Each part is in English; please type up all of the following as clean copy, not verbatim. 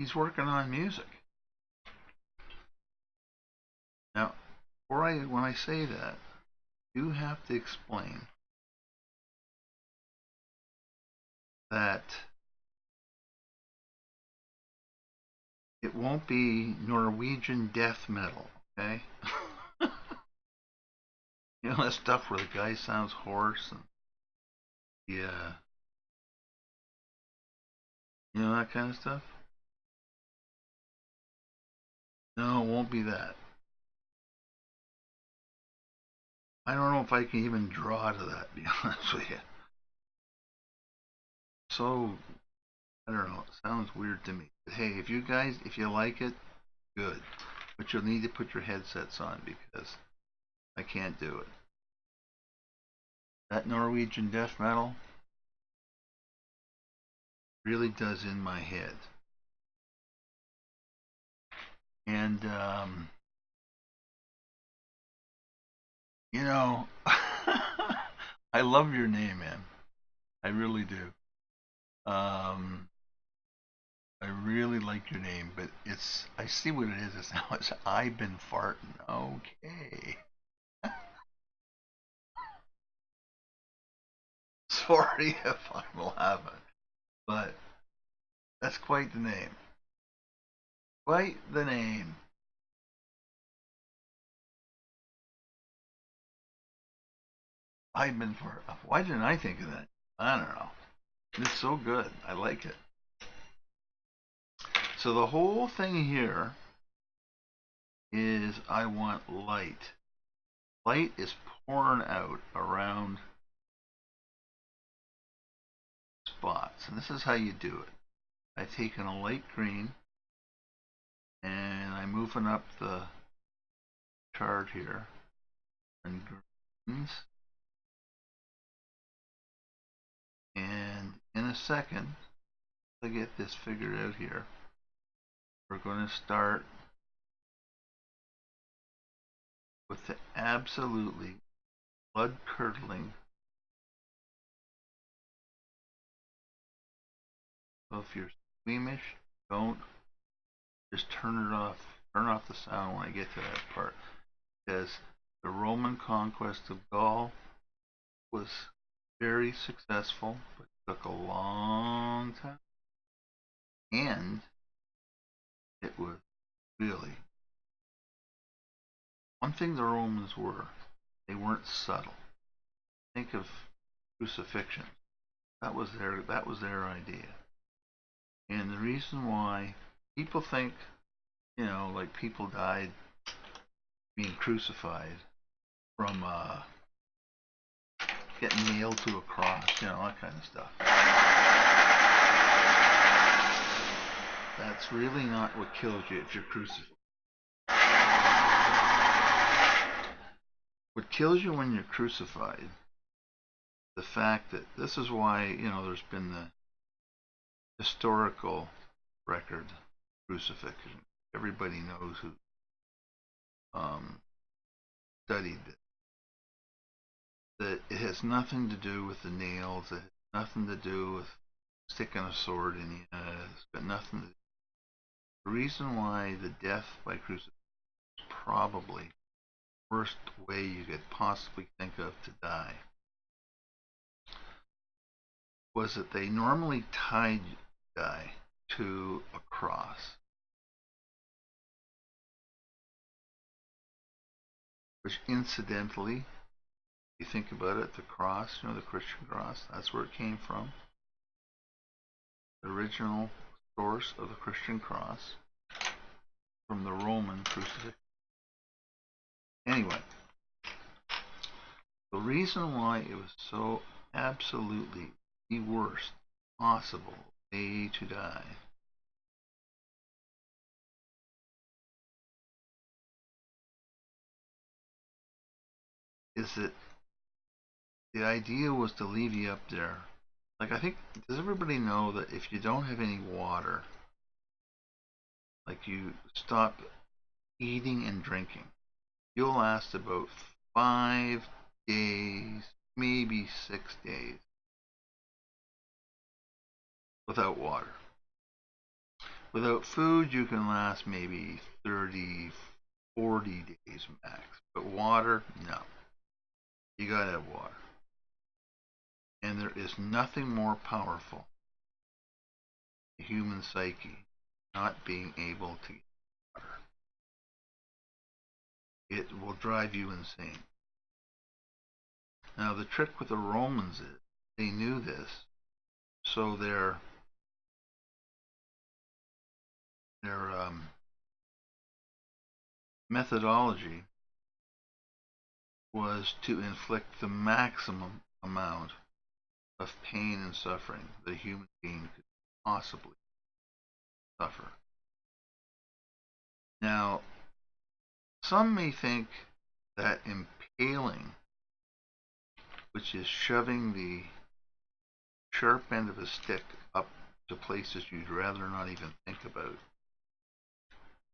He's working on music. Now, when I say that, you have to explain that it won't be Norwegian death metal, okay? You know that stuff where the guy sounds hoarse and yeah, you know that kind of stuff. No, it won't be that. I don't know if I can even draw to that. To be honest with you, so I don't know. It sounds weird to me. But hey, if you like it, good. But you'll need to put your headsets on because I can't do it. That Norwegian death metal really does in my head. And you know, I love your name, man. I really do. Um, I really like your name, but it's I see what it is. It's now it's I've been farting. Okay. Sorry if I'm laughing, but that's quite the name. Quite the name. I've been farting. Why didn't I think of that? I don't know. It's so good. I like it. So the whole thing here is I want light. Light is pouring out around spots, and this is how you do it. I've taken a light green and I'm moving up the chart here and greens, and in a second to get this figured out here, we're going to start with the absolutely blood curdling. So if you're squeamish, don't just turn it off. Turn off the sound when I get to that part, because the Roman conquest of Gaul was very successful, but it took a long time, and it was really one thing the Romans were. They weren't subtle. Think of crucifixion. That was their idea. And the reason why people think, like people died being crucified from getting nailed to a cross, that kind of stuff. That's really not what kills you if you're crucified. What kills you when you're crucified, the fact that this is why, there's been the historical record crucifixion. Everybody knows who um, studied it. That it has nothing to do with the nails. It has nothing to do with sticking a sword in you. It's got nothing to do. The reason why the death by crucifixion is probably the worst way you could possibly think of to die was that they normally tied the guy to a cross, which incidentally, you think about it, the cross, the Christian cross, that's where it came from. The original source of the Christian cross from the Roman crucifixion. Anyway, the reason why it was so absolutely the worst possible way to die is that the idea was to leave you up there. Like, I think, does everybody know that if you don't have any water, like you stop eating and drinking, you'll last about 5 days, maybe 6 days without water. Without food, you can last maybe 30, 40 days max. But water, no. You gotta have water. And there is nothing more powerful than the human psyche not being able to get water. It will drive you insane. Now, the trick with the Romans is they knew this, so their methodology was to inflict the maximum amount of pain and suffering that a human being could possibly suffer. Now, some may think that impaling, which is shoving the sharp end of a stick up to places you'd rather not even think about,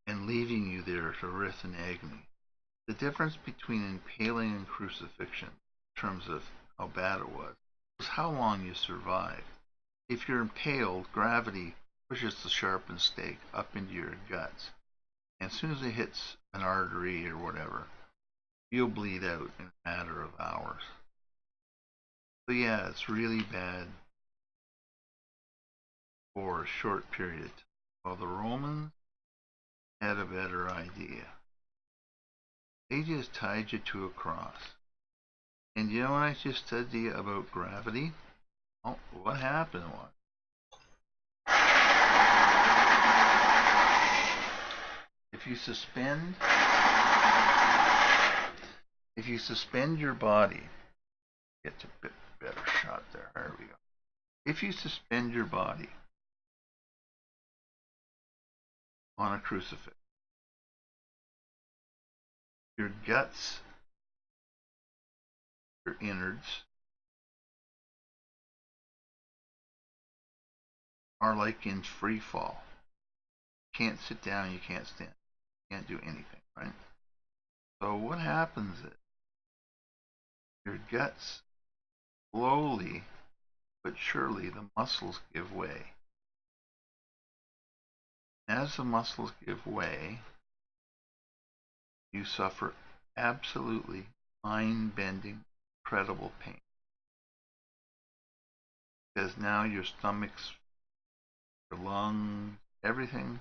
and leaving you there to writhe in agony. The difference between impaling and crucifixion, in terms of how bad it was how long you survive. If you're impaled, gravity pushes the sharpened stake up into your guts. And as soon as it hits an artery or whatever, you'll bleed out in a matter of hours. So yeah, it's really bad for a short period. While the Romans had a better idea. They just tied you to a cross. And you know what I just said to you about gravity? Oh, what happened was, if you suspend your body, get a bit better shot there. There we go. If you suspend your body on a crucifix, your guts, your innards, are like in free fall. You can't sit down, you can't stand, you can't do anything, right? So what happens is your guts, slowly but surely, the muscles give way. As the muscles give way, you suffer absolutely mind-bending, incredible pain. Because now your stomach's, your lungs, everything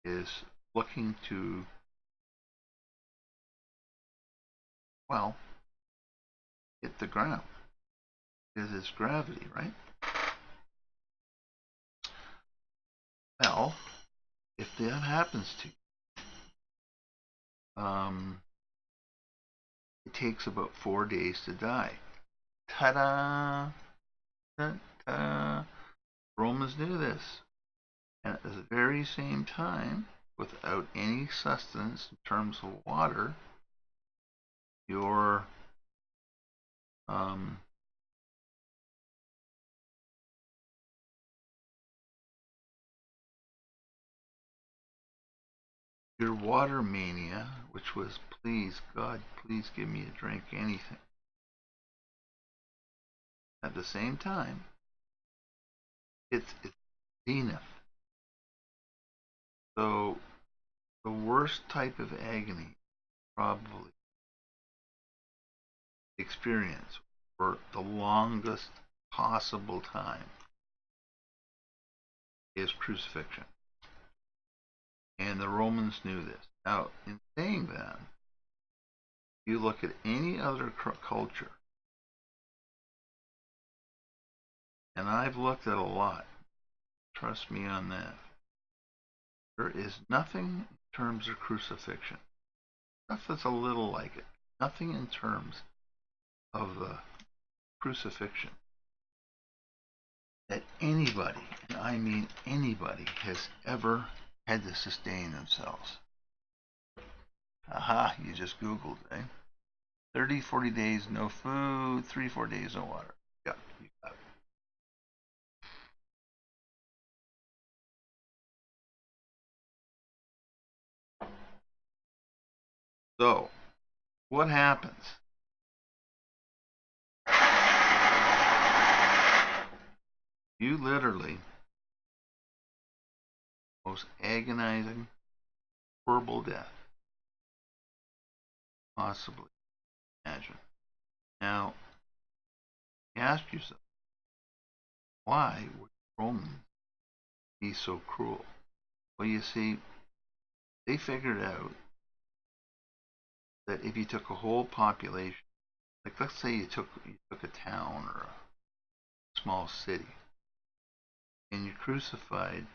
is looking to, well, hit the ground. Because it's gravity, right? Well, if that happens to you, it takes about 4 days to die. Ta-da! Ta-da! Romans knew this. And at the very same time, without any sustenance in terms of water, your your water mania, which was, please, God, please give me a drink, anything. At the same time, it's zenith. So the worst type of agony probably experience for the longest possible time is crucifixion. And the Romans knew this. Now, in saying that, you look at any other culture, and I've looked at a lot, trust me on that, there is nothing in terms of crucifixion, stuff that's a little like it, nothing in terms of crucifixion that anybody, and I mean anybody, has ever had to sustain themselves. Aha, you just Googled, eh? 30, 40 days no food, 3, 4 days no water. Yeah, you got it. So, what happens? You literally, most agonizing, horrible death possibly imagine. Now, you ask yourself, why would Romans be so cruel? Well, you see, they figured out that if you took a whole population, like let's say you took a town or a small city, and you crucified,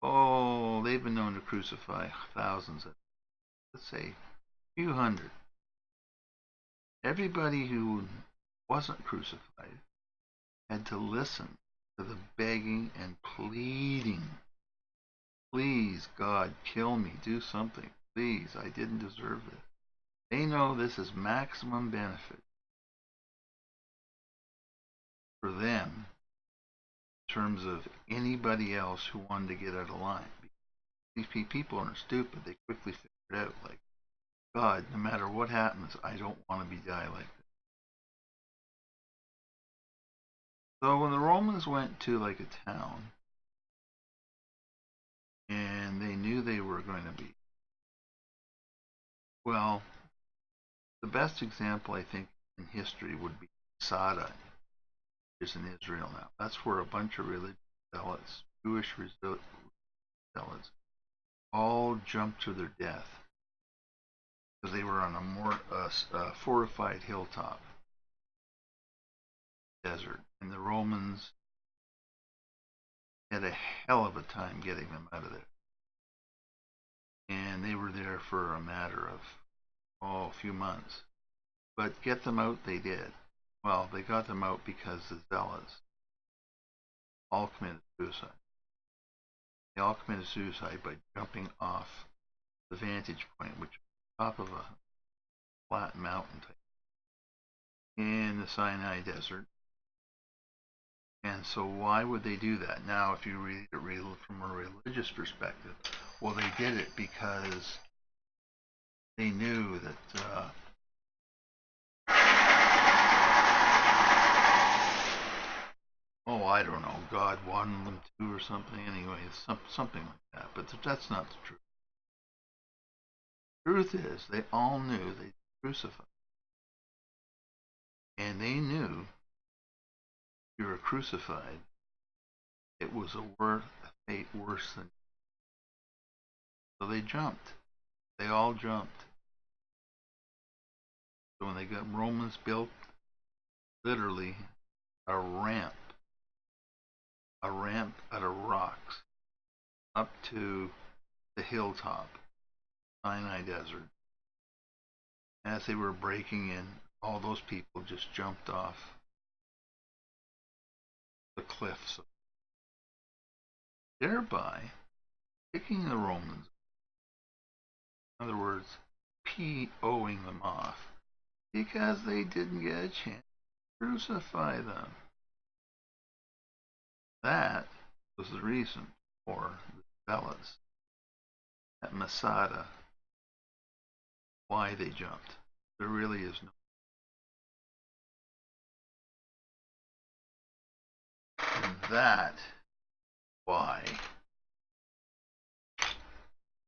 oh, they've been known to crucify thousands of, let's say, a few hundred. Everybody who wasn't crucified had to listen to the begging and pleading. Please, God, kill me, do something. Please, I didn't deserve this. They know this is maximum benefit for them in terms of anybody else who wanted to get out of line. These people aren't stupid. They quickly figured out, like, God, no matter what happens, I don't want to be die like this. So when the Romans went to like a town and they knew they were going to be, well, the best example I think in history would be Masada, which is in Israel now. That's where a bunch of religious zealots, Jewish zealots, all jumped to their death because they were on a fortified hilltop desert, and the Romans had a hell of a time getting them out of there. And they were there for a matter of, a few months. But get them out they did. Well, they got them out because the zealots all committed suicide. They all committed suicide by jumping off the vantage point, which is top of a flat mountain type in the Sinai Desert. And so why would they do that? Now, if you read it from a religious perspective, well, they did it because they knew that I don't know, God wanted them to or something. Anyway, something like that. But that's not the truth. The truth is, they all knew they'd be crucified. And they knew if you were crucified, it was a fate worse than. So they jumped. They all jumped. So when they got Romans built, literally a ramp out of rocks up to the hilltop, Sinai Desert. As they were breaking in, all those people just jumped off the cliffs, thereby kicking the Romans, in other words, POing them off, because they didn't get a chance to crucify them. That was the reason for the zealots at Masada, why they jumped. There really is no. And that why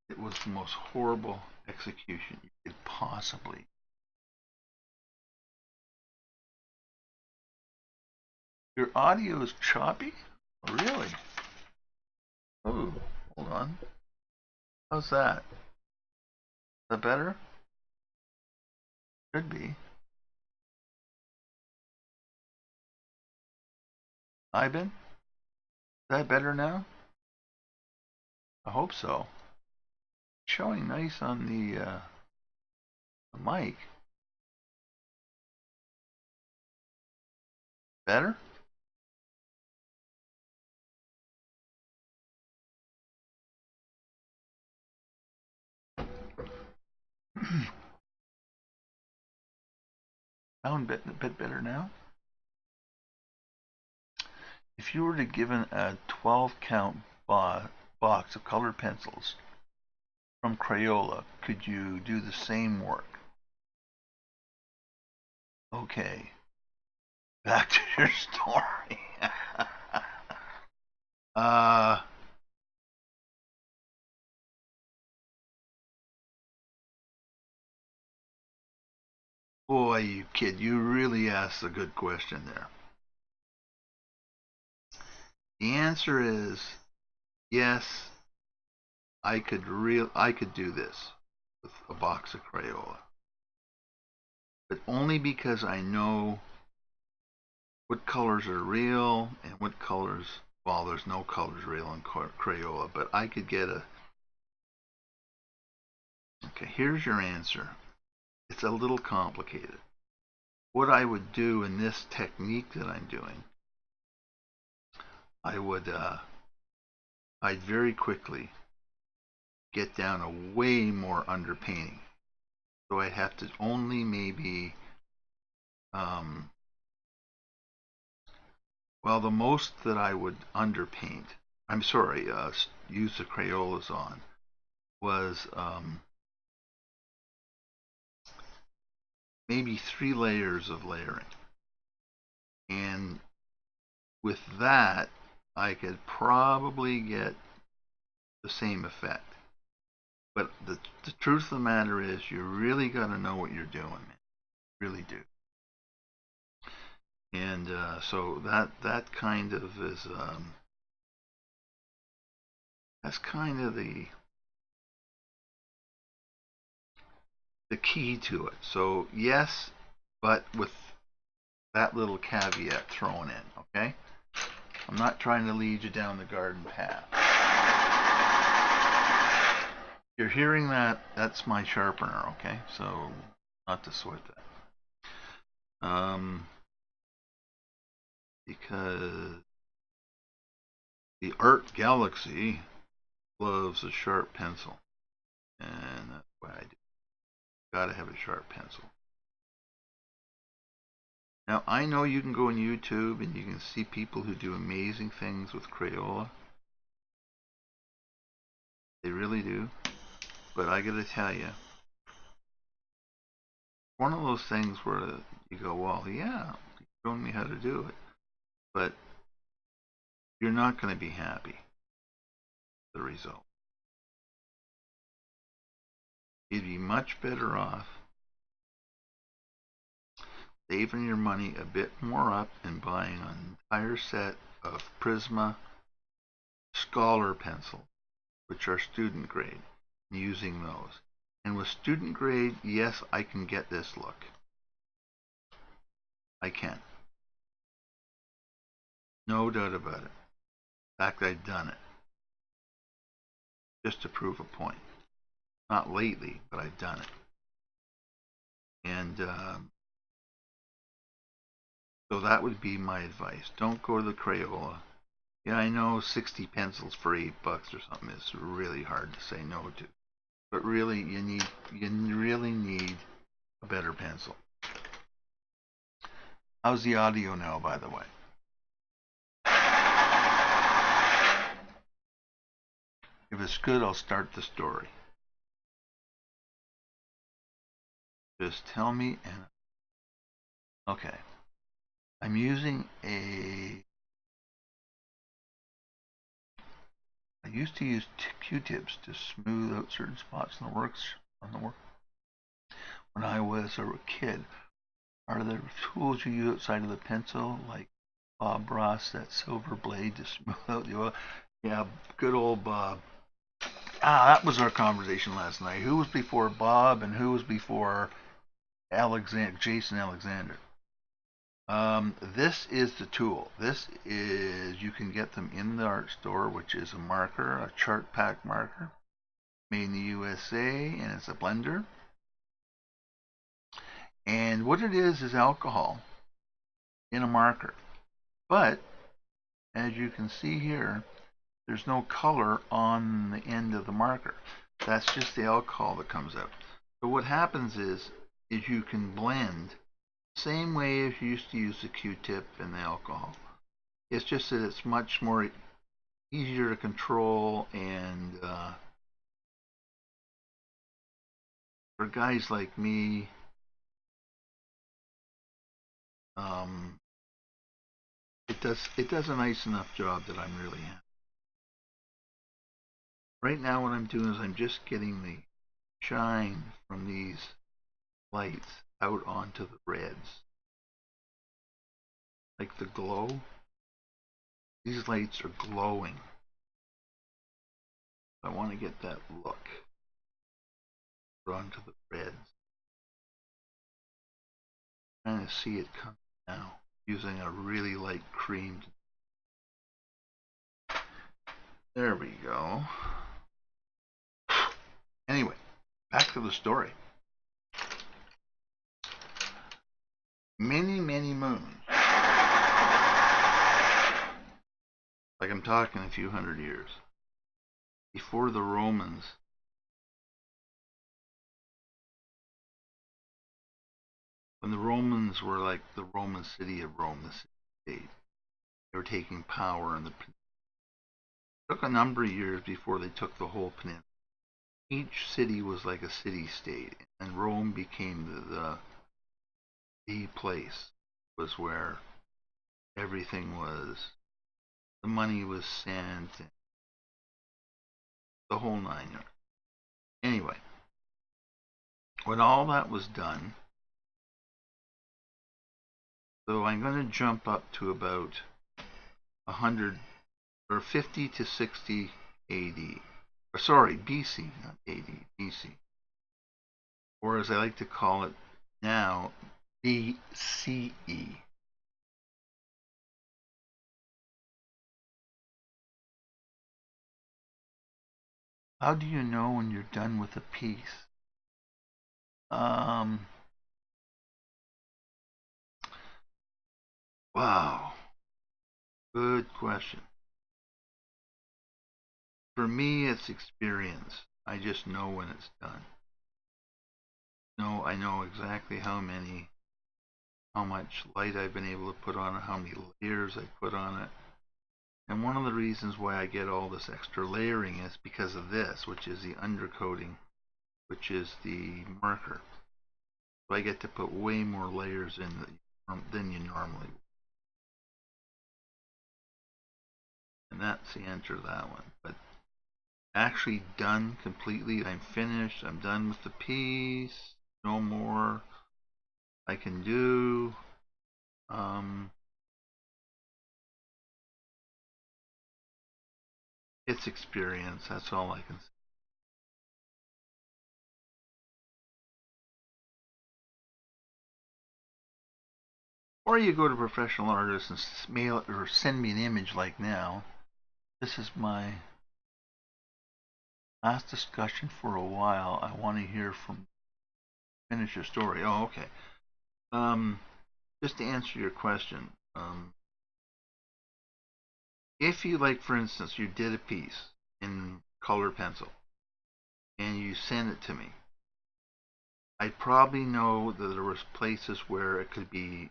it was the most horrible execution you could possibly. Your audio is choppy? Really? Oh, hold on. How's that? Is that better? Could be. Ivan? Is that better now? I hope so. It's showing nice on the mic. Better? Sound a bit better now? If you were to given a 12 count box of colored pencils from Crayola, could you do the same work? Okay, back to your story. Boy, you kid, you really asked a good question there. The answer is yes, I could do this with a box of Crayola. But only because I know what colors are real and what colors, well, there's no colors real in Crayola, but I could get a, okay, here's your answer. It's a little complicated. What I would do in this technique that I'm doing, I'd very quickly get down a way more underpainting. So I'd have to only maybe, well, the most that I would underpaint, I'm sorry, use the Crayolas on, was maybe 3 layers of layering. And with that, I could probably get the same effect. But the truth of the matter is, you really got to know what you're doing, man. You really do. And so that kind of is that's kind of the key to it. So yes, but with that little caveat thrown in. Okay, I'm not trying to lead you down the garden path. You're hearing that? That's my sharpener. Okay, so not to sweat that. Because the art galaxy loves a sharp pencil, and that's why I do. Gotta have a sharp pencil. Now I know you can go on YouTube and you can see people who do amazing things with Crayola. They really do. But I gotta tell you, one of those things where you go, well, yeah, you showed me how to do it, but you're not going to be happy with the result. You'd be much better off saving your money a bit more up and buying an entire set of Prisma Scholar pencils, which are student grade, and using those. And with student grade, yes, I can get this look. I can. No doubt about it. In fact, I've done it. Just to prove a point. Not lately, but I've done it. And so that would be my advice. Don't go to the Crayola. Yeah, I know 60 pencils for $8 or something is really hard to say no to. But really, you really need a better pencil. How's the audio now, by the way? If it's good, I'll start the story. Just tell me and okay. I'm using I used to use Q-tips to smooth out certain spots on the work when I was a kid. Are there tools you use outside of the pencil, like Bob Ross, that silver blade to smooth out the oil? Yeah, good old Bob. That was our conversation last night. Who was before Bob and who was before Jason Alexander? This is the tool. This is, you can get them in the art store, which is a marker, a chart pack marker, made in the USA, and it's a blender. And what it is alcohol in a marker. But as you can see here, there's no color on the end of the marker. That's just the alcohol that comes out. So what happens is you can blend same way as you used to use the Q-tip and the alcohol. It's just that it's much more easier to control, and for guys like me, it does a nice enough job that I'm really happy. Right now what I'm doing is I'm just getting the shine from these lights out onto the reds. Like the glow. These lights are glowing. I want to get that look onto the reds. Trying to see it come now using a really light cream. There we go. Anyway, back to the story. Many, many moons. Like I'm talking a few hundred years. Before the Romans when the Romans were like the Roman city of Rome, the city-state, they were taking power in the peninsula. It took a number of years before they took the whole peninsula. Each city was like a city-state, and Rome became the place. Was where everything was. The money was sent, the whole 9 yards. Anyway, when all that was done, so I'm going to jump up to about 100 or 50 to 60 AD. Or sorry, BC, not AD, BC. Or as I like to call it now, BCE. How do you know when you're done with a piece? Wow. Good question. For me, it's experience. I just know when it's done. No, I know exactly how much light I've been able to put on it, how many layers I put on it. And one of the reasons why I get all this extra layering is because of this, which is the undercoating, which is the marker. So I get to put way more layers in than you normally would. And that's the answer to that one. But actually done completely, I'm finished, I'm done with the piece, no more I can do. It's experience, that's all I can say. Or you go to professional artists and mail it or send me an image like now. This is my last discussion for a while. I want to hear from. Finish your story. Oh, okay. Just to answer your question, if you like, for instance, you did a piece in color pencil and you send it to me, I probably know that there was places where it could be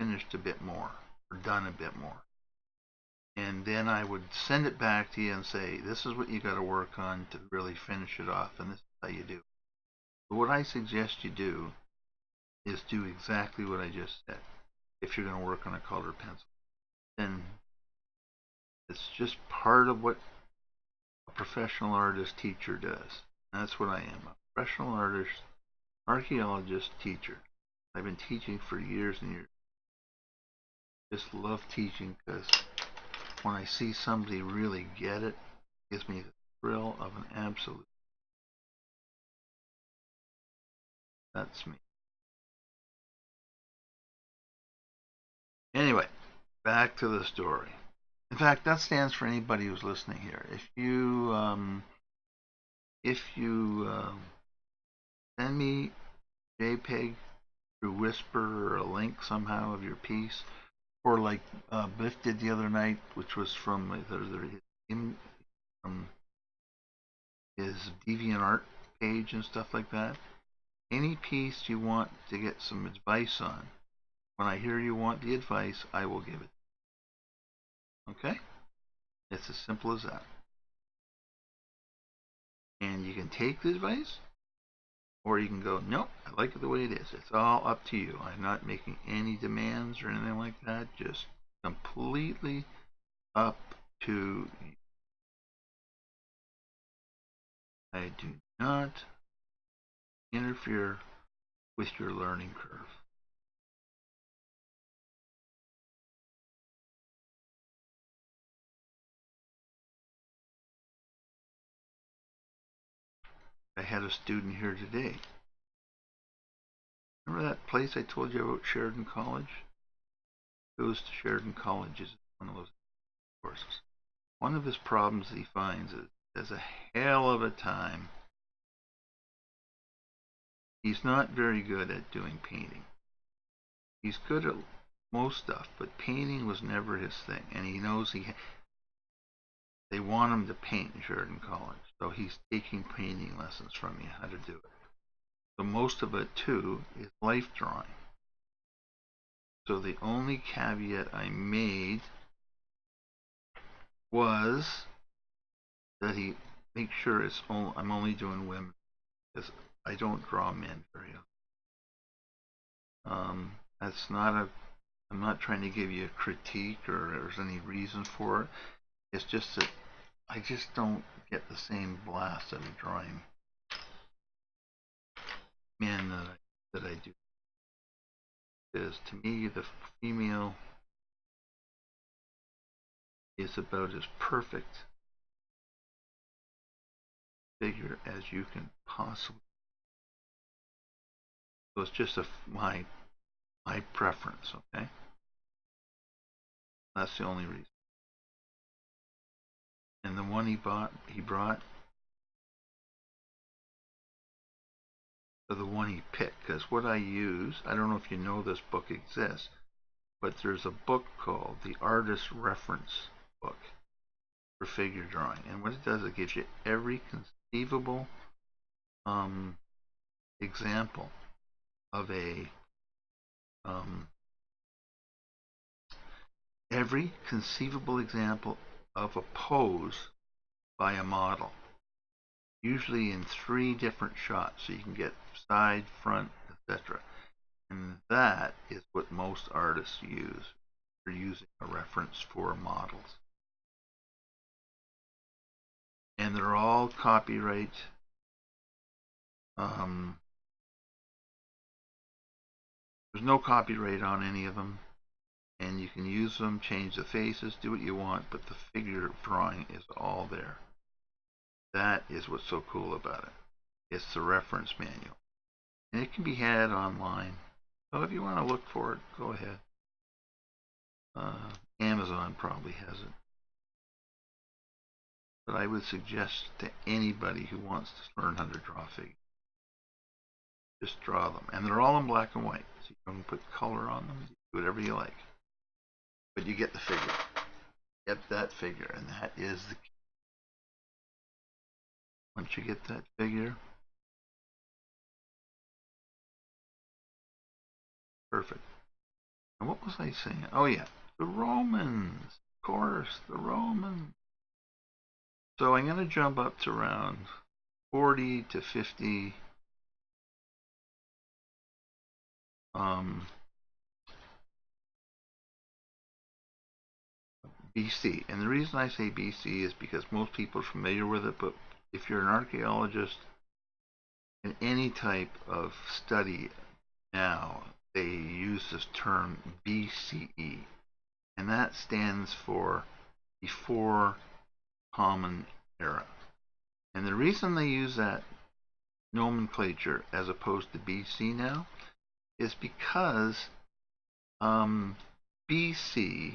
finished a bit more or done a bit more. And then I would send it back to you and say, this is what you got to work on to really finish it off, and this is how you do. But what I suggest you do is do exactly what I just said. If you're going to work on a color pencil, then it's just part of what a professional artist teacher does. And that's what I am, a professional artist, archaeologist, teacher. I've been teaching for years and years. Just love teaching because when I see somebody really get it, it gives me the thrill of an absolute. That's me. Anyway, back to the story. In fact, that stands for anybody who's listening here. If you send me JPEG through Whisper or a link somehow of your piece, or like Biff did the other night, which was from his DeviantArt page and stuff like that. Any piece you want to get some advice on, when I hear you want the advice, I will give it. Okay? It's as simple as that. And you can take the advice, or you can go, nope, I like it the way it is. It's all up to you. I'm not making any demands or anything like that. Just completely up to you. I do not interfere with your learning curve. I had a student here today. Remember that place I told you about, Sheridan College? Goes to Sheridan College is one of those courses. One of his problems he finds is there's a hell of a time. He's not very good at doing painting. He's good at most stuff, but painting was never his thing. And he knows they want him to paint in Sheridan College. So he's taking painting lessons from me how to do it. So most of it too is life drawing. So the only caveat I made was that he make sure I'm only doing women, because I don't draw men very often. That's not a. I'm not trying to give you a critique or there's any reason for it. It's just that I just don't get the same blast out of drawing men that I do. Because to me, the female is about as perfect figure as you can possibly. So it's just my preference, okay? That's the only reason. And the one he brought, or the one he picked, because what I use, I don't know if you know this book exists, but there's a book called the Artist Reference Book for figure drawing, and what it does, it gives you every conceivable example of every conceivable example of a pose by a model, usually in 3 different shots, so you can get side, front, etc. And that is what most artists use for using a reference for models. And they're all copyright. There's no copyright on any of them, and you can use them, change the faces, do what you want, but the figure drawing is all there. That is what's so cool about it. It's the reference manual, and it can be had online. So if you want to look for it, go ahead. Amazon probably has it. But I would suggest to anybody who wants to learn how to draw figures, just draw them. And they're all in black and white, so you don't put color on them. Do whatever you like. But you get the figure. Get that figure, and that is the key. Once you get that figure, perfect. And what was I saying? Oh yeah, the Romans. Of course, the Romans. So I'm going to jump up to around 40 to 50 BC. And the reason I say BC is because most people are familiar with it, but if you're an archaeologist in any type of study now, they use this term BCE, and that stands for before Common Era. And the reason they use that nomenclature as opposed to BC now is because BC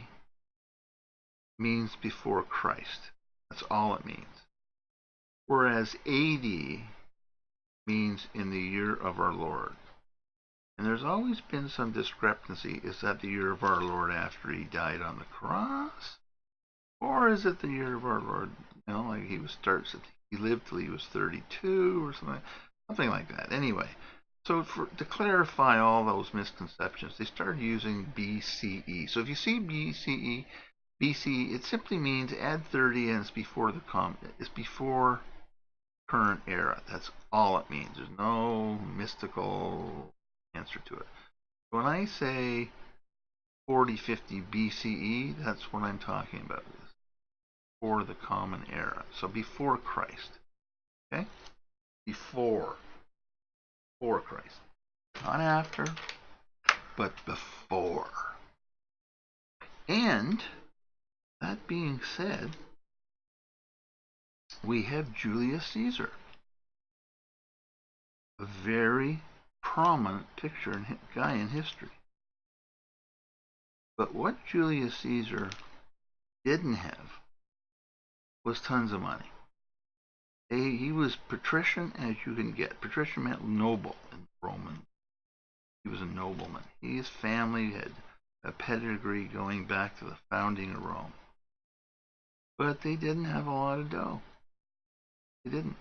means before Christ. That's all it means. Whereas AD means in the year of our Lord. And there's always been some discrepancy. Is that the year of our Lord after he died on the cross? Or is it the year of our Lord, like he lived till he was 32 or something like that. Anyway, so to clarify all those misconceptions, they started using BCE. So if you see BCE, it simply means add 30 and it's before current era. That's all it means. There's no mystical answer to it. When I say 40-50 BCE, that's what I'm talking about. For the Common Era. So before Christ. Okay? Before Christ. Not after, but before. And that being said, we have Julius Caesar, a very prominent picture and guy in history. But what Julius Caesar didn't have was tons of money. He was patrician as you can get. Patrician meant noble in Roman. He was a nobleman. His family had a pedigree going back to the founding of Rome. But they didn't have a lot of dough. They didn't.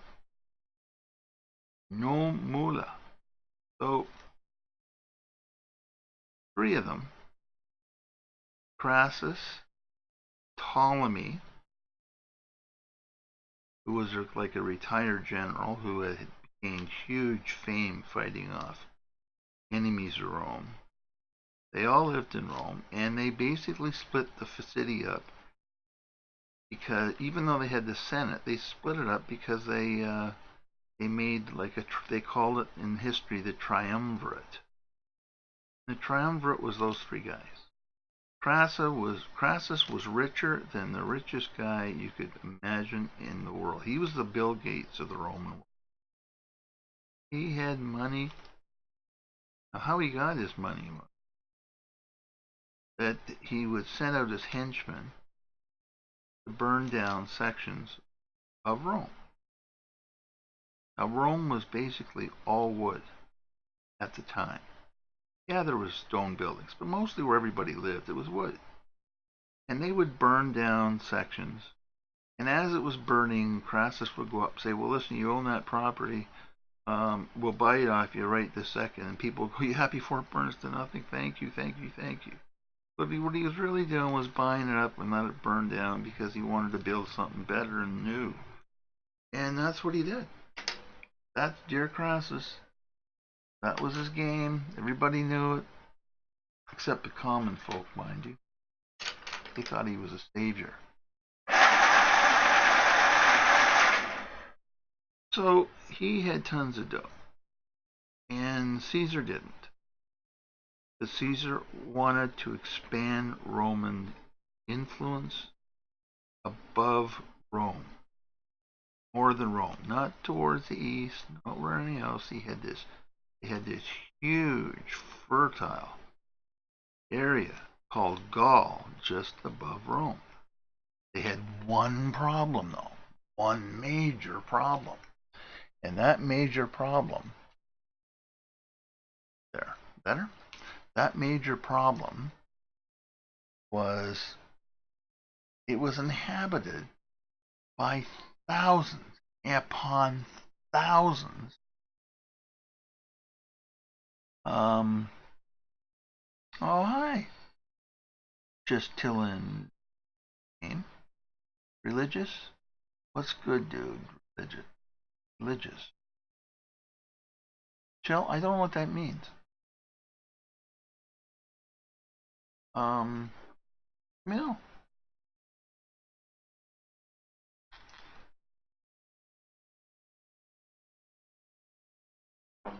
No moolah. So, three of them, Crassus, Ptolemy, who was like a retired general who had gained huge fame fighting off enemies of Rome. They all lived in Rome, and they basically split the city up because even though they had the Senate, they split it up because they made like they called it in history the triumvirate. The triumvirate was those three guys. Crassus was richer than the richest guy you could imagine in the world. He was the Bill Gates of the Roman world. He had money. Now, how he got his money was that he would send out his henchmen to burn down sections of Rome. Now, Rome was basically all wood at the time. Yeah, there was stone buildings, but mostly where everybody lived, it was wood. And they would burn down sections. And as it was burning, Crassus would go up and say, well, listen, you own that property. We'll buy it off you right this second. And people would go, yeah, before it burns to nothing. Thank you, thank you, thank you. But what he was really doing was buying it up and let it burn down because he wanted to build something better and new. And that's what he did. That's dear Crassus. That was his game. Everybody knew it. Except the common folk, mind you. They thought he was a savior. So he had tons of dough. And Caesar didn't. But Caesar wanted to expand Roman influence above Rome. More than Rome. Not towards the east, not where anything else. He had this huge, fertile area called Gaul just above Rome. They had one problem, though. One major problem. And that major problem, there, better? That major problem was it was inhabited by thousands upon thousands oh hi, just tilling name. Religious? What's good, dude? Religious. Chill? I don't know what that means. No.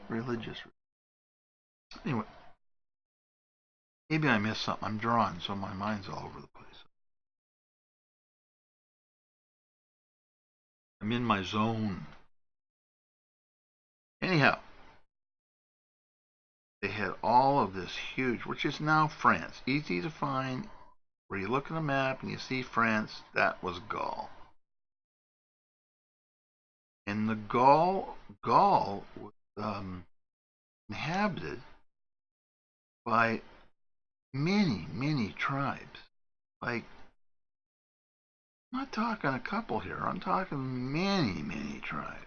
Religious. Anyway, maybe I missed something. I'm drawing, so my mind's all over the place. I'm in my zone. Anyhow, they had all of this huge, which is now France. Easy to find. Where you look at a map and you see France, that was Gaul. And the Gaul was inhabited by many, many tribes. Like, I'm not talking a couple here. I'm talking many, many tribes.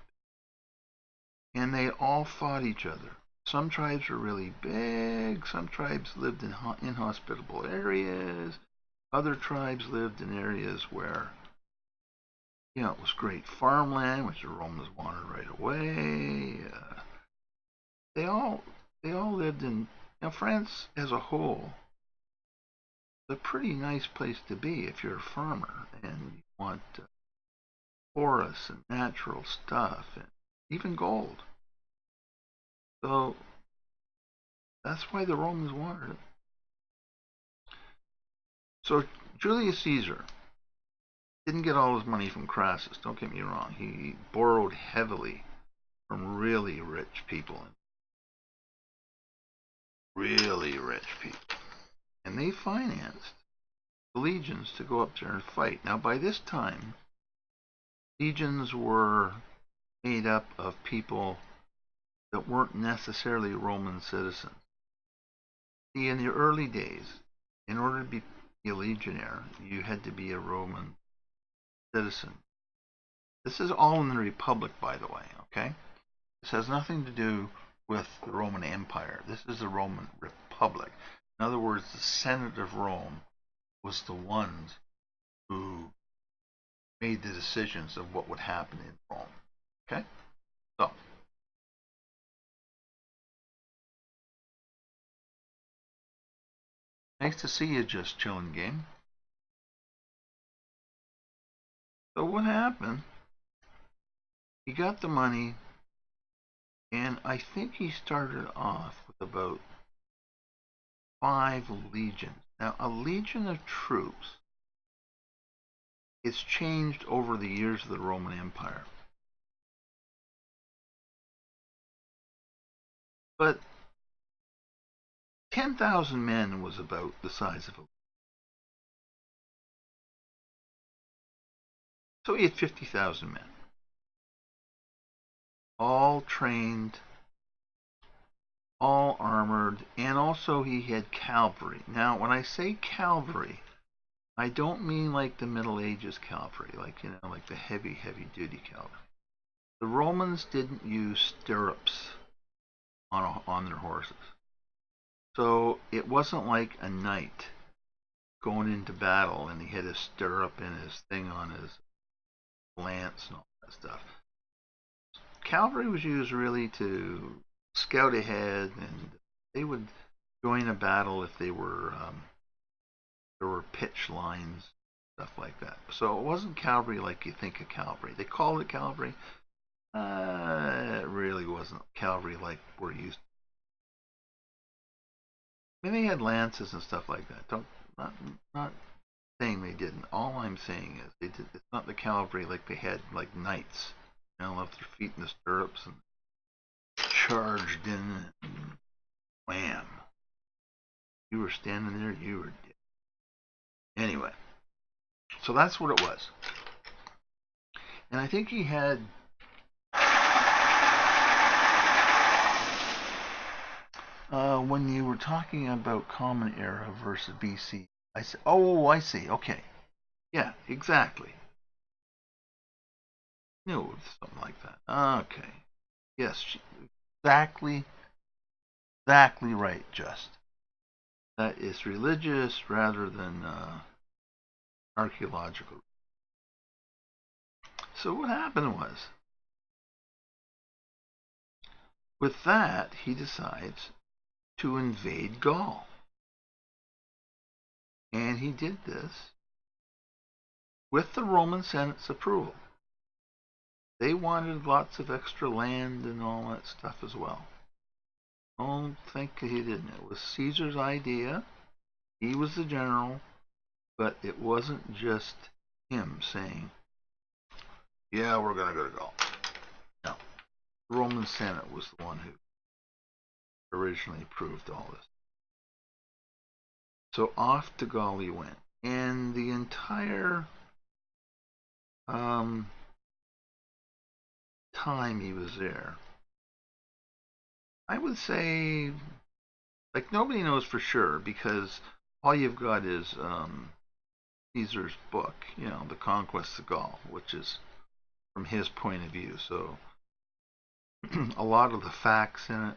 And they all fought each other. Some tribes were really big. Some tribes lived in inhospitable areas. Other tribes lived in areas where, it was great farmland, which the Romans wanted right away. They all lived in, France as a whole. It's a pretty nice place to be if you're a farmer and you want forests and natural stuff and even gold. So That's why the Romans wanted it. So Julius Caesar didn't get all his money from Crassus, don't get me wrong. He borrowed heavily from really rich people. Really rich people. And they financed the legions to go up there and fight. Now, by this time, legions were made up of people that weren't necessarily Roman citizens. See, in the early days, in order to be a legionnaire, you had to be a Roman citizen. This is all in the Republic, by the way, okay? This has nothing to do with the Roman Empire. This is the Roman Republic. In other words, the Senate of Rome was the ones who made the decisions of what would happen in Rome. Okay? So, nice to see you, Just Chilling Game. So what happened? He got the money, and I think he started off with about 5 legions. Now, a legion of troops is changed over the years of the Roman Empire. But 10,000 men was about the size of a. So he had 50,000 men, all trained, all armored, and also he had cavalry. Now, when I say cavalry, I don't mean like the Middle Ages cavalry, like, like the heavy duty cavalry. The Romans didn't use stirrups on their horses. So it wasn't like a knight going into battle and he had his stirrup and his thing on his lance and all that stuff. Cavalry was used really to scout ahead, and they would join a battle if there were pitch lines, stuff like that. So it wasn't cavalry like you think of cavalry. They called it cavalry. It really wasn't cavalry like we're used to. I mean, they had lances and stuff like that. Not saying they didn't. All I'm saying is they did. It's not the cavalry like they had like knights. Left their feet in the stirrups and charged in and wham. You were standing there, you were dead. Anyway, so that's what it was. And I think he had when you were talking about Common Era versus BC, I said, oh, I see. Okay, yeah, exactly. No, something like that. Okay, yes, exactly right. Just that is religious rather than archaeological. So what happened was, with that, he decides to invade Gaul. And he did this with the Roman Senate's approval. They wanted lots of extra land and all that stuff as well. Don't think he didn't. It was Caesar's idea. He was the general, but it wasn't just him saying, yeah, we're going to go to Gaul. No. The Roman Senate was the one who originally approved all this. So off to Gaul he went. And the entire time he was there, I would say, like, nobody knows for sure because all you've got is Caesar's book, The Conquest of Gaul, which is from his point of view. So a lot of the facts in it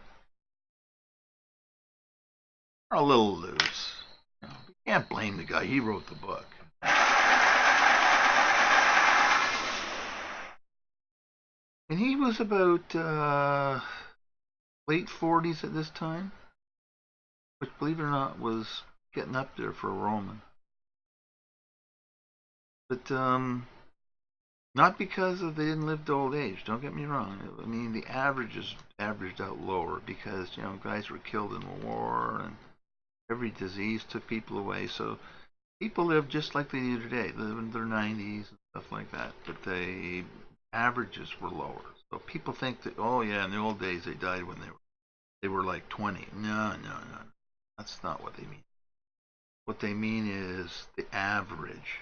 are a little loose. You can't blame the guy. He wrote the book. And he was about late 40s at this time, which, believe it or not, was getting up there for a Roman. But Not because of they didn't live to old age. Don't get me wrong. I mean, the averages averaged out lower because guys were killed in the war and every disease took people away. So people lived just like they do today. They live in their 90s and stuff like that. But the averages were lower. So people think that, oh yeah, in the old days they died when they were like 20. No, no, no. That's not what they mean. What they mean is the average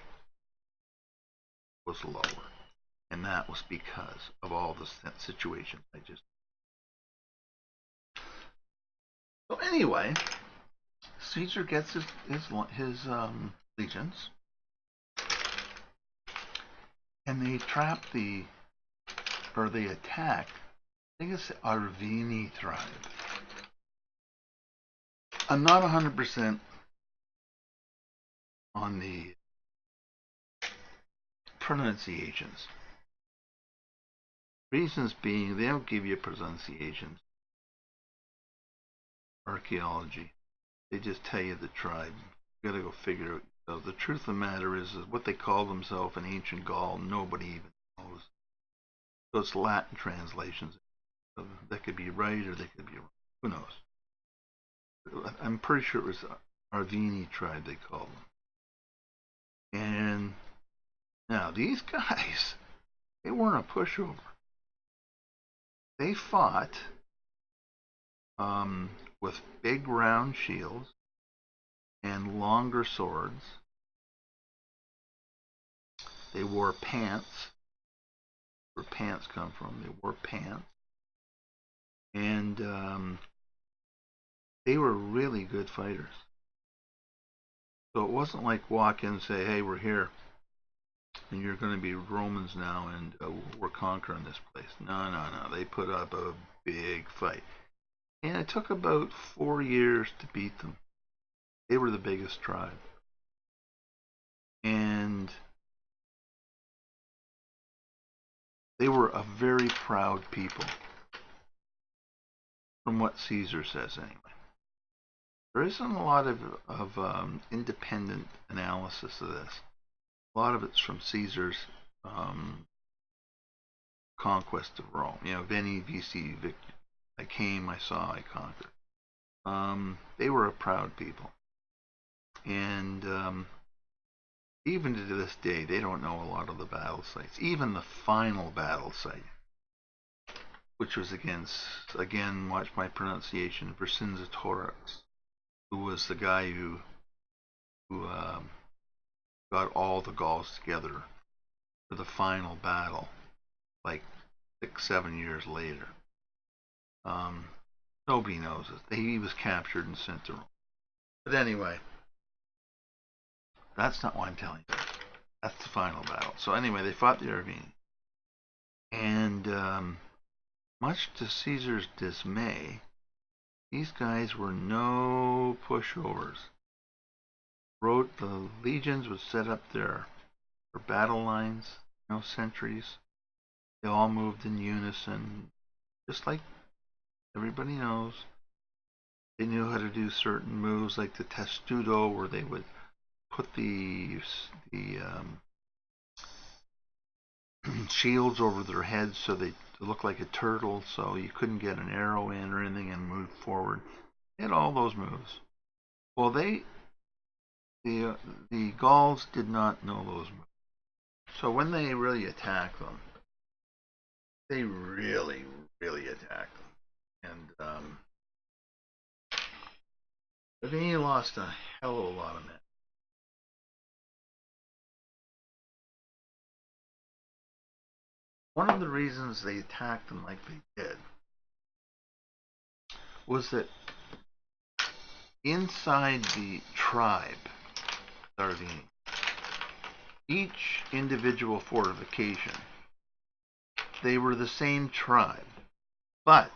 was lower. And that was because of all the situations I just. So anyway, Caesar gets his legions, and they trap they attack. I think it's the Arvini tribe. I'm not 100% on the pronunciations. Reasons being, they don't give you pronunciations. Archaeology. They just tell you the tribe. You gotta go figure it out. So the truth of the matter is what they call themselves in ancient Gaul, nobody even knows. So it's Latin translations. So that could be right or they could be wrong. Who knows? I'm pretty sure it was Arvini tribe they called them. And now these guys, they weren't a pushover. They fought with big round shields and longer swords. They wore pants. Where pants come from? They wore pants, and they were really good fighters. So it wasn't like walk in and say, "Hey, we're here, and you're going to be Romans now, and we're conquering this place." No, no, no. They put up a big fight, and it took about 4 years to beat them. They were the biggest tribe, and they were a very proud people, from what Caesar says anyway. There isn't a lot of independent analysis of this. A lot of it's from Caesar's conquest of Rome. Veni, Vici, Victor. I came, I saw, I conquered. They were a proud people. And even to this day, they don't know a lot of the battle sites. Even the final battle site, which was again, watch my pronunciation, Vercingetorix, who was the guy who got all the Gauls together for the final battle, like 6-7 years later. Nobody knows it. He was captured and sent to Rome. But anyway, that's not what I'm telling you. That's the final battle. So anyway, they fought the Arvini. And much to Caesar's dismay, these guys were no pushovers. The legions would set up their battle lines, sentries. They all moved in unison, just like everybody knows. They knew how to do certain moves like the testudo, where they would put the shields over their heads so they looked like a turtle, so you couldn't get an arrow in or anything and move forward. They had all those moves. Well, the Gauls did not know those moves. So when they really attacked them, they really, really attacked them. And they lost a hell of a lot of men. One of the reasons they attacked them like they did was that inside the tribe, Sardinia, each individual fortification, they were the same tribe, but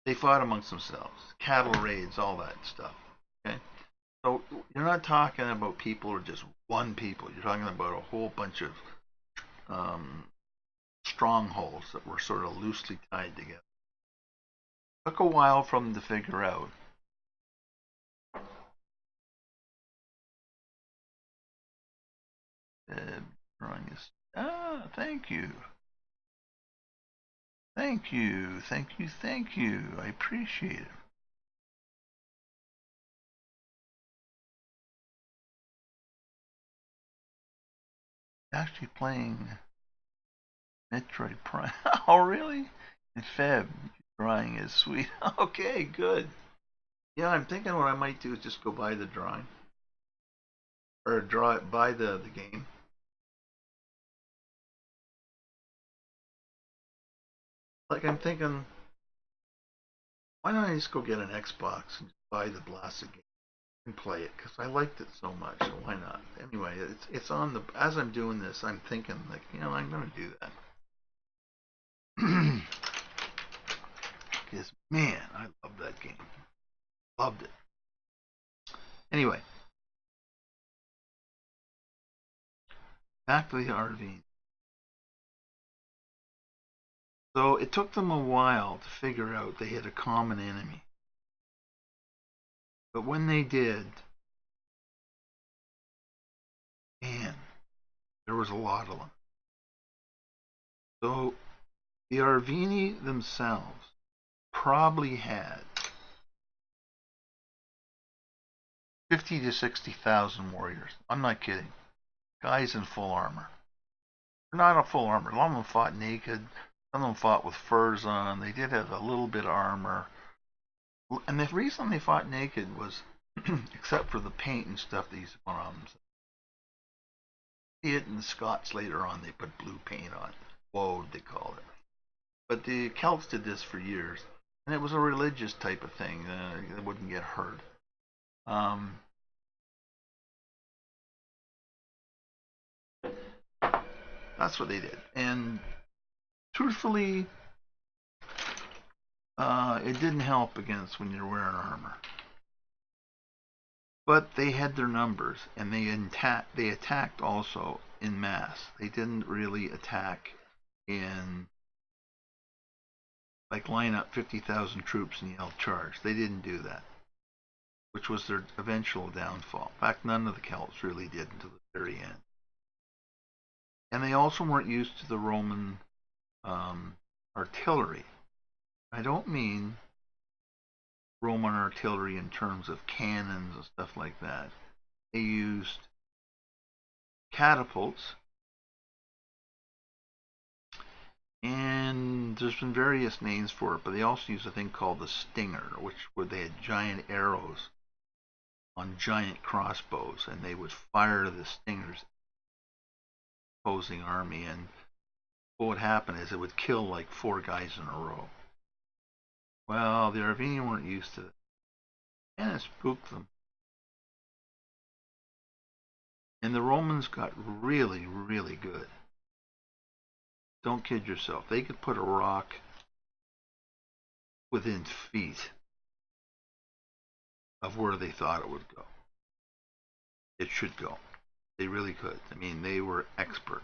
they fought amongst themselves, cattle raids, all that stuff. Okay, so you're not talking about people or just one people. You're talking about a whole bunch of strongholds that were sort of loosely tied together. It took a while for them to figure out drawing is Ah, thank you. Thank you. Thank you. Thank you. I appreciate it. Actually playing Metroid Prime. Oh, really? In Feb. Drawing is sweet. Okay, good. Yeah, I'm thinking what I might do is just go buy the drawing. Or draw it, buy the game. Like, I'm thinking, why don't I just go get an Xbox and buy the blasted game and play it? Because I liked it so much, so why not? Anyway, it's on the. As I'm doing this, I'm thinking, like, I'm going to do that. Because, man, I love that game. Loved it. Anyway, back to the RV. So it took them a while to figure out they had a common enemy. But when they did, man, there was a lot of them. So the Arvini themselves probably had 50 to 60,000 warriors. I'm not kidding. Guys in full armor. Not a full armor. A lot of them fought naked. Some of them fought with furs on. They did have a little bit of armor. And the reason they fought naked was, except for the paint and stuff they used to put on them. See it in the Scots later on, they put blue paint on. Woad, they called it. But the Celts did this for years. And it was a religious type of thing. They wouldn't get hurt. Um, that's what they did. And truthfully, it didn't help against when you're wearing armor. But they had their numbers, and they attacked also in mass. They didn't really attack in like line up 50,000 troops and yell charge. They didn't do that, which was their eventual downfall. In fact, none of the Celts really did until the very end. And they also weren't used to the Roman artillery. I don't mean Roman artillery in terms of cannons and stuff like that. They used catapults, and there's been various names for it, but they also used a thing called the stinger, where they had giant arrows on giant crossbows, and they would fire the stingers at the opposing army, and what would happen is it would kill like 4 guys in a row. Well, the Arvini weren't used to it, and it spooked them. And the Romans got really, really good. Don't kid yourself. They could put a rock within feet of where they thought it would go. It should go. They really could. I mean, they were expert.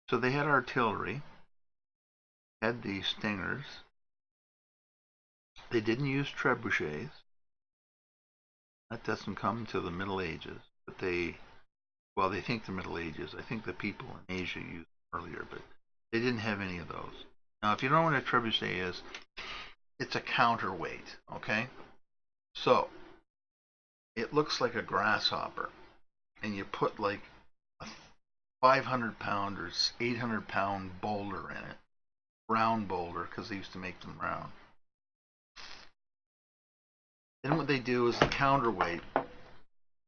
So they had artillery, had these stingers. They didn't use trebuchets. That doesn't come until the Middle Ages. But they think the Middle Ages. I think the people in Asia used them earlier, but they didn't have any of those. Now, if you don't know what a trebuchet is, it's a counterweight, okay? So, it looks like a grasshopper, and you put like a 500-pound or 800-pound boulder in it, round boulder, because they used to make them round. Then what they do is the counterweight,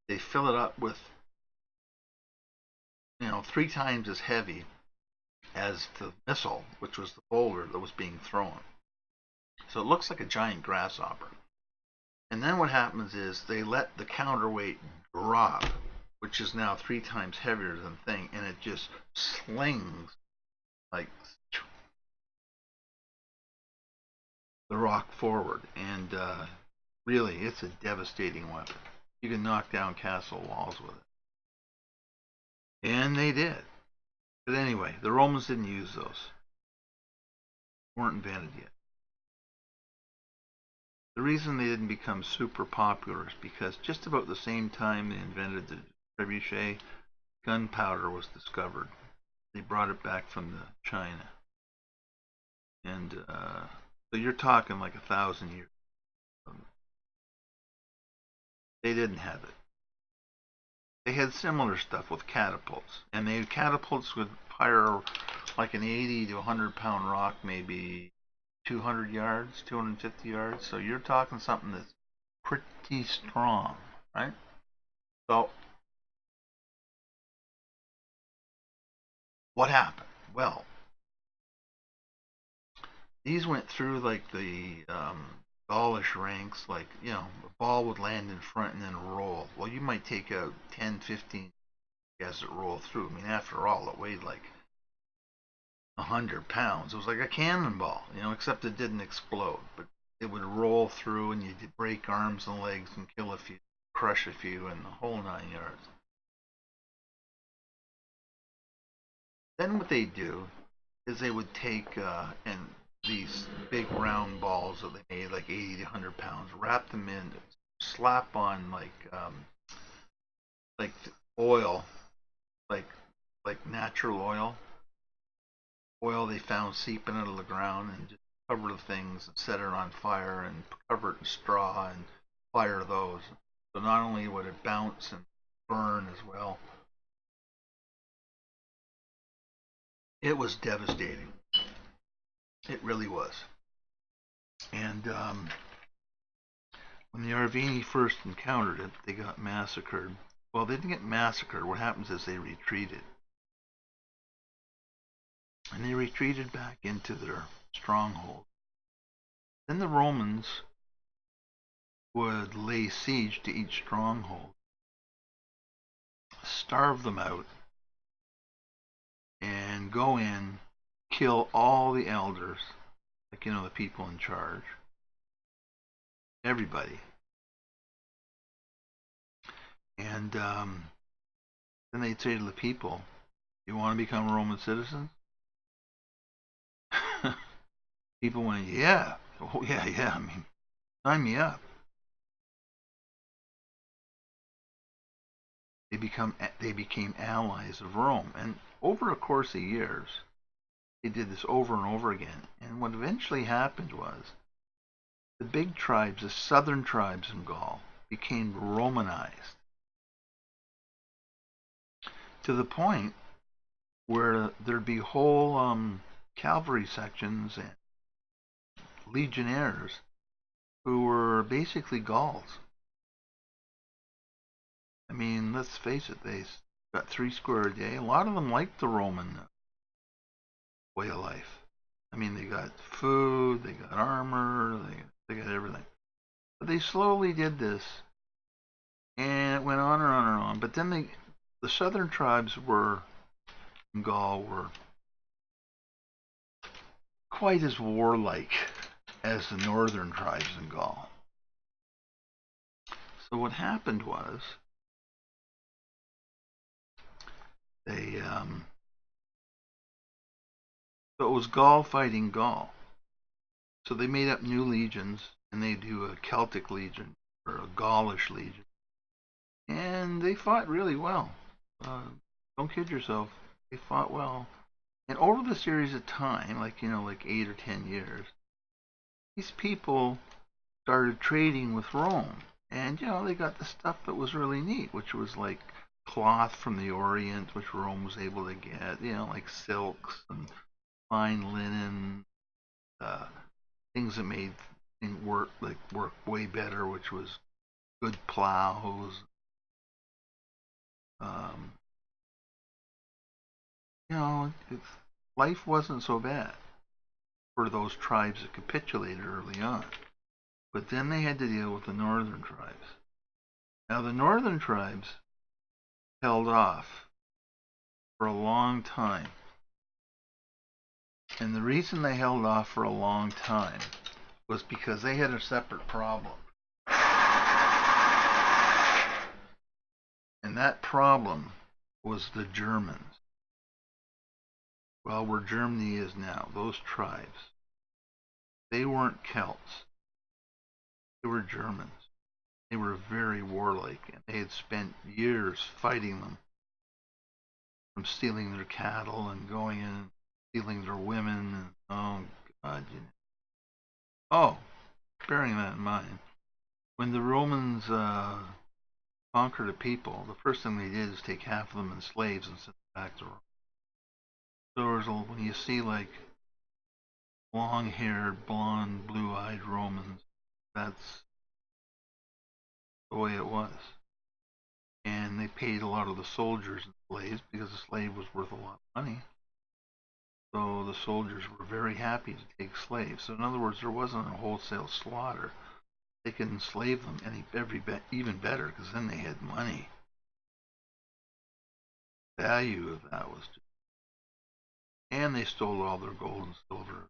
they fill it up with, 3 times as heavy as the missile, which was the boulder that was being thrown. So it looks like a giant grasshopper. And then what happens is they let the counterweight drop, which is now 3 times heavier than the thing, and it just slings like the rock forward. And really, it's a devastating weapon. You can knock down castle walls with it. And they did. But anyway, the Romans didn't use those. Weren't invented yet. The reason they didn't become super popular is because just about the same time they invented the trebuchet, gunpowder was discovered. They brought it back from China, and so you're talking like 1,000 years. Um, they didn't have it. They had similar stuff with catapults, and they catapults would fire like an 80 to 100 pound rock, maybe 200 yards, 250 yards. So you're talking something that's pretty strong, right? So what happened? Well, these went through like the Gaulish ranks, like, the ball would land in front and then roll. Well, you might take out 10, 15 as it rolled through. I mean, after all, it weighed like 100 pounds. It was like a cannonball, except it didn't explode. But it would roll through, and you'd break arms and legs and kill a few, crush a few, and the whole 9 yards. Then what they do is they would take and these big round balls that they made, like 80 to 100 pounds, wrap them in, slap on like oil, like natural oil they found seeping out of the ground, and just cover the things and set it on fire and cover it in straw and fire those. So not only would it bounce and burn as well, it was devastating. It really was. And when the Arvini first encountered it, they got massacred. Well, they didn't get massacred. What happens is they retreated. And they retreated back into their stronghold. Then the Romans would lay siege to each stronghold, starve them out, and go in, kill all the elders, like, the people in charge, everybody. And then they'd say to the people, "You want to become Roman citizens?" People went, "Yeah, oh yeah, yeah. I mean, sign me up." They became allies of Rome, and over a course of years, they did this over and over again. And what eventually happened was the big tribes, the southern tribes in Gaul, became Romanized to the point where there'd be whole cavalry sections and legionnaires who were basically Gauls. I mean, let's face it, they got 3 square a day. A lot of them liked the Roman way of life. I mean, they got food, they got armor, they got everything. But they slowly did this, and it went on and on and on. But then the southern tribes in Gaul were quite as warlike as the northern tribes in Gaul. So what happened was they so it was Gaul fighting Gaul. So they made up new legions, and they do a Celtic legion or a Gaulish legion, and they fought really well. Uh, don't kid yourself, they fought well. And over the series of time, like 8 or 10 years, these people started trading with Rome, and they got the stuff that was really neat, which was like cloth from the Orient, which Rome was able to get, like silks and fine linen, uh, things that made things work way better, which was good plows. Um, life wasn't so bad for those tribes that capitulated early on. But then they had to deal with the northern tribes. Now, the northern tribes held off for a long time. And the reason they held off for a long time was because they had a separate problem. And that problem was the Germans. Well, where Germany is now, those tribes, they weren't Celts. They were Germans. They were very warlike, and they had spent years fighting them. from stealing their cattle and going in and stealing their women. And, oh, God. Oh, bearing that in mind, when the Romans conquered a people, the first thing they did is take half of them as slaves and send them back to Rome. So when you see like long-haired, blonde, blue-eyed Romans, that's the way it was. And they paid a lot of the soldiers and slaves because a slave was worth a lot of money. So the soldiers were very happy to take slaves. So in other words, there wasn't a wholesale slaughter. They could enslave them even better because then they had money. The value of that was, and they stole all their gold and silver.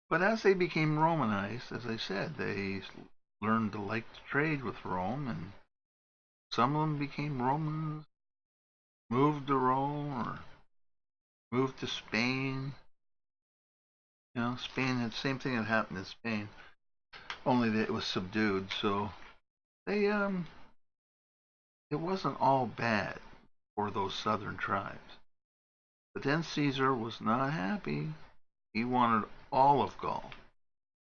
But as they became Romanized, as I said, they learned to like to trade with Rome, and some of them became Romans, moved to Rome, or moved to Spain. You know, Spain had the same thing that happened in Spain, only that it was subdued. So they it wasn't all bad for those southern tribes. But then Caesar was not happy. He wanted all of Gaul,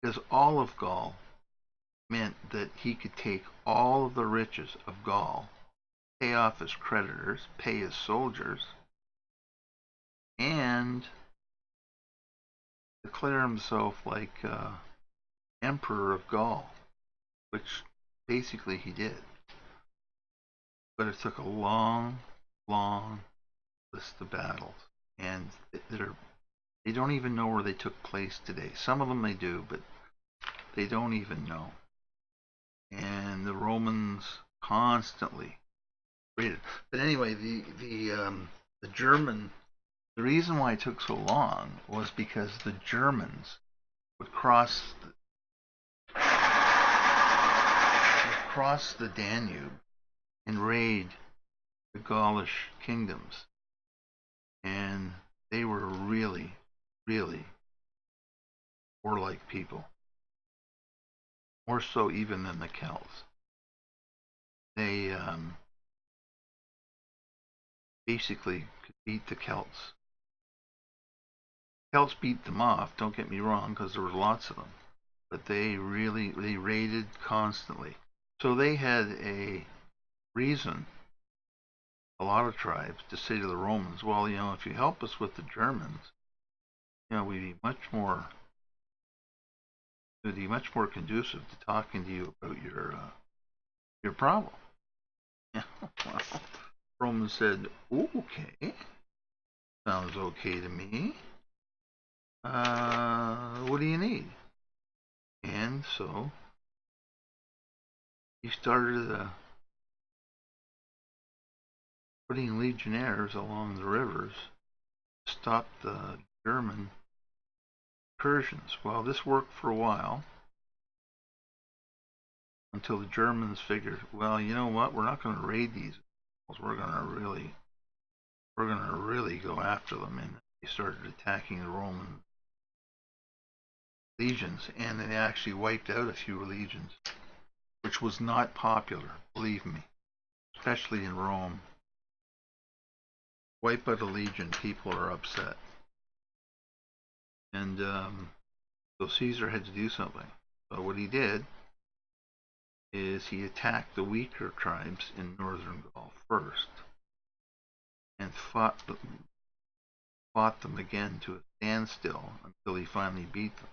because all of Gaul meant that he could take all of the riches of Gaul, pay off his creditors, pay his soldiers, and declare himself like emperor of Gaul, which basically he did. But it took a long, long list of battles, and they don't even know where they took place today. Some of them they do, but they don't even know. And the Romans constantly raided. But anyway, the German. The reason why it took so long was because the Germans would cross the Danube and raid the Gaulish kingdoms, and they were really, really warlike people, more so even than the Celts. They basically could beat the Celts. Celts beat them off, don't get me wrong, because there were lots of them, but they raided constantly. So they had a reason, a lot of tribes, to say to the Romans, well, you know, if you help us with the Germans, you know, we'd be much more conducive to talking to you about your problem. Yeah, well, Romans said, okay, sounds okay to me. What do you need? And so he started putting legionnaires along the rivers to stop the German incursions. Well, this worked for a while until the Germans figured, well, you know what? We're not going to raid these. We're going to really go after them, and they started attacking the Roman legions, and they actually wiped out a few legions, which was not popular, believe me, especially in Rome. Wipe out a legion, people are upset, and so Caesar had to do something. So what he did is he attacked the weaker tribes in northern Gaul first, and fought them again to a standstill until he finally beat them.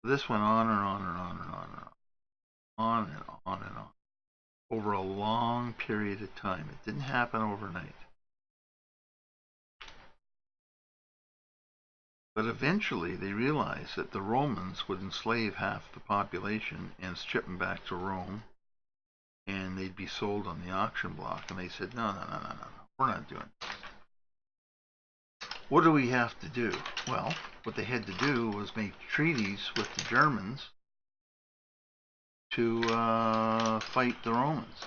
So this went on and on and on and on and on and on and on over a long period of time. It didn't happen overnight. But eventually they realized that the Romans would enslave half the population and ship them back to Rome, and they'd be sold on the auction block. And they said, no, we're not doing this. What do we have to do? Well, what they had to do was make treaties with the Germans to fight the Romans.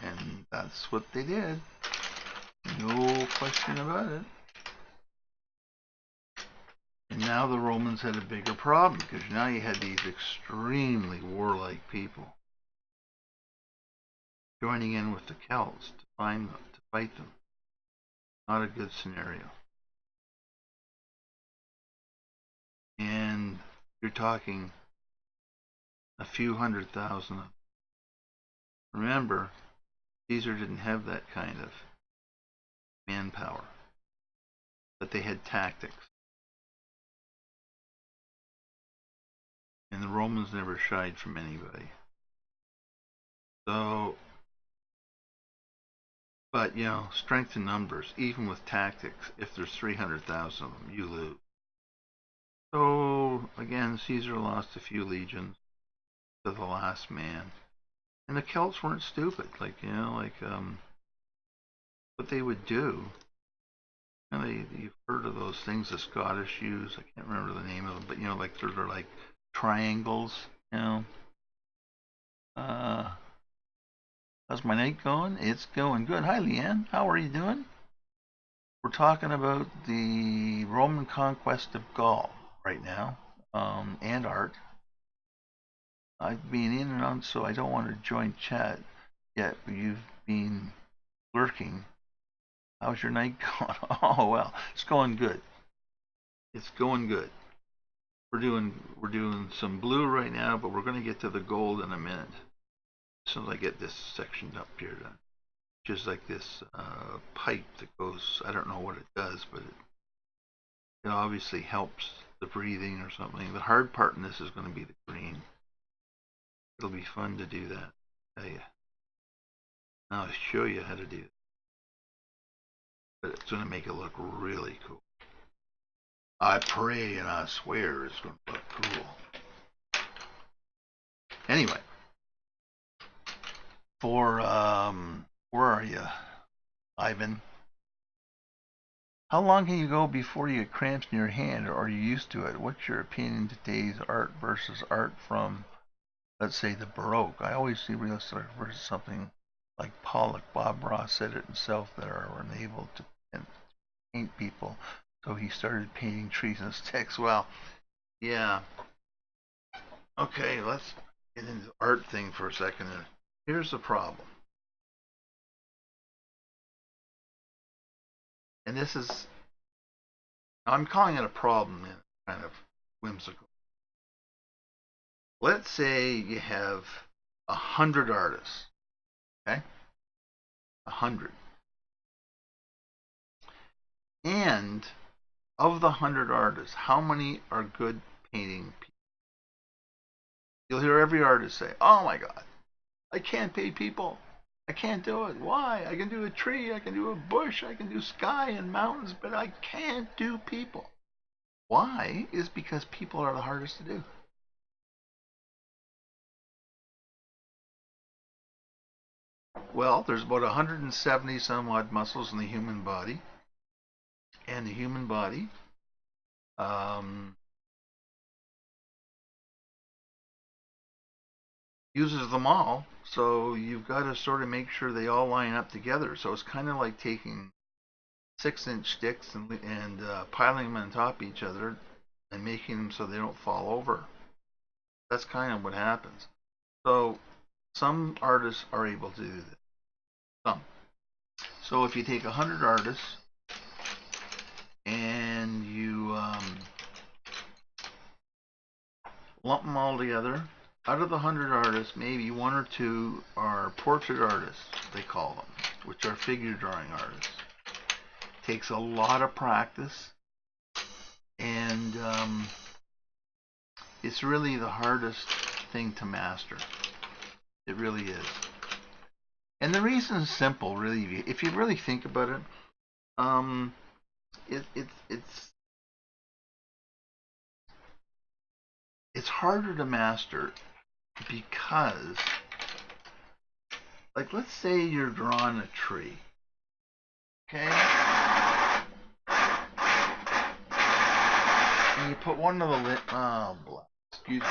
And that's what they did. No question about it. And now the Romans had a bigger problem, because now you had these extremely warlike people. joining in with the Celts to fight them. Not a good scenario. And you're talking a few 100,000. Remember, Caesar didn't have that kind of manpower, but they had tactics. And the Romans never shied from anybody. So, but strength in numbers, even with tactics, if there's 300,000 of them, you lose. So, again, Caesar lost a few legions to the last man. And the Celts weren't stupid. What they would do, you've heard of those things the Scottish use. I can't remember the name of them, but they're like triangles. How's my night going? It's going good. Hi, Leanne. How are you doing? We're talking about the Roman conquest of Gaul right now, and art. I've been in and out, so I don't want to join chat yet, but you've been lurking. How's your night going? Oh well, it's going good. It's going good. We're doing some blue right now, but we're going to get to the gold in a minute. As soon as I get this section up here done, just like this pipe that goes. I don't know what it does, but it obviously helps the breathing or something. The hard part in this is going to be the green. It'll be fun to do that. I'll show you how to do it. But it's going to make it look really cool. I pray and I swear it's going to look cool. Anyway, for where are you, Ivan? How long can you go before you get cramps in your hand, or are you used to it? What's your opinion of today's art versus art from, let's say, the Baroque? I always see realistic art versus something like Pollock. Bob Ross said it himself, that are unable to paint people, so he started painting trees and sticks. Well, yeah. Okay, let's get into the art thing for a second. Here's the problem. And this is, I'm calling it a problem, kind of whimsical. Let's say you have 100 artists, okay? 100. And of the 100 artists, how many are good painting people? You'll hear every artist say, oh my God, I can't paint people. I can't do it. Why? I can do a tree, I can do a bush, I can do sky and mountains, but I can't do people. Why? Is because people are the hardest to do. Well, there's about 170 some odd muscles in the human body, and the human body um, uses them all. So you've got to sort of make sure they all line up together. So it's kind of like taking 6-inch sticks and piling them on top of each other and making them so they don't fall over. That's kind of what happens. So some artists are able to do this. Some. So if you take 100 artists and you lump them all together, out of the 100 artists, maybe one or two are portrait artists, they call them, which are figure drawing artists. Takes a lot of practice, and it's really the hardest thing to master. It really is. And the reason is simple, really. If you really think about it, it's harder to master because, like, let's say you're drawing a tree, okay? And you put one of the excuse me.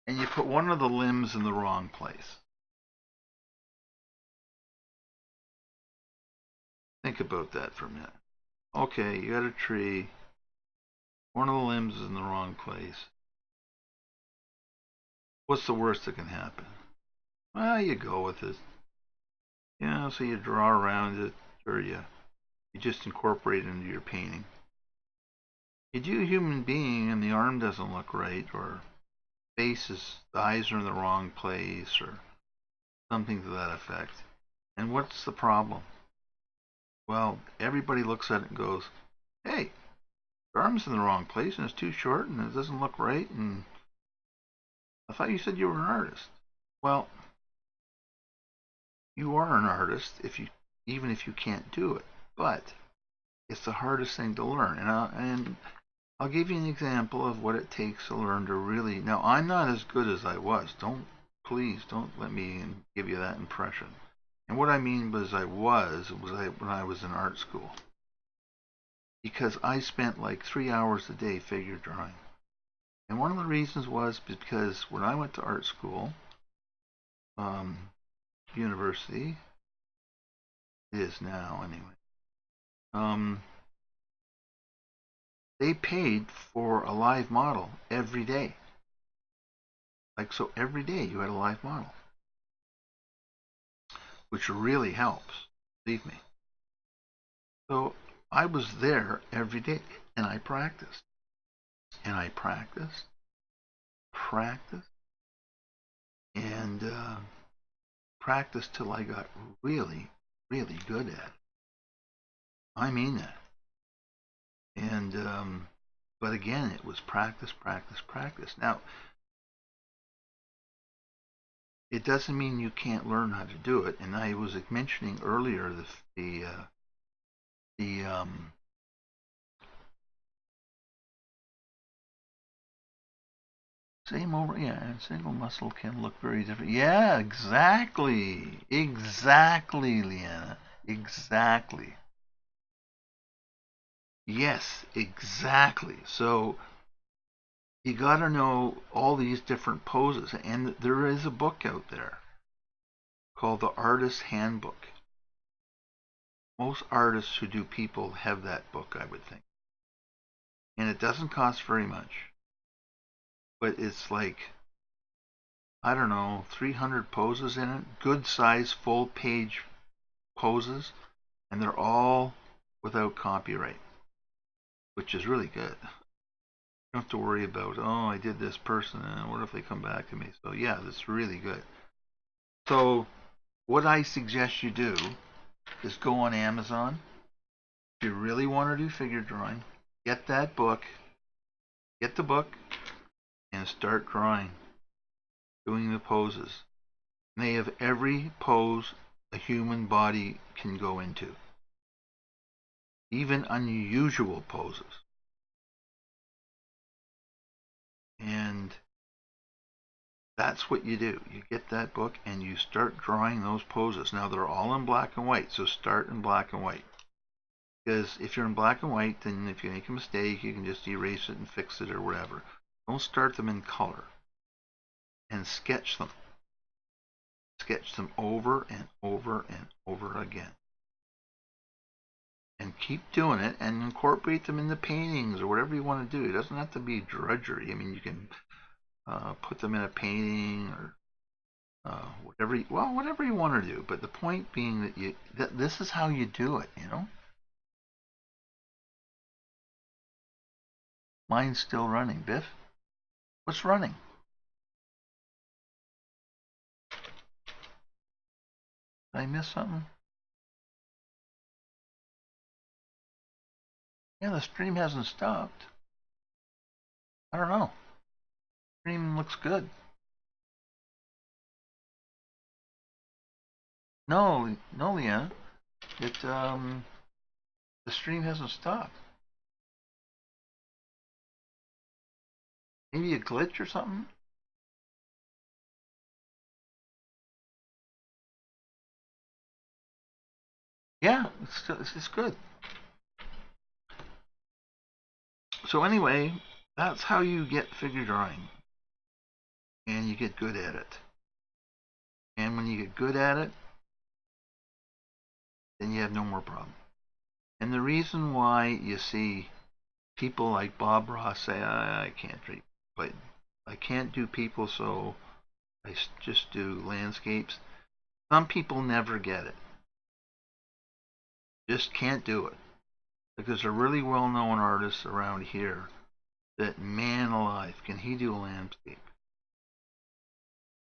And you put one of the limbs in the wrong place. Think about that for a minute. Okay, you got a tree. One of the limbs is in the wrong place. What's the worst that can happen? Well, you go with it. So you draw around it, or you just incorporate it into your painting. You do a human being and the arm doesn't look right, or the eyes are in the wrong place, or something to that effect. And what's the problem? Well, everybody looks at it and goes, hey, your arm's in the wrong place and it's too short and it doesn't look right, and I thought you said you were an artist. Well, you are an artist even if you can't do it, but it's the hardest thing to learn. And I'll give you an example of what it takes to learn to really. Now, I'm not as good as I was. Please don't let me give you that impression. And what I mean was when I was in art school. Because I spent like 3 hours a day figure drawing. And one of the reasons was because when I went to art school, um, university, it is now anyway, they paid for a live model every day. Like, so every day you had a live model, which really helps, believe me. So I was there every day and I practiced. And I practiced, and practiced till I got really, really good at it. I mean that. And but again, it was practice, practice, practice. Now, it doesn't mean you can't learn how to do it. And I was mentioning earlier the same over, yeah, and single muscle can look very different. Yeah, exactly, Leanna, exactly. Yes, exactly. So you got to know all these different poses, and there is a book out there called The Artist's Handbook. Most artists who do people have that book, I would think. And it doesn't cost very much, but it's like, I don't know, 300 poses in it, good size full page poses, and they're all without copyright, which is really good. You don't have to worry about, oh, I did this person, and what if they come back to me? So yeah, that's really good. So what I suggest you do is go on Amazon. If you really want to do figure drawing, get that book, get the book, and start drawing, doing the poses. And they have every pose a human body can go into, even unusual poses. And that's what you do. You get that book and you start drawing those poses. Now they're all in black and white, so start in black and white. Because if you're in black and white, then if you make a mistake, you can just erase it and fix it or whatever. Don't start them in color. And sketch them. Sketch them over and over and over again. And keep doing it and incorporate them in the paintings or whatever you want to do. It doesn't have to be drudgery. I mean, you can put them in a painting or whatever you want to do. But the point being that this is how you do it. Mine's still running. Biff, what's running? Did I miss something? Yeah, the stream hasn't stopped. I don't know. The stream looks good. No, no, Leanna. The stream hasn't stopped. Maybe a glitch or something? Yeah, it's good. So anyway, that's how you get figure drawing, and you get good at it. And when you get good at it, then you have no more problem. And the reason why you see people like Bob Ross say, I can't draw, but I can't do people, so I just do landscapes. Some people never get it. Just can't do it. Like there's a really well-known artist around here that, man alive, can he do a landscape?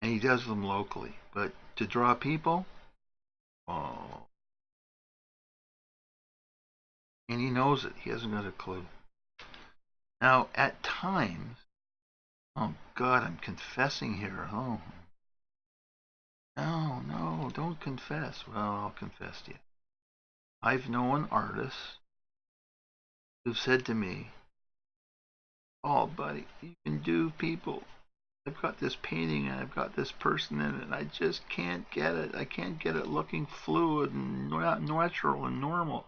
And he does them locally. But to draw people, oh. And he knows it. He hasn't got a clue. Now, at times, oh God, I'm confessing here. Oh, no, no, don't confess. Well, I'll confess to you. I've known artists who've said to me, oh, buddy, you can do people. I've got this painting and I've got this person in it, and I just can't get it. I can't get it looking fluid and natural and normal.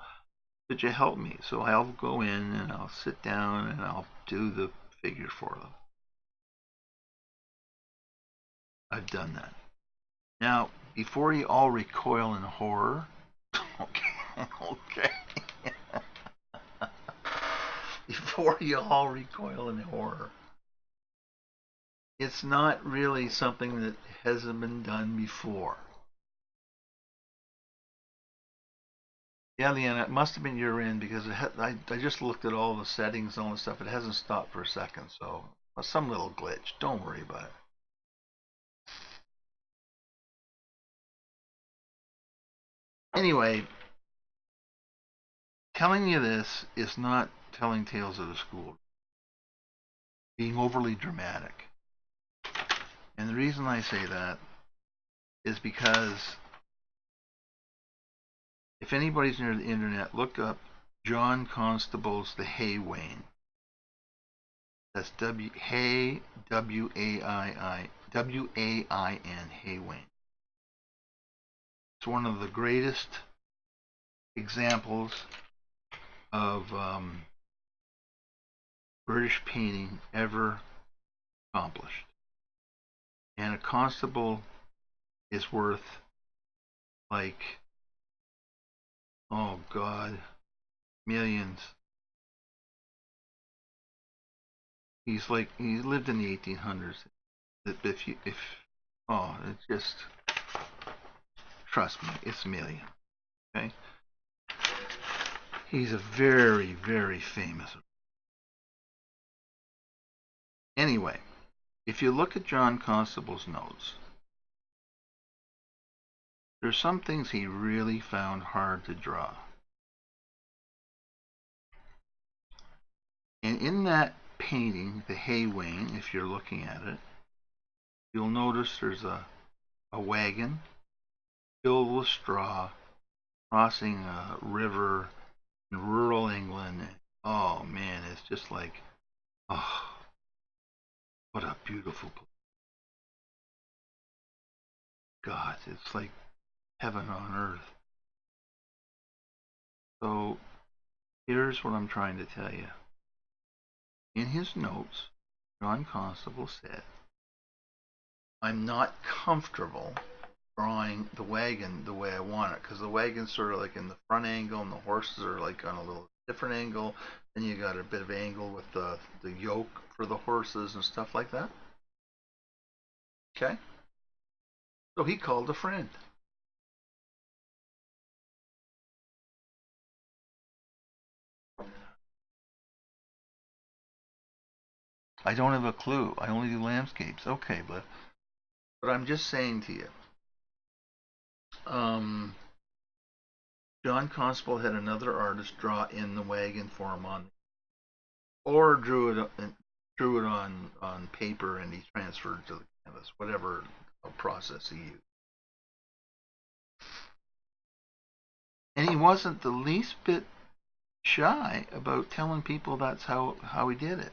Could you help me? So I'll go in and I'll sit down and I'll do the figure for them. I've done that. Now, before you all recoil in horror, okay, okay. Before you all recoil in horror, it's not really something that hasn't been done before. Yeah, Leanna, it must have been your end because I just looked at all the settings and all the stuff. It hasn't stopped for a second, so some little glitch. Don't worry about it. Anyway, telling you this is not telling tales of the school, being overly dramatic. And the reason I say that is because if anybody's near the internet, look up John Constable's The Hay Wain. That's Hay WAIN Hay Wain. It's one of the greatest examples of British painting ever accomplished. And a constable is worth, like, oh God, millions. He lived in the 1800s. If oh, it's just, trust me, it's a million. Okay, he's a very, very famous. Anyway, if you look at John Constable's notes, there's some things he really found hard to draw. And in that painting, the Hay Wain, if you're looking at it, you'll notice there's a wagon filled with straw crossing a river in rural England. Oh man, it's just like, oh, what a beautiful place. God, it's like heaven on earth. So here's what I'm trying to tell you. In his notes, John Constable said, I'm not comfortable drawing the wagon the way I want it, because the wagon's sort of like in the front angle and the horses are like on a little different angle. Then you got a bit of angle with the yoke for the horses and stuff like that. Okay? So he called a friend. I don't have a clue. I only do landscapes. Okay, but I'm just saying to you. Um, John Constable had another artist draw in the wagon for him or drew it on paper and he transferred it to the canvas, whatever process he used. And he wasn't the least bit shy about telling people that's how he did it.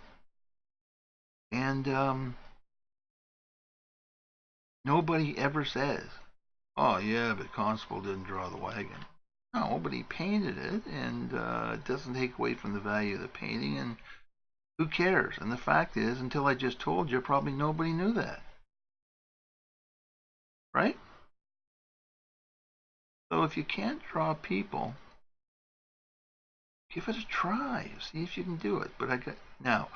And nobody ever says, oh yeah, but Constable didn't draw the wagon. No, but he painted it, and it doesn't take away from the value of the painting, and who cares? And the fact is, until I just told you, probably nobody knew that. Right? So if you can't draw people, give it a try. See if you can do it. But now,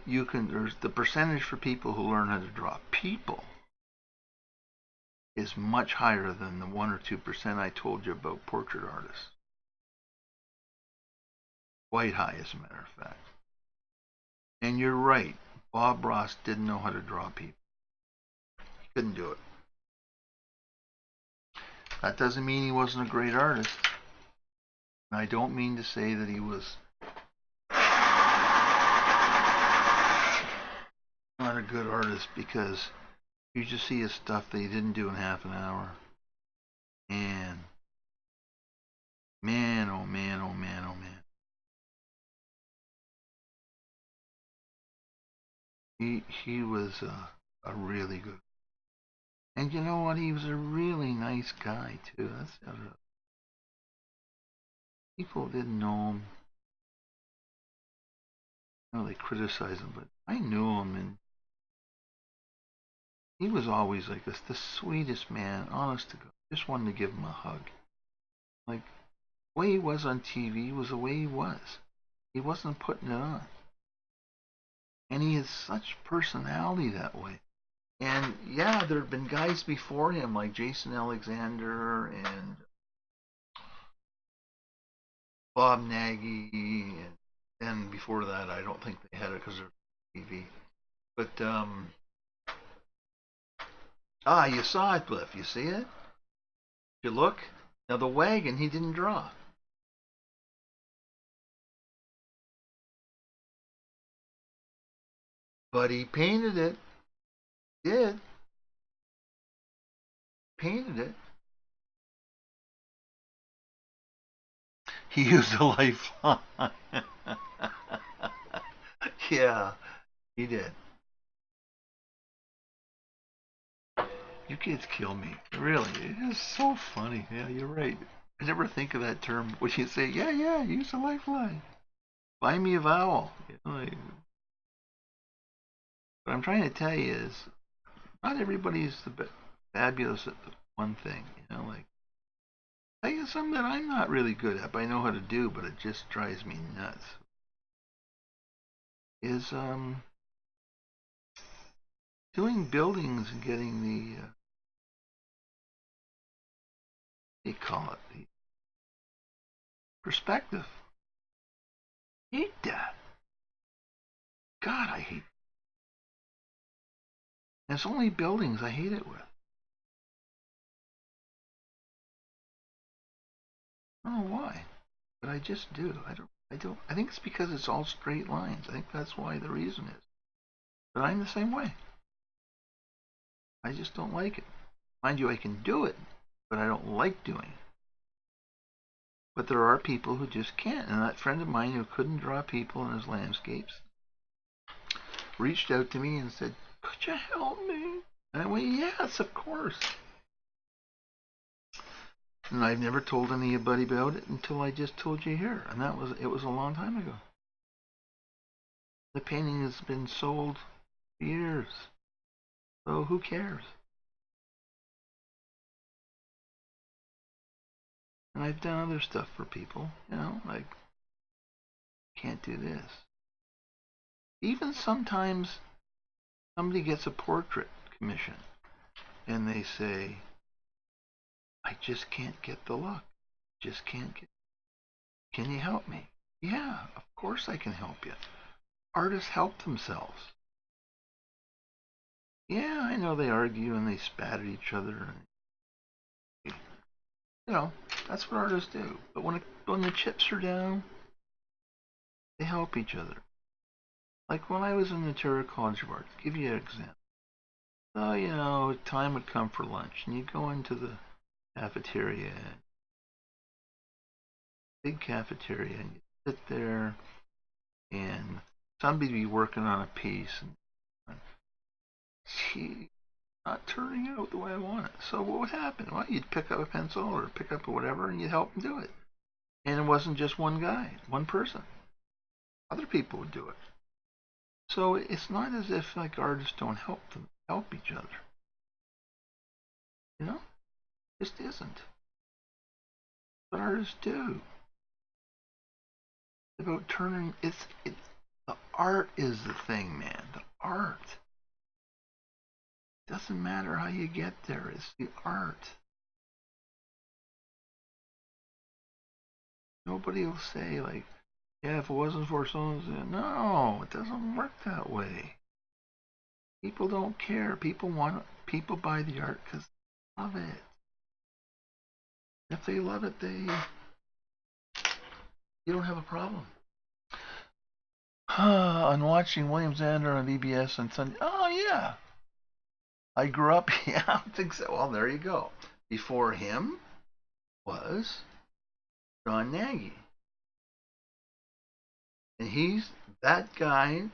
you can. There's the percentage for people who learn how to draw people. is much higher than the 1 or 2% I told you about portrait artists. Quite high, as a matter of fact. And you're right, Bob Ross didn't know how to draw people. He couldn't do it. That doesn't mean he wasn't a great artist. And I don't mean to say that he was not a good artist, because you just see his stuff that he didn't do in half an hour. And man, oh man, oh man, oh man. He was a really good. And you know what? He was a really nice guy too. That's the other. People didn't know him. You know, they criticized him, but I knew him, and he was always like this, the sweetest man, honest to God. Just wanted to give him a hug. Like, the way he was on TV was the way he was. He wasn't putting it on. And he has such personality that way. And yeah, there have been guys before him like Jason Alexander and Bob Nagy, and then before that, I don't think they had it because they're TV. But you saw it, Bliff. You see it? You look. Now the wagon he didn't draw. But he painted it. Did. Painted it. He used a lifeline. Yeah, he did. You kids kill me. Really, it is so funny. Yeah, you're right. I never think of that term. When you say, yeah, use a lifeline. Buy me a vowel. You know, like, what I'm trying to tell you is, not everybody's fabulous at the one thing. You know, like, tell you something that I'm not really good at, but I know how to do, but it just drives me nuts. Is doing buildings and getting the they call it the perspective. I hate that. God, I hate. And it's only buildings I hate it with. I don't know why, but I just do. I don't. I think it's because it's all straight lines. I think that's why the reason is. But I'm the same way. I just don't like it. Mind you, I can do it, but I don't like doing it. But there are people who just can't. And that friend of mine who couldn't draw people in his landscapes reached out to me and said, "Could you help me?" And I went, "Yes, of course." And I've never told anybody about it until I just told you here. And it was a long time ago. The painting has been sold for years. So who cares? And I've done other stuff for people, you know, like, can't do this. Even sometimes somebody gets a portrait commission and they say, "I just can't get the look. Just can't get. Can you help me?" Yeah, of course I can help you. Artists help themselves. Yeah, I know they argue and they spat at each other, and that's what artists do. But when the chips are down, they help each other. Like when I was in the Ontario College of Art, to give you an example. So, time would come for lunch, and you go into the cafeteria, big cafeteria, and you sit there, and somebody would be working on a piece, and gee, not turning out the way I want it. So what would happen? Well, you'd pick up a pencil or pick up whatever, and you'd help them do it. And it wasn't just one guy, one person. Other people would do it. So it's not as if like artists don't help each other. You know, it just isn't. But artists do. It's about turning. The art is the thing, man. The art. Doesn't matter how you get there, it's the art. Nobody will say, like, yeah, if it wasn't for so no, it doesn't work that way. People don't care. People buy the art because they love it. If they love it, you don't have a problem. I'm watching William Zander on VBS on Sunday. Oh yeah, I grew up. Yeah, I think so. Well, there you go. Before him was John Nagy, and he's that guy.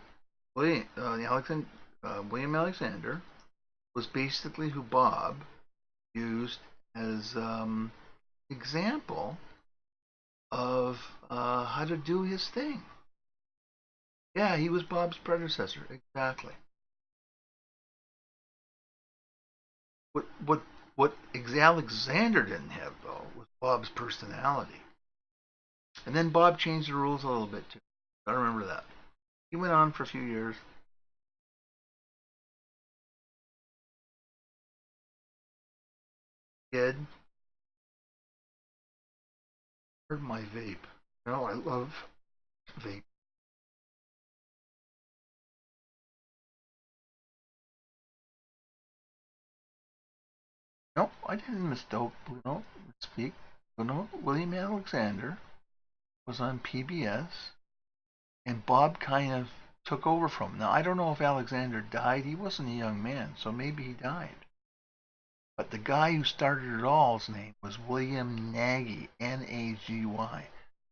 William Alexander was basically who Bob used as example of how to do his thing. Yeah, he was Bob's predecessor. Exactly. What what Alexander didn't have though was Bob's personality. And then Bob changed the rules a little bit too. I remember that. He went on for a few years. Kid, heard my vape. You know, I love vape. No, I didn't mistake. No, speak. No, William Alexander was on PBS, and Bob kind of took over from him. Now I don't know if Alexander died. He wasn't a young man, so maybe he died. But the guy who started it all's name was William Nagy, Nagy.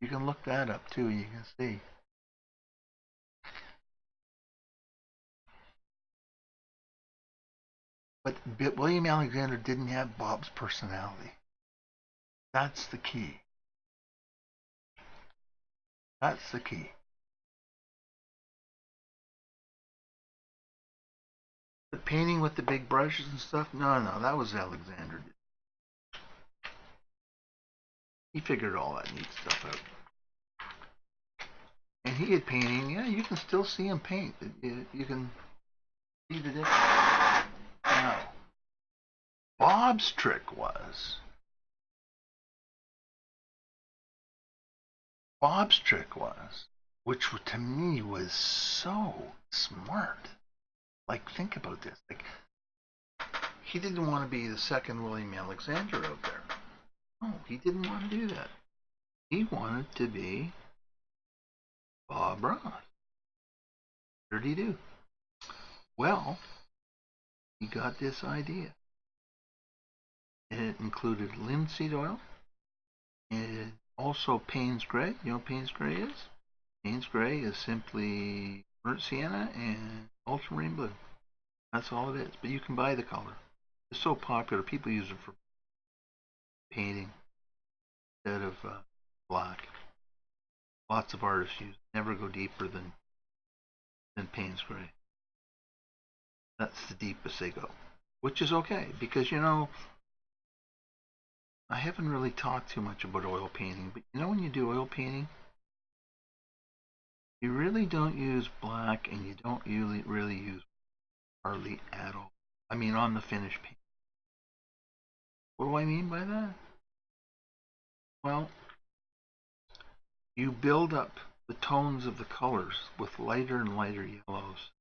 You can look that up too. You can see. But William Alexander didn't have Bob's personality. That's the key. That's the key. But painting with the big brushes and stuff, no, that was Alexander. He figured all that neat stuff out. And he had painting, yeah, you can still see him paint. You can see the difference. Now, Bob's trick was, which to me was so smart. Like, think about this. Like, he didn't want to be the second William Alexander out there. No, he didn't want to do that. He wanted to be Bob Ross. What did he do? Well, he got this idea. And it included linseed oil. And also Payne's Gray. You know what Payne's Gray is? Payne's Gray is simply burnt sienna and ultramarine blue. That's all it is. But you can buy the color. It's so popular. People use it for painting instead of black. Lots of artists use it. Never go deeper than Payne's Gray. That's the deepest they go. Which is okay because I haven't really talked too much about oil painting, but when you do oil painting, you really don't use black and you don't really use hardly at all. I mean, on the finished paint. What do I mean by that? Well, you build up the tones of the colors with lighter and lighter yellows.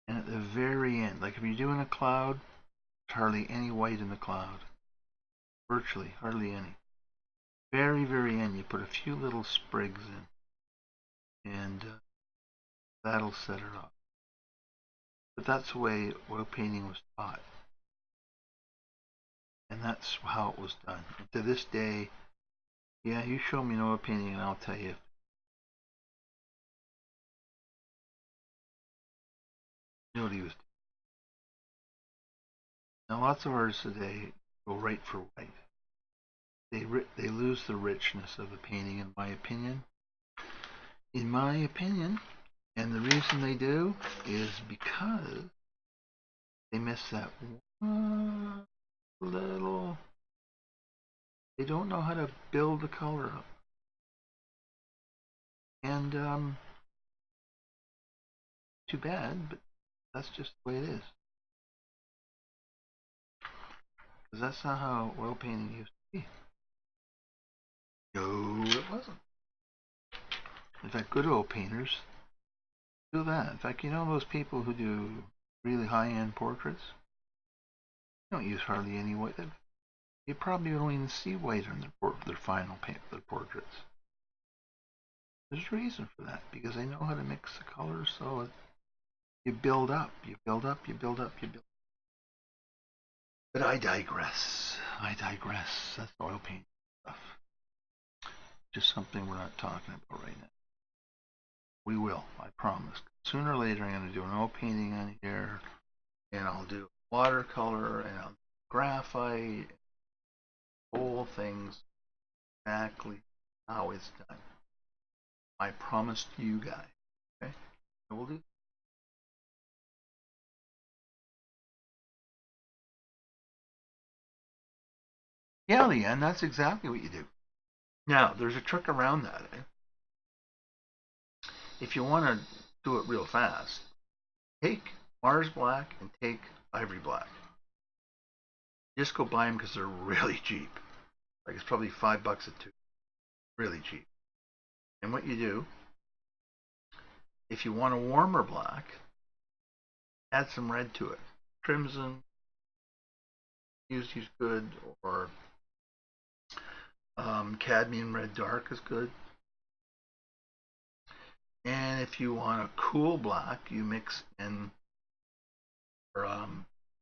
And at the very end, like if you're doing a cloud, there's hardly any white in the cloud. Virtually, hardly any. Very, very end, you put a few little sprigs in. And that'll set it off. But that's the way oil painting was taught. And that's how it was done. And to this day, yeah, you show me an oil painting and I'll tell you. You know what he was doing. Now, lots of artists today go right for white. They lose the richness of the painting, in my opinion. In my opinion, and the reason they do is because they miss that one little. They don't know how to build the color up. And too bad, but That's just the way it is. Because that's not how oil painting used to be. No, it wasn't. In fact, good oil painters do that. In fact, you know those people who do really high-end portraits? They don't use hardly any white. You probably don't even see white on their final paint, their portraits. There's a reason for that, because they know how to mix the colors so you build up, you build up, you build up, you build up. But I digress. I digress. That's oil paint stuff. Just something we're not talking about right now. We will, I promise. Sooner or later I'm going to do an oil painting on here, and I'll do watercolor, and I'll do graphite, whole things exactly how it's done. I promise you guys. Okay? I will do. Yeah, Leanne, that's exactly what you do. Now, there's a trick around that. If you want to do it real fast, take Mars Black and take Ivory Black. Just go buy them because they're really cheap. Like it's probably $5 a tube. Really cheap. And what you do, if you want a warmer black, add some red to it. Crimson, use good, or cadmium red dark is good. And if you want a cool black, you mix in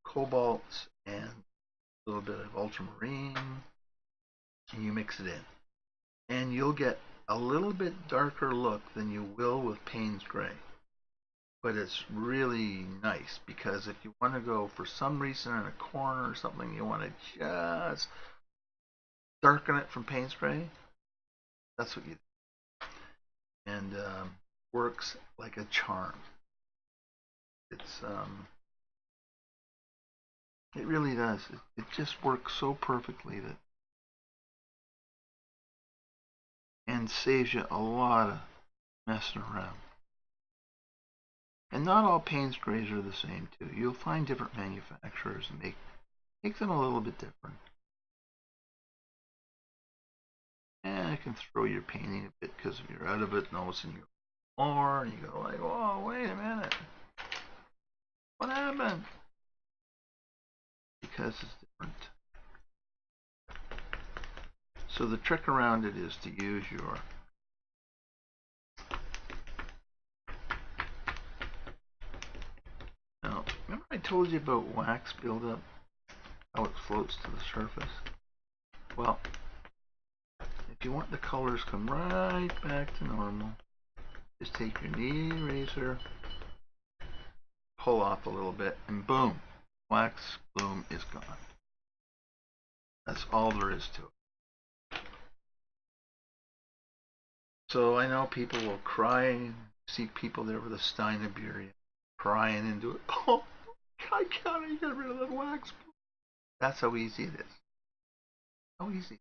cobalt and a little bit of ultramarine, and you mix it in. And you'll get a little bit darker look than you will with Payne's Gray. But it's really nice, because if you want to go for some reason in a corner or something, you want to just darken it from Payne's Gray, that's what you do. And works like a charm. It's it really does. It just works so perfectly that, and saves you a lot of messing around. And not all Payne's Grays are the same too. You'll find different manufacturers and make them a little bit different. And it can throw your painting a bit, because if you're out of it, and all of a sudden you go more, and you go like, oh, wait a minute. What happened? Because it's different. So the trick around it is to use your now, remember I told you about wax buildup, how it floats to the surface? Well, if you want the colors come right back to normal, just take your knead eraser, pull off a little bit, and boom, wax bloom is gone. That's all there is to it. So I know people will cry, see people there with a stein of beer crying into it. Oh, I can't get rid of the wax. That's how easy it is. How easy.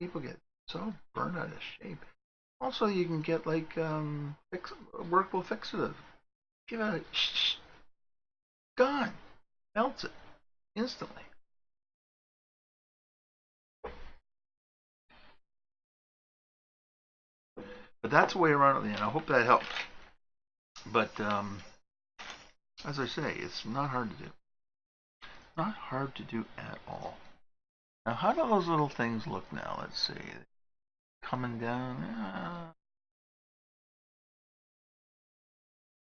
People get so burned out of shape. Also, you can get like workable fixative. Give it a gone, melts it instantly. But that's the way around it, and I hope that helps. But as I say, it's not hard to do. Not hard to do at all. Now, how do those little things look now? Let's see. Coming down.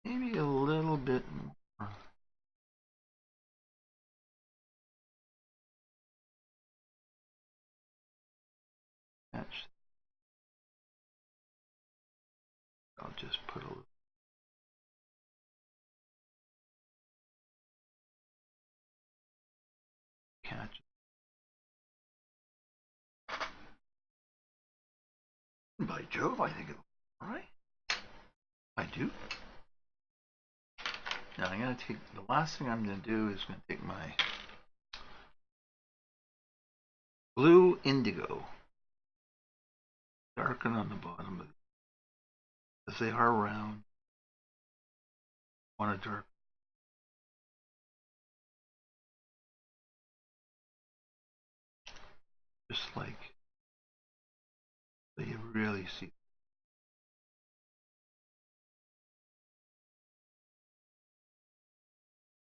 Maybe a little bit more. Catch. I'll just put a little. Catch. By Jove, I think it'll be alright. I do. Now I'm going to take, the last thing I'm going to do is going to take my blue indigo, darken on the bottom of it, because they are round. want a dark. Just like so you really see.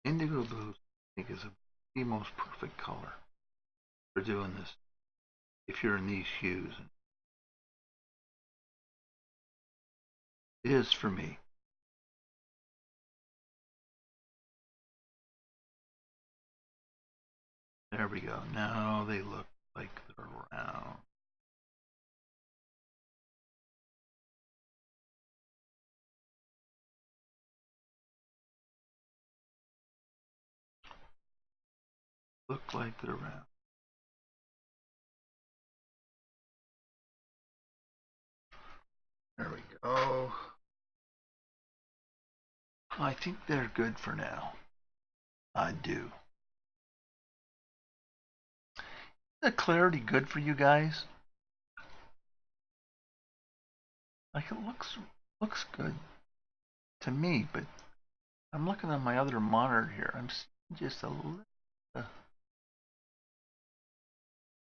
Indigo blue, I think, is the most perfect color for doing this. If you're in these hues, it is for me. There we go. Now they look like they're round. Look like they're round. There we go. I think they're good for now. I do. Is the clarity good for you guys? Like it looks good to me, but I'm looking at my other monitor here. I'm seeing just a little.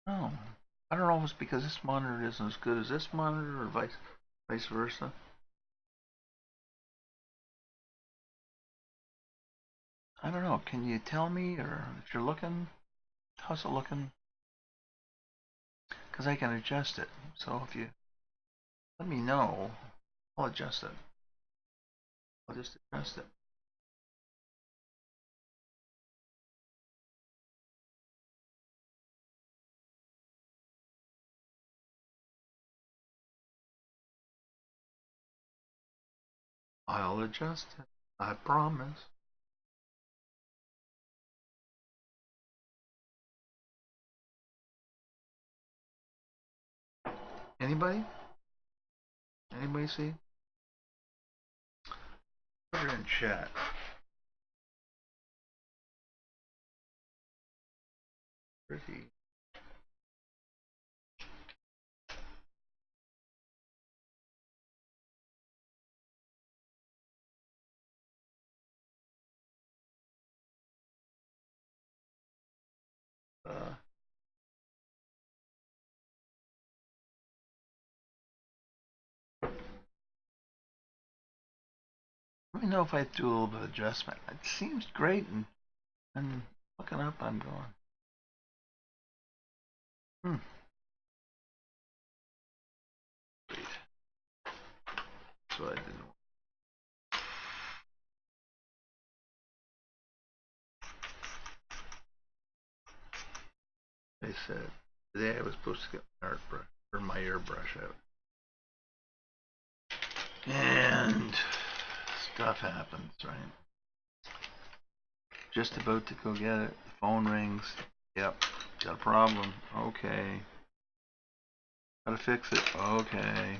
Oh, I don't know if it's because this monitor isn't as good as this monitor or vice versa. I don't know. Can you tell me, or if you're looking, how's it looking? Because I can adjust it. So if you let me know, I'll adjust it. I'll just adjust it. I'll adjust it. I promise. Anybody? Anybody see? Put it in chat. Pretty. Let me know if I do a little bit of adjustment. It seems great, and looking up, I'm going, wait. So I didn't. They said today I was supposed to get my art brush or my airbrush out, and stuff happens, right? Just about to go get it. The phone rings. Yep, got a problem. Okay. Gotta fix it. Okay.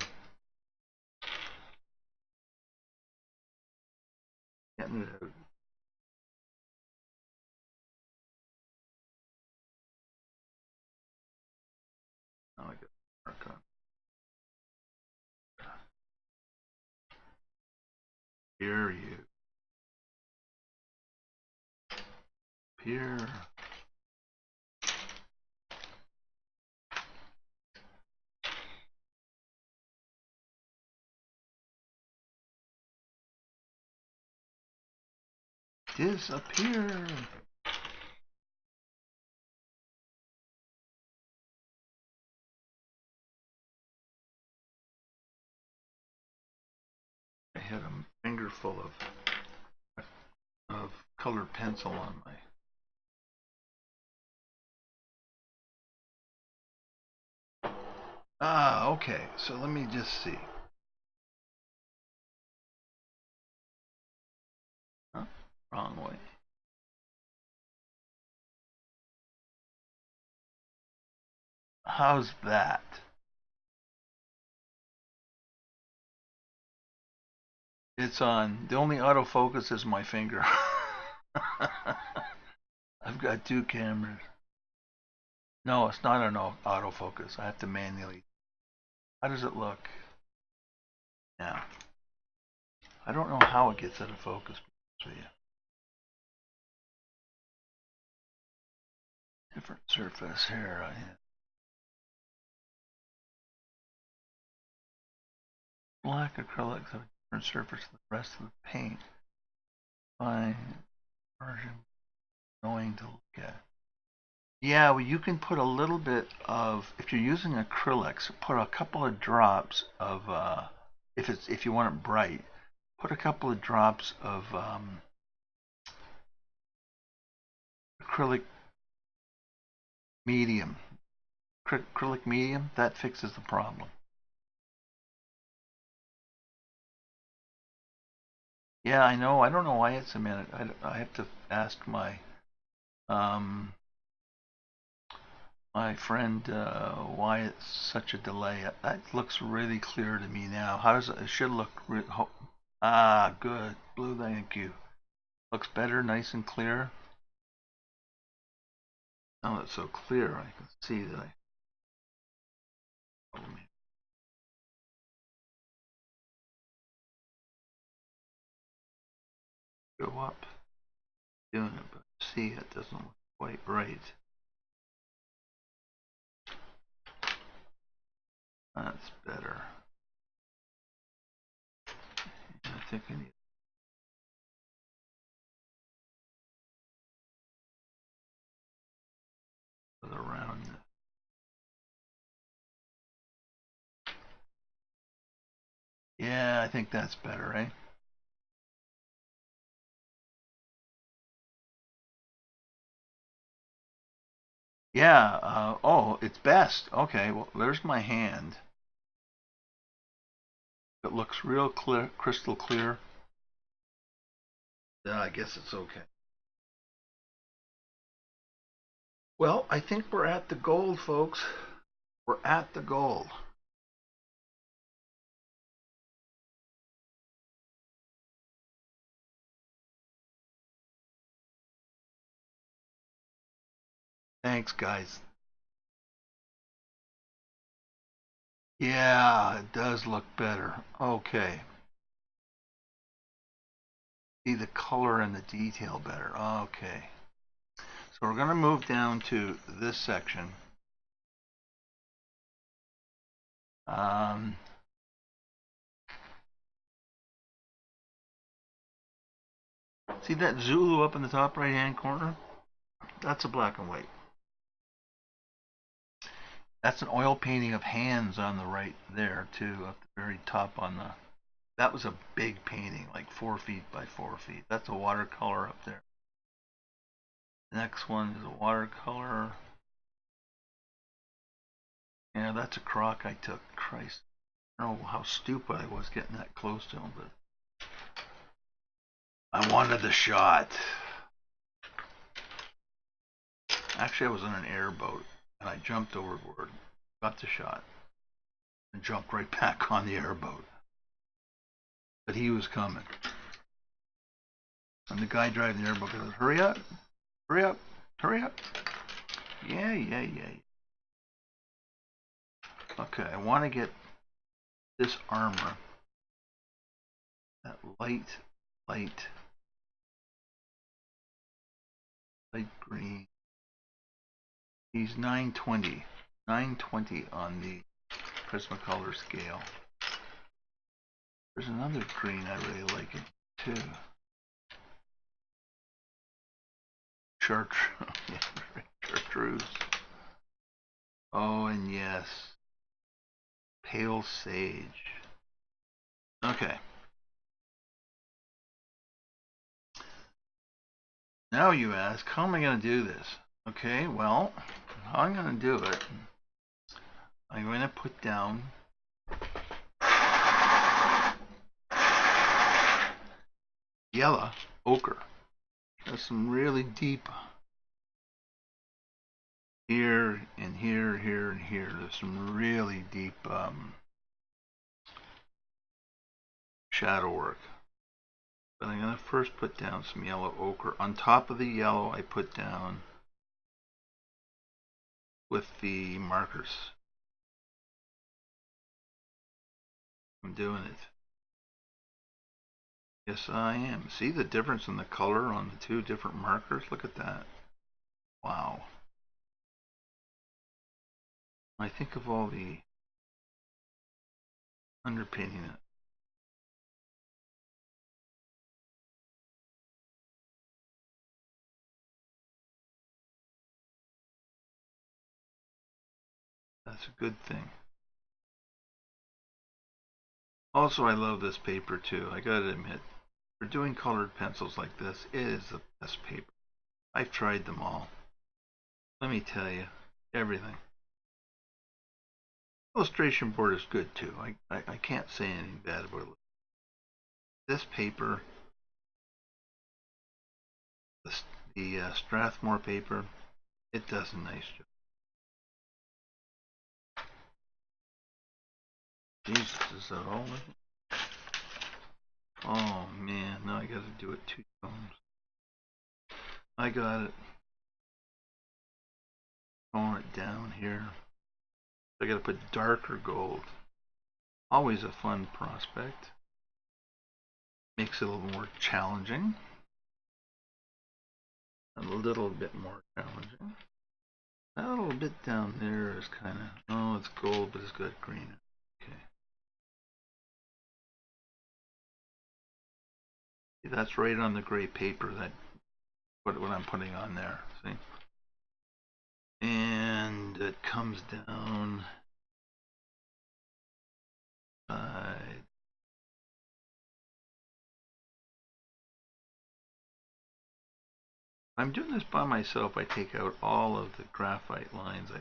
Getting it out. Now I got mark on. Here you. Here. Disappear. I had a finger full of colored pencil on my. Ah, okay. So let me just see. Huh? Wrong way. How's that? It's on. The only autofocus is my finger. I've got two cameras. No, it's not an autofocus. I have to manually. How does it look? Yeah. I don't know how it gets out of focus. with you. Different surface here. Black acrylics have a different surface than the rest of the paint. Fine version going to look at. Yeah, well, you can put a little bit of, if you're using acrylics, put a couple of drops of, if you want it bright, put a couple of drops of acrylic medium. Acrylic medium, that fixes the problem. Yeah, I know. I don't know why it's a minute. I have to ask my my friend why it's such a delay. That looks really clear to me now. How does it? It should look. Good. Blue, thank you. Looks better, nice and clear. Now it's so clear, I can see that go up doing it, but see, it doesn't look quite right. That's better. I think I need to put around it. Yeah, I think that's better, right? Yeah, oh, it's best. Okay, well, there's my hand. It looks real clear, crystal clear. Then I guess it's okay. Well, I think we're at the gold, folks. We're at the gold. Thanks, guys. Yeah, it does look better. Okay. See the color and the detail better. Okay. So we're going to move down to this section. See that Zulu up in the top right hand corner? That's a black and white. That's an oil painting of hands on the right there too, at the very top on the. That was a big painting, like 4 feet by 4 feet. That's a watercolor up there. The next one is a watercolor. Yeah, that's a crock I took. Christ, I don't know how stupid I was getting that close to him, but I wanted the shot. Actually, I was on an airboat and I jumped overboard, got the shot, and jumped right back on the airboat. But he was coming. And the guy driving the airboat goes, hurry up, hurry up, hurry up. Yeah. Okay, I want to get this armor, that light green. He's 920 on the prismacolor scale. There's another green I really like it too. Chartreuse. Oh, and yes, pale sage. Okay. Now you ask, how am I going to do this? Okay, well, how I'm going to do it, I'm going to put down yellow ochre. There's some really deep here and here and here. There's some really deep shadow work. But I'm going to first put down some yellow ochre. On top of the yellow, I put down with the markers. I'm doing it. Yes, I am. See the difference in the color on the two different markers? Look at that. Wow. I think of all the underpainting it. That's a good thing. Also, I love this paper too. I gotta admit, for doing colored pencils like this, it is the best paper. I've tried them all. Let me tell you, everything. Illustration board is good too. I can't say anything bad about it. This paper, the Strathmore paper, it does a nice job. Jesus, is that all of it? Oh man, now I gotta do it 2 tones. I got it. Tone it down here. I gotta put darker gold. Always a fun prospect. Makes it a little more challenging. A little bit more challenging. That little bit down there is kind of, oh, it's gold, but it's got green. Okay. See, that's right on the gray paper, that what I'm putting on there. See? And it comes down. I'm doing this by myself. I take out all of the graphite lines.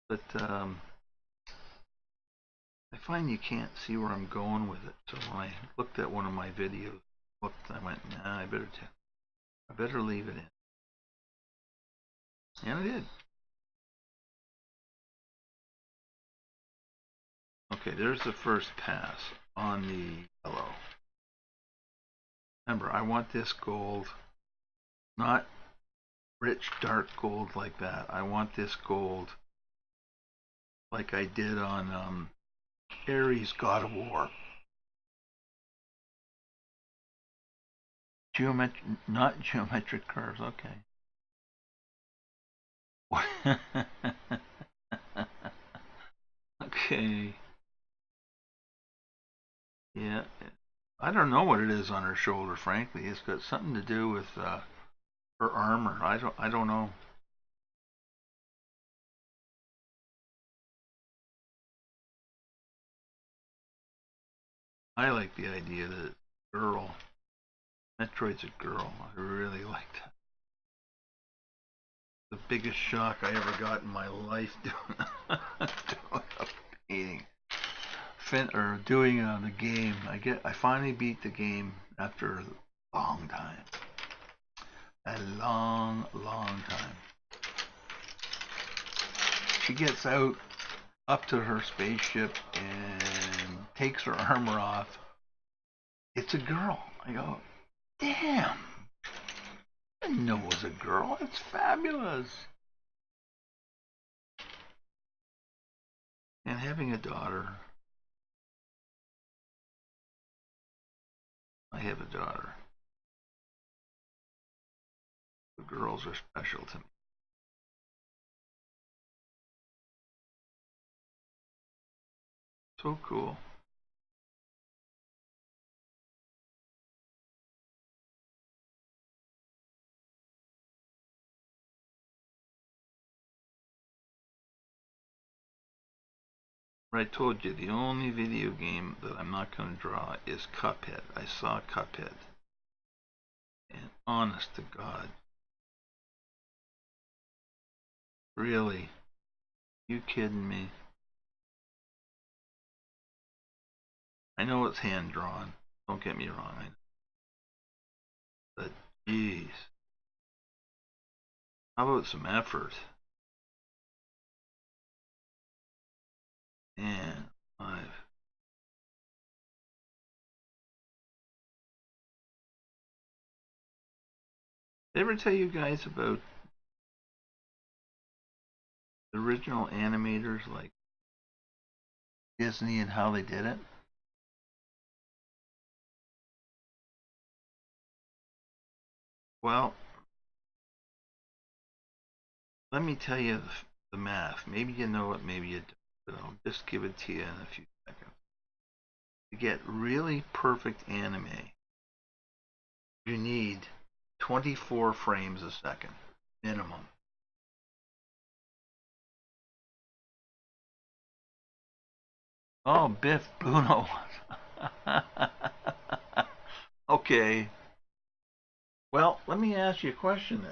But I find you can't see where I'm going with it. So when I looked at one of my videos, I went, nah, I better leave it in. And I did. Okay, there's the first pass on the yellow. Remember, I want this gold, not rich dark gold like that. I want this gold like I did on Ares God of War. Not geometric curves, okay. Okay. Yeah. I don't know what it is on her shoulder, frankly. It's got something to do with her armor. I don't know. I like the idea that girl, Metroid's a girl. I really like that. The biggest shock I ever got in my life doing, doing a painting. Doing the game. I finally beat the game after a long time. A long time. She gets out up to her spaceship and takes her armor off. It's a girl. I go, damn. I didn't know it was a girl. It's fabulous. And having a daughter, I have a daughter. The girls are special to me. So cool. But I told you, the only video game that I'm not going to draw is Cuphead. I saw Cuphead. And honest to God, really? You kidding me? I know it's hand drawn. Don't get me wrong. But geez. How about some effort? Man, I've Did I ever tell you guys about the original animators like Disney and how they did it? Well, let me tell you the math. Maybe you know it, maybe you don't, but I'll just give it to you in a few seconds. To get really perfect anime, you need 24 frames a second, minimum. Oh, Biff Bruno. Okay. Well, let me ask you a question then.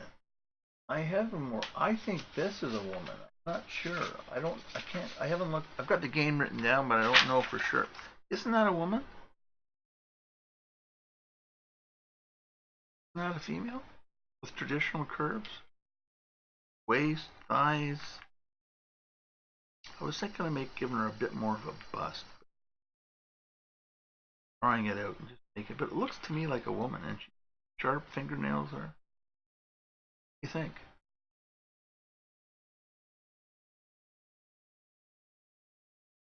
I have a more. I think this is a woman. I'm not sure. I don't. I can't. I haven't looked. I've got the game written down, but I don't know for sure. Isn't that a woman? Isn't that a female with traditional curves, waist, thighs? I was thinking of giving her a bit more of a bust, drawing it out and just make it. But it looks to me like a woman, and she sharp fingernails. Or what do you think?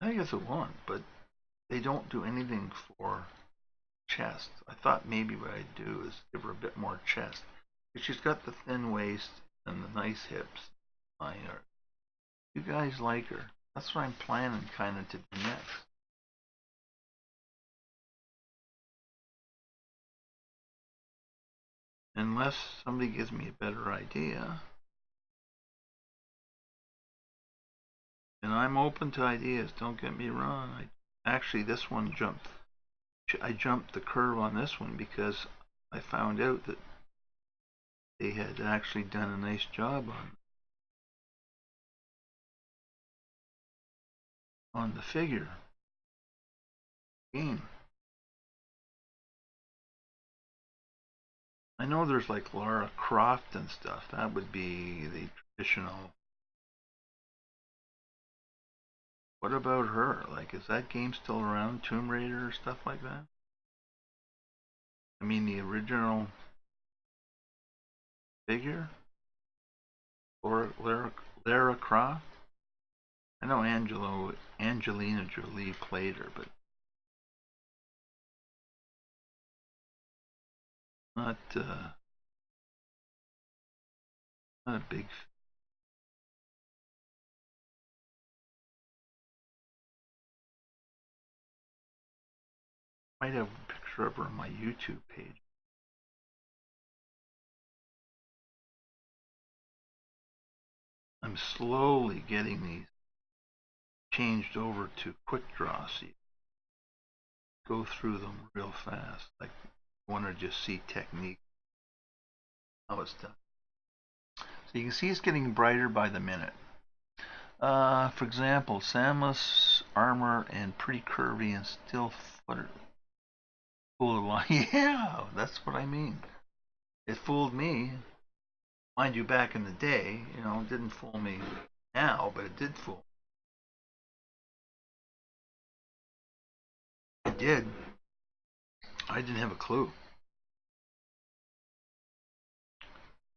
I think it's a woman, but they don't do anything for chest. I thought maybe what I'd do is give her a bit more chest. She's got the thin waist and the nice hips. You guys like her. That's what I'm planning kind of to do next. Unless somebody gives me a better idea. And I'm open to ideas, don't get me wrong. Actually, this one jumped. I jumped the curve on this one because I found out that they had actually done a nice job on the figure game. I know there's like Lara Croft and stuff. That would be the traditional. What about her? Like, is that game still around? Tomb Raider or stuff like that? I mean, the original figure? Or Lara Croft? I know Angelina Jolie played her, but not, not a big. Might have a picture of her on my YouTube page. I'm slowly getting these changed over to quick draw, so you go through them real fast. Like, I want to just see technique, how it's done. So you can see it's getting brighter by the minute. For example, samos armor and pretty curvy and still footed. Fooled line. Yeah, that's what I mean. It fooled me. Mind you, back in the day, it didn't fool me now, but it did fool me. It did. I didn't have a clue.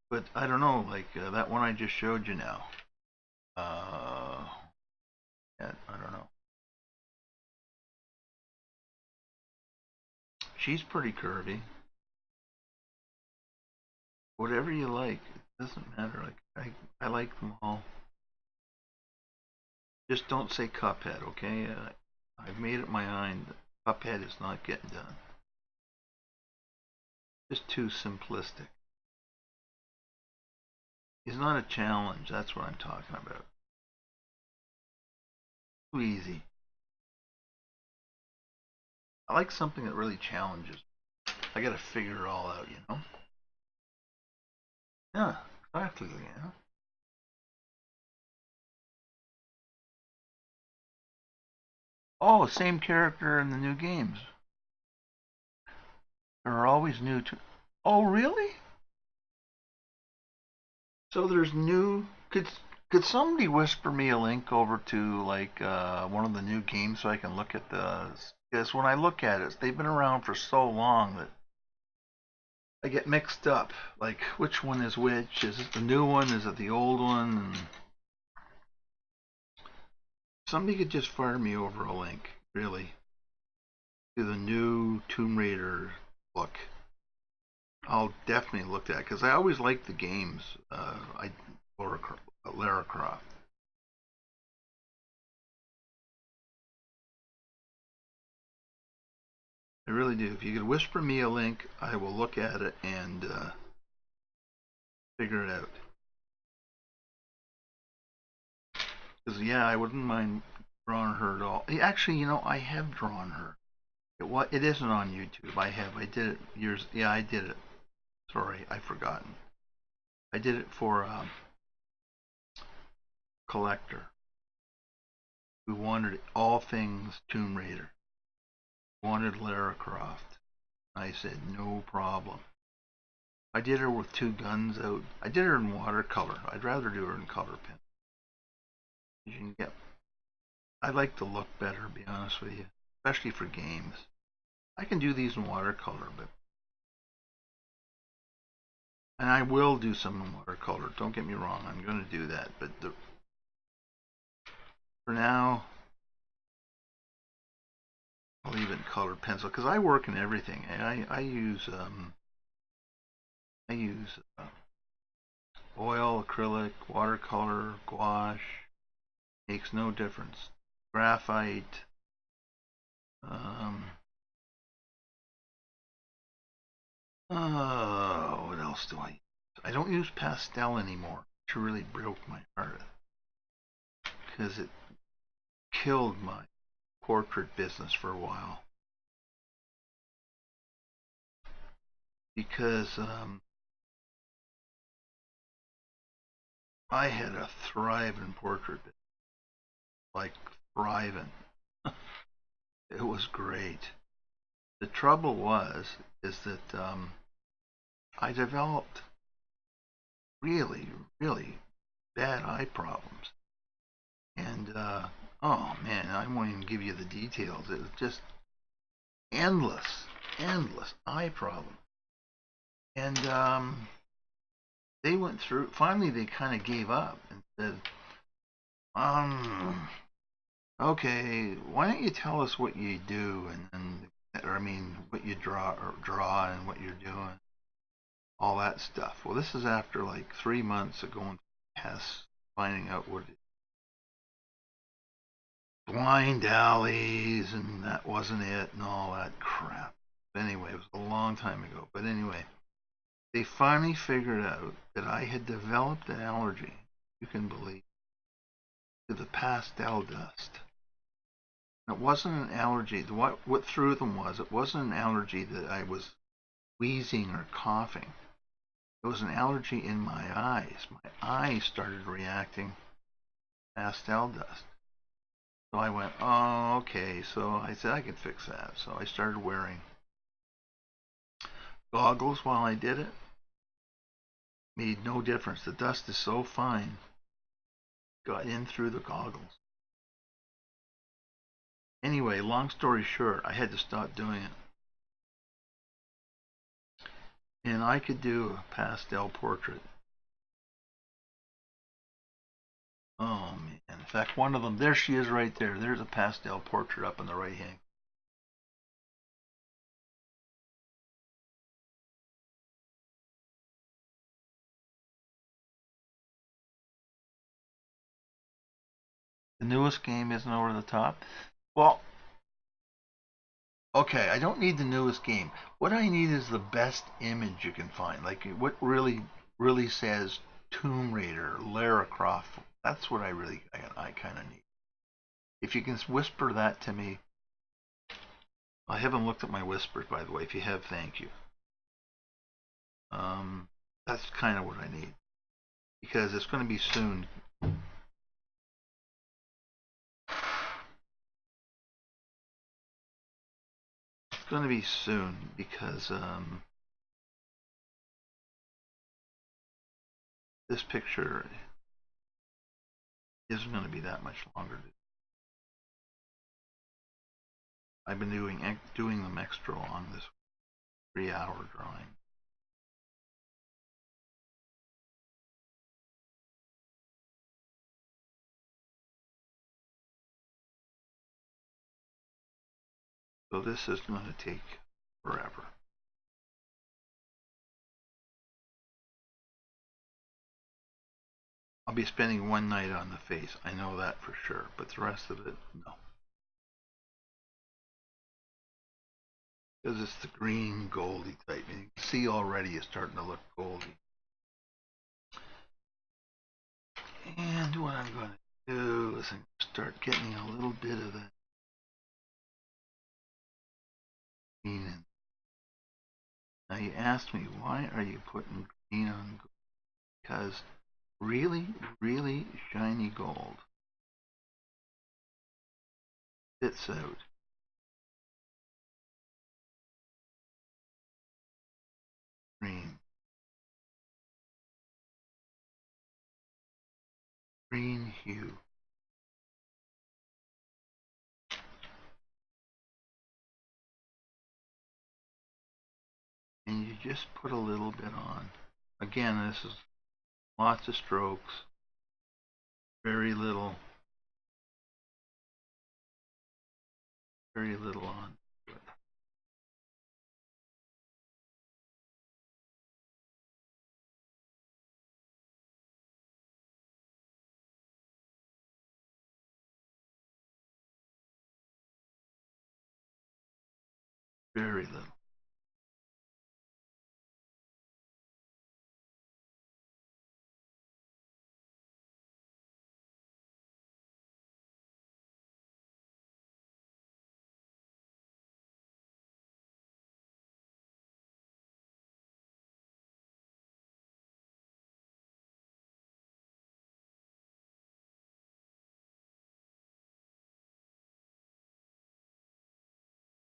But I don't know, like that one I just showed you now. Uh, yeah, I don't know. She's pretty curvy. Whatever you like, it doesn't matter. Like I like them all. Just don't say Cuphead, okay? I've made up my mind that Cuphead is not getting done. Just too simplistic. He's not a challenge. That's what I'm talking about. Too easy. I like something that really challenges. I got to figure it all out, you know? Yeah, exactly. Yeah. Oh, same character in the new games. There are always new. Oh, really? So there's new. Could somebody whisper me a link over to like one of the new games so I can look at the? Because when I look at it, they've been around for so long that I get mixed up. Like which one is which? Is it the new one? Is it the old one? And somebody could just fire me over a link, really, to the new Tomb Raider book. I'll definitely look at it because I always liked the games. Lara Croft. I really do. If you could whisper me a link, I will look at it and figure it out. Because yeah, I wouldn't mind drawing her at all. Actually, I have drawn her. It isn't on YouTube. I did it years. Yeah, I did it. Sorry, I've forgotten. I did it for a collector who wanted all things Tomb Raider. Wanted Lara Croft. I said no problem. I did her with two guns out. I did her in watercolor. I'd rather do her in color pen. You can get. I like the look better, to be honest with you, especially for games. I can do these in watercolor, but and I will do some in watercolor. Don't get me wrong, I'm going to do that. But for now, I'll leave it in color pencil because I work in everything. I use oil, acrylic, watercolor, gouache. Makes no difference. Graphite. Um, what else do I use? I don't use pastel anymore, which really broke my heart because it killed my portrait business for a while. Because I had a thriving portrait business, like thriving. It was great. The trouble is that I developed really, really bad eye problems. And oh man, I won't even give you the details. It was just endless, endless eye problem. And they went through. Finally, they kind of gave up and said, okay, why don't you tell us what you do or I mean, what you draw and what you're doing, all that stuff. Well, this is after like 3 months of going to tests, finding out what blind alleys and that wasn't it and all that crap. Anyway, it was a long time ago. But anyway, they finally figured out that I had developed an allergy, you can believe, to the pastel dust. It wasn't an allergy. What threw them was it wasn't an allergy that I was wheezing or coughing. It was an allergy in my eyes. My eyes started reacting to pastel dust. So I went, oh, okay. So I said I could fix that. So I started wearing goggles while I did it. Made no difference. The dust is so fine, got in through the goggles. Anyway, long story short, I had to stop doing it. And I could do a pastel portrait. Oh man. In fact, one of them, there she is right there. There's a pastel portrait up on the right hand. The newest game isn't over the top. Well, okay, I don't need the newest game. What I need is the best image you can find. Like what really says Tomb Raider, Lara Croft. That's what I kind of need. If you can whisper that to me, I haven't looked at my whispers by the way. If you have, thank you. Um, that's kind of what I need because it's going to be soon. It's going to be soon because this picture isn't going to be that much longer. I've been doing them extra long this 3 hour drawing. So this is going to take forever. I'll be spending one night on the face. I know that for sure. But the rest of it, no. Because it's the green goldy type. And you can see already it's starting to look goldy. And what I'm going to do is I'm going to start getting a little bit of that green in. Now you asked me, why are you putting green on gold? Because really, really shiny gold spits out green. Green hue. And you just put a little bit on. Again, this is lots of strokes, very little on. Very little.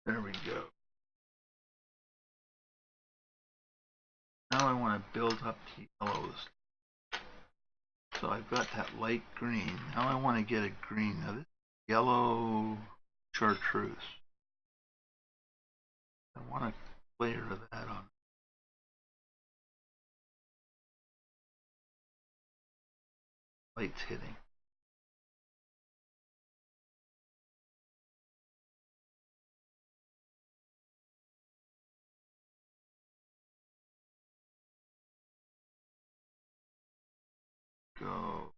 There we go. Now I want to build up the yellows. So I've got that light green. Now I want to get a green. Now this yellow chartreuse. I want a layer of that on. Light's hitting. Go.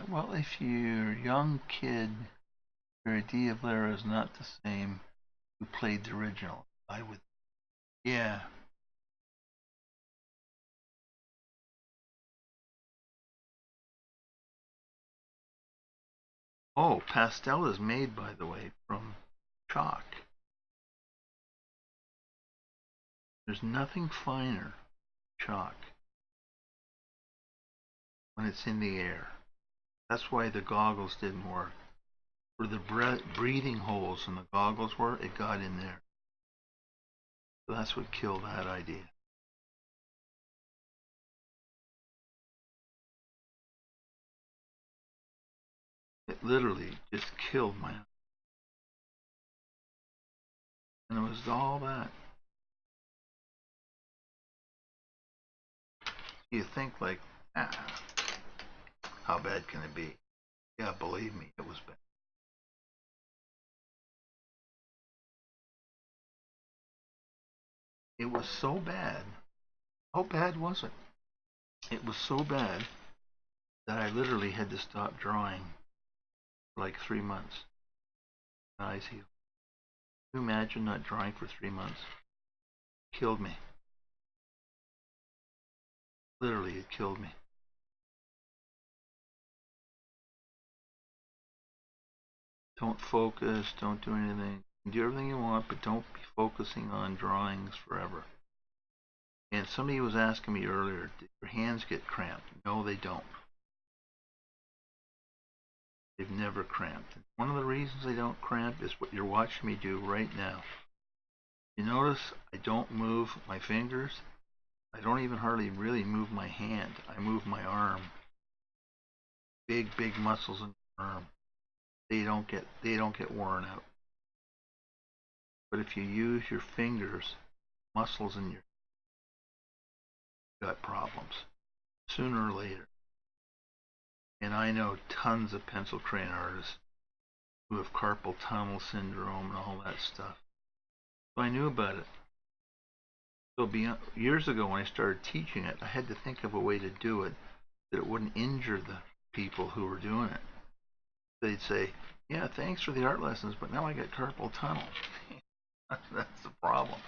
Well, if you're a young kid, your idea of Lara is not the same who played the original. I would, yeah. Oh, pastel is made, by the way, from chalk. There's nothing finer chalk when it's in the air. That's why the goggles didn't work. Where the breathing holes in the goggles were, it got in there. So that's what killed that idea. It literally just killed my. And it was all that. You think like, how bad can it be? Yeah, believe me, it was bad. It was so bad. How bad was it? It was so bad that I literally had to stop drawing for like 3 months. My eyes healed. Can you imagine not drawing for 3 months? Killed me. Literally, it killed me. Don't focus, don't do anything. Do everything you want, but don't be focusing on drawings forever. And somebody was asking me earlier, did your hands get cramped? No, they don't. They've never cramped. One of the reasons they don't cramp is what you're watching me do right now. You notice I don't move my fingers. I don't even hardly really move my hand. I move my arm. Big, big muscles in your arm. They don't get worn out. But if you use your fingers, muscles in your gut problems sooner or later. And I know tons of pencil crayon artists who have carpal tunnel syndrome and all that stuff. So I knew about it. So years ago when I started teaching it, I had to think of a way to do it that it wouldn't injure the people who were doing it. They'd say, "Yeah, thanks for the art lessons, but now I got carpal tunnel." That's the problem.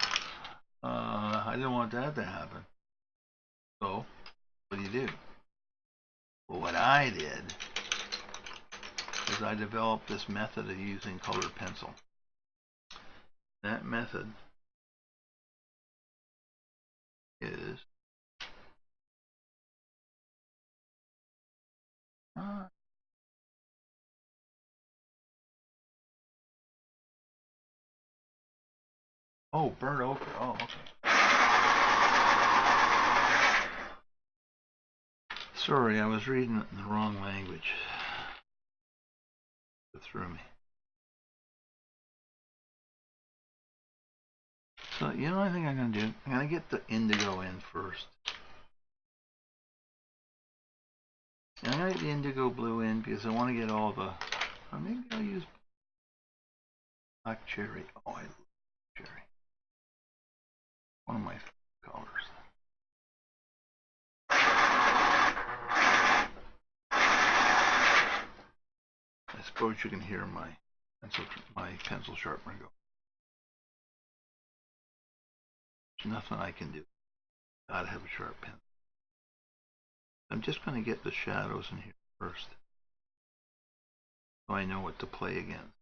I didn't want that to happen. So, what do you do? Well, what I did is I developed this method of using colored pencil. That method is oh, burnt ochre. Oh, okay. Sorry, I was reading it in the wrong language. It threw me. So, you know what I think I'm going to do? I'm going to get the indigo in first. And I'm going to get the indigo blue in because I want to get all the... Or maybe I'll use black cherry. Oh, I love cherry. One of my colors. I suppose you can hear my pencil sharpener go. There's nothing I can do. Gotta have a sharp pen. I'm just going to get the shadows in here first, so I know what to play against.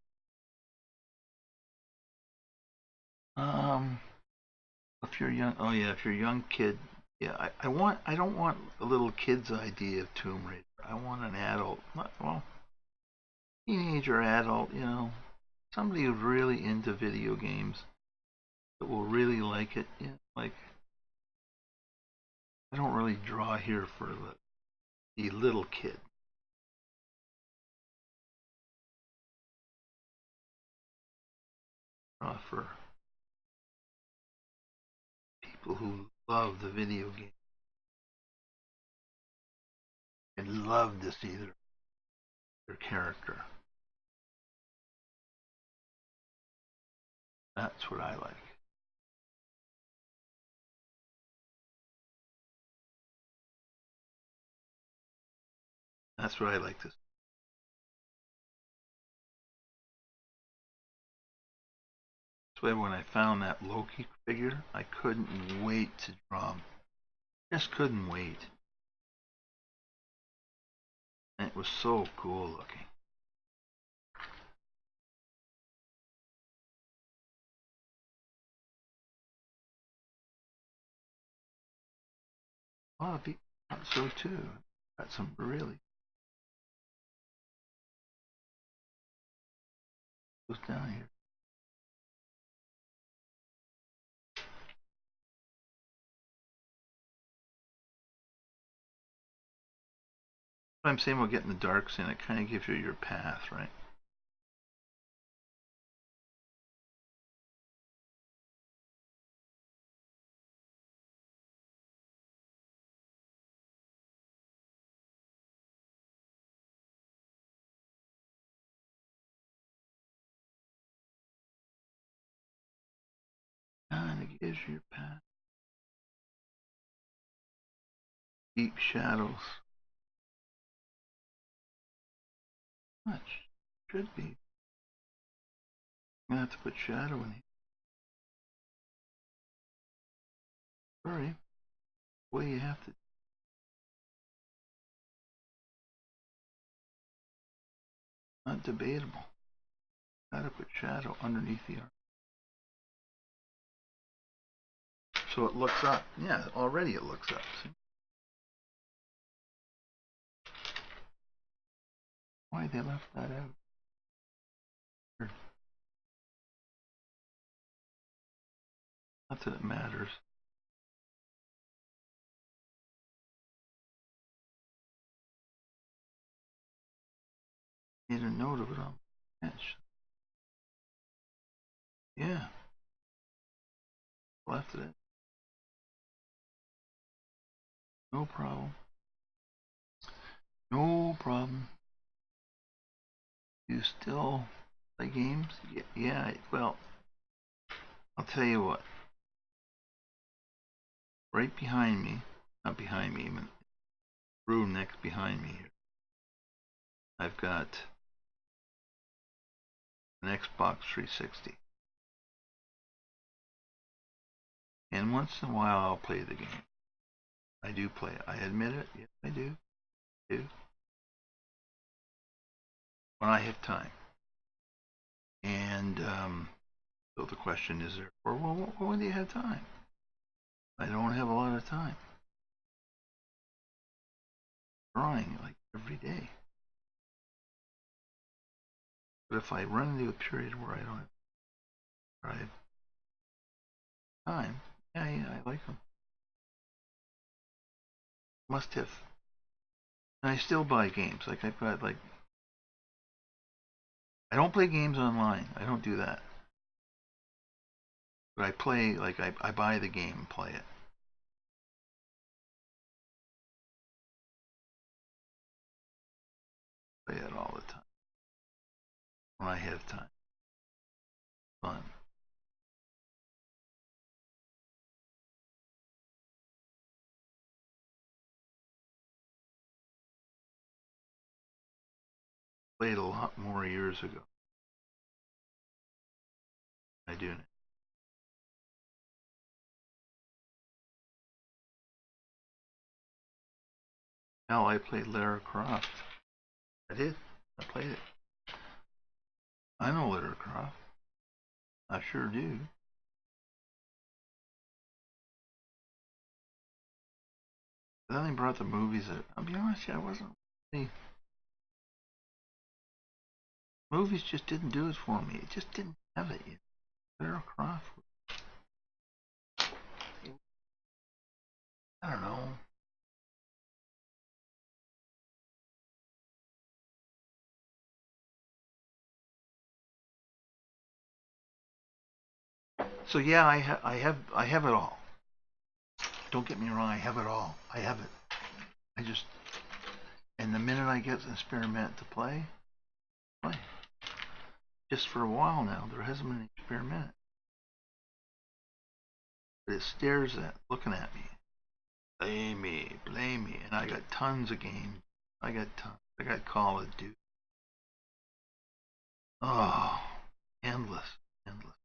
If you're young, oh yeah, if you're a young kid, yeah, I don't want a little kid's idea of Tomb Raider. I want an adult, well, teenager, adult, you know, somebody who's really into video games that will really like it. You know, like, I don't really draw here for the little kid. I draw for people who love the video game and love to see their character. That's what I like. That's what I like to see. That's why when I found that Loki figure, I couldn't wait to draw him. Just couldn't wait. And it was so cool looking. A lot of people thought so too. Got some really goes down here. What I'm saying about getting the darks in, it kind of gives you your path, right? Kind of gives you your path. Deep shadows. Much should be. I'm gonna have to put shadow in here. Sorry. Way you have to. Not debatable. Gotta put shadow underneath the art. So it looks up. Yeah, already it looks up. See? Why they left that out? Not that it matters. Made a note of it on the bench. Yeah. Left it. No problem. No problem. You still play games? Yeah, well, I'll tell you what. right behind me, not behind me, even room next behind me here, I've got an Xbox 360. And once in a while I'll play the game. I do play it. I admit it. Yes, I do. When I have time. And so the question is, therefore, well, when do you have time? I don't have a lot of time. Drawing like every day. But if I run into a period where I don't have time, yeah, I like them. Must have. And I still buy games. Like I've got like, I don't play games online. I don't do that. But I play, like I buy the game and play it. Play it all the time. When I have time. Fun. Played a lot more years ago. I do. Hell, I played Lara Croft. I did. I played it. I know Lara Croft. I sure do. But then they brought the movies out. I'll be honest, I wasn't really. Movies just didn't do it for me. It just didn't have it yet. Lara Croft. I don't know. So yeah, I have it all. Don't get me wrong, I have it all. I have it. I just, and the minute I get the spare minute to play. Just for a while now, there hasn't been a spare minute. But it stares at, looking at me. Blame me. And I got tons of games. I got tons. I got Call of Duty. Oh, endless, endless.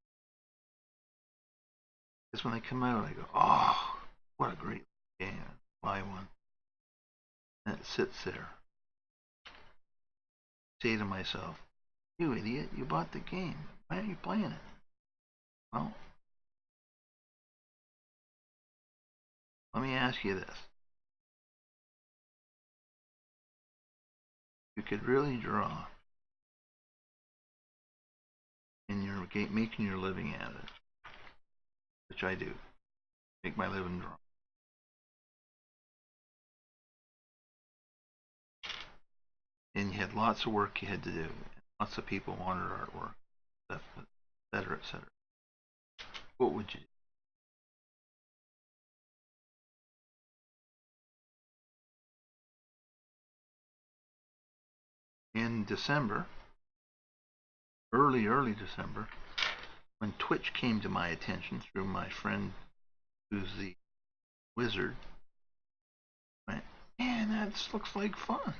Because when they come out, I go, oh, what a great game. Buy one. And it sits there. Say to myself, you idiot, you bought the game. Why aren't you playing it? Well, let me ask you this. You could really draw and you're making your living at it, which I do. Make my living drawing. And you had lots of work you had to do. Lots of people wanted artwork, etc., etc. What would you do? In December, early December, when Twitch came to my attention through my friend who's the wizard, I went, man, that looks like fun.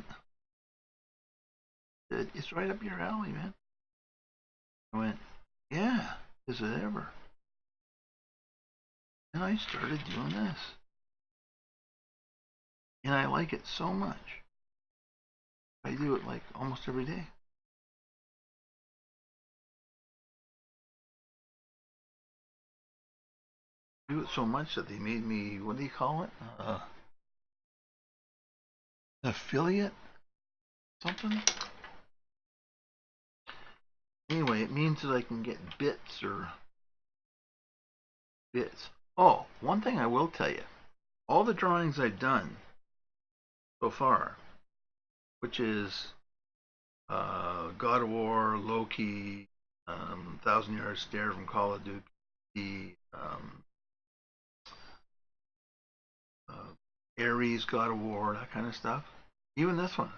It's right up your alley, man. I went, yeah, is it ever? And I started doing this. And I like it so much. I do it like almost every day. I do it so much that they made me, what do you call it? Affiliate? Something? Anyway, it means that I can get bits or bits. Oh, one thing I will tell you. All the drawings I've done so far, which is God of War, Loki, Thousand Yard Stare from Call of Duty, Ares, God of War, that kind of stuff. Even this one.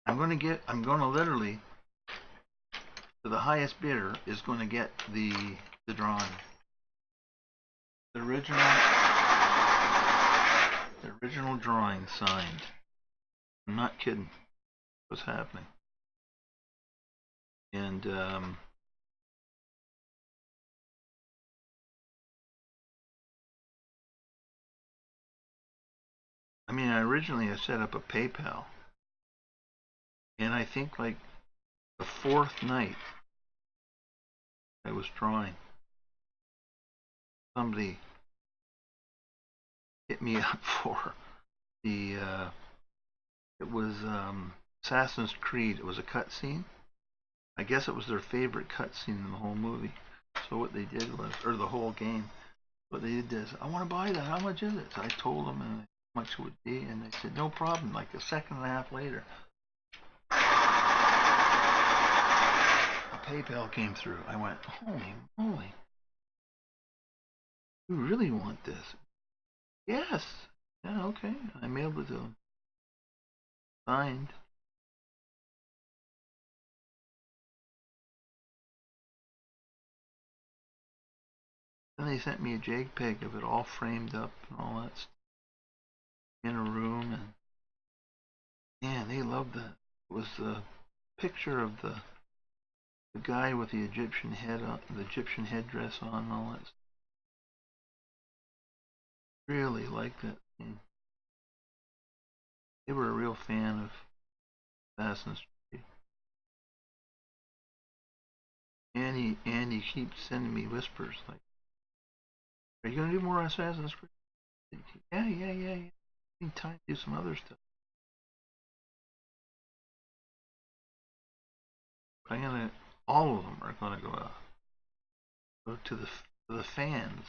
I'm gonna literally, the highest bidder is going to get the drawing. The original drawing signed. I'm not kidding. What's happening? And I mean, originally I set up a PayPal, and I think like the fourth night I was drawing, somebody hit me up for the it was Assassin's Creed. It was a cutscene. I guess it was their favorite cutscene in the whole movie. So what they did was, or the whole game, what they did is, I want to buy that. How much is it? So I told them how much it would be, and they said no problem. Like a second and a half later, a PayPal came through. I went, holy moly! You really want this? Yes. Yeah, okay. I mailed it to them. Signed. Then they sent me a JPEG of it all framed up and all that stuff in a room, and man, they loved that. It was the picture of the guy with the Egyptian headdress on, and all that stuff. Really liked that scene. They were a real fan of Assassin's Creed. Andy keeps sending me whispers like, "Are you gonna do more Assassin's Creed?" Yeah. Need time to do some other stuff. I'm gonna. All of them are gonna go to the fans.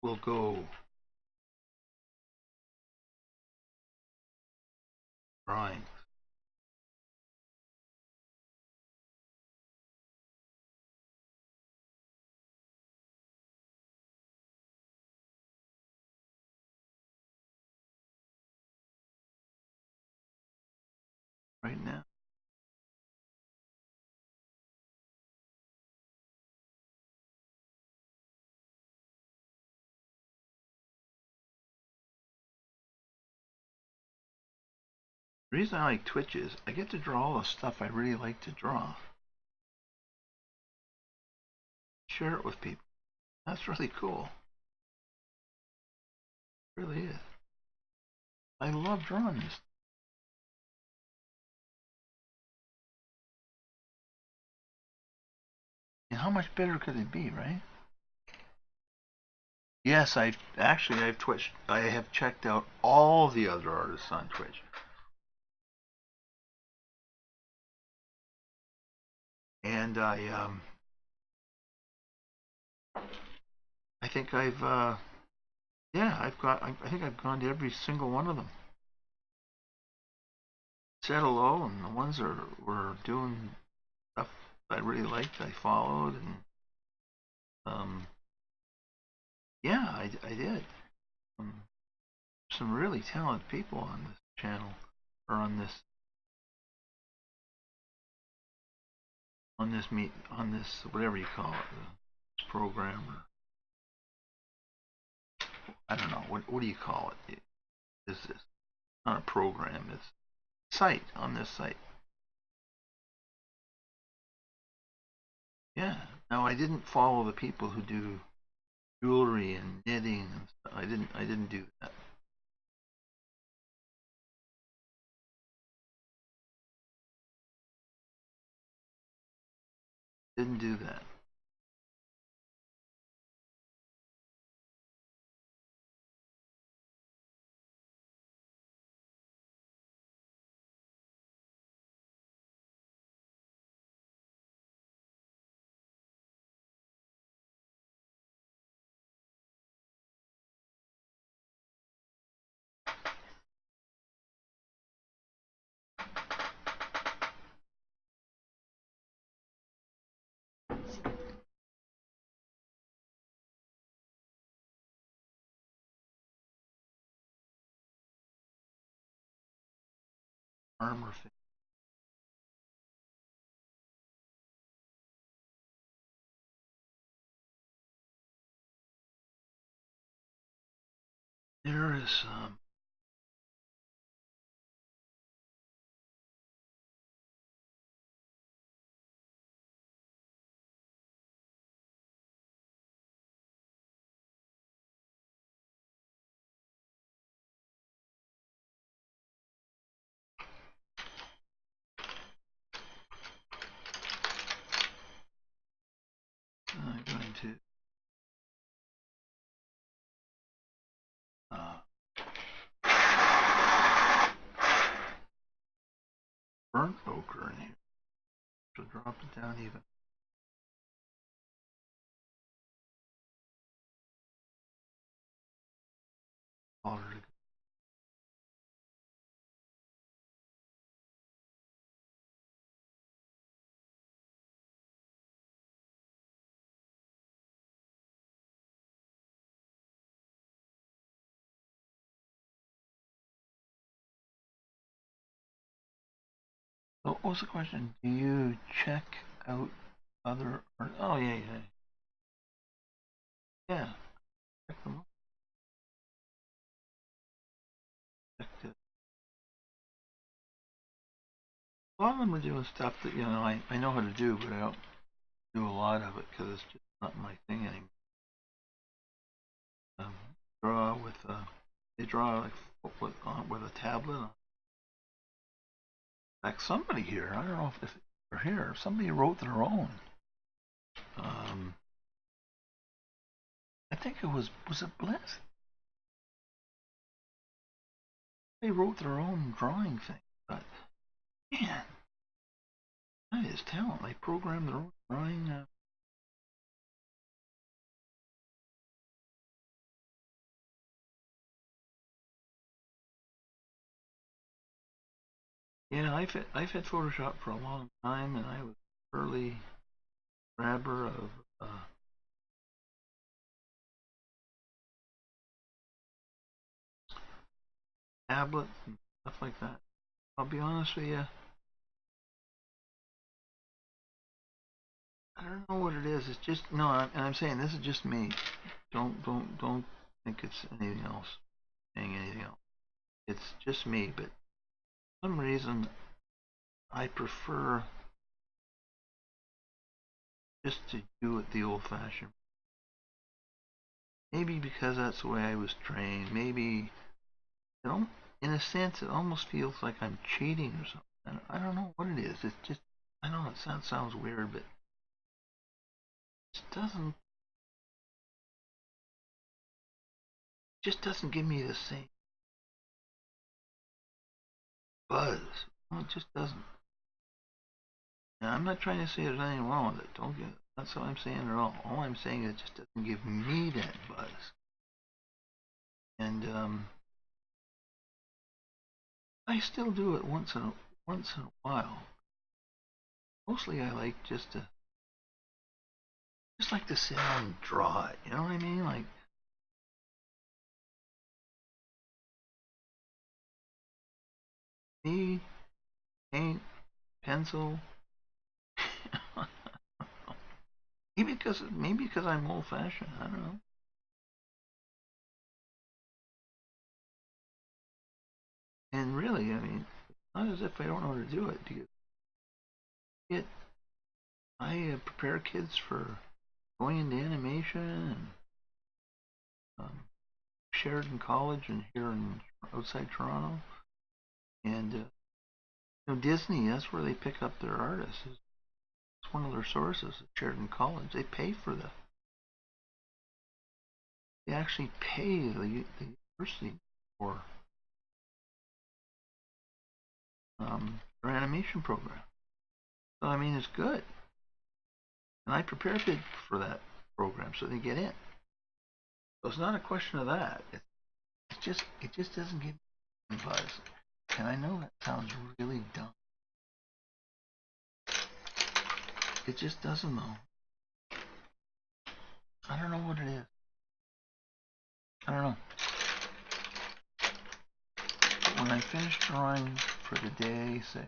Will go drawing. Right now. The reason I like Twitch is I get to draw all the stuff I really like to draw. Share it with people. That's really cool. It really is. I love drawing this. And how much better could it be, right? Yes, I've Twitch. I have checked out all the other artists on Twitch, and I think I think I've gone to every single one of them. Said hello, and the ones that were doing stuff I really liked, I followed, and yeah, I did. Um, some really talented people on this channel, or on this whatever you call it, this program. I don't know what do you call it? Is this not a program? It's site on this site. Yeah. Now I didn't follow the people who do jewelry and knitting and stuff. I didn't do that. Didn't do that. armor thing. There is some. I'm going to burnt ochre in here. So drop it down even. So what was the question? Do you check out other art? Oh yeah, yeah. Yeah. Check them out. Check the, a lot of them are doing stuff that, you know, I know how to do, but I don't do a lot of it because it's just not my thing anymore. Draw with they draw like with a tablet. In fact, somebody here, I don't know if they're here, somebody wrote their own. I think it was it Bliss? They wrote their own drawing thing, but man, that is talent. They programmed their own drawing. Yeah, I've had Photoshop for a long time, and I was early grabber of tablets and stuff like that. I'll be honest with you, I don't know what it is. It's just no, I'm saying this is just me. Don't think it's anything else. Saying anything else. It's just me, but for some reason I prefer just to do it the old-fashioned. Maybe because that's the way I was trained. Maybe in a sense, it almost feels like I'm cheating or something. I don't know what it is. It's just, I know it sounds weird, but it just doesn't give me the same buzz. No, it just doesn't. And I'm not trying to say there's anything wrong with it. Don't get That's what I'm saying at all. All I'm saying is it just doesn't give me that buzz. And I still do it once in a while. Mostly I like just like to sit down and draw it. You know what I mean? Like me, paint, pencil. maybe because I'm old fashioned. I don't know. And really, I mean, not as if I don't know how to do it. It, I prepare kids for going into animation and Sheridan College and here in outside Toronto. And Disney, that's where they pick up their artists. It's one of their sources at Sheridan College. They pay for the. They actually pay the university for their animation program. So I mean, it's good. And I prepare kids for that program so they get in. So it's not a question of that. It just doesn't give me buzz. And I know that sounds really dumb. It just doesn't though. I don't know what it is. I don't know. But when I finish drawing for the day, say.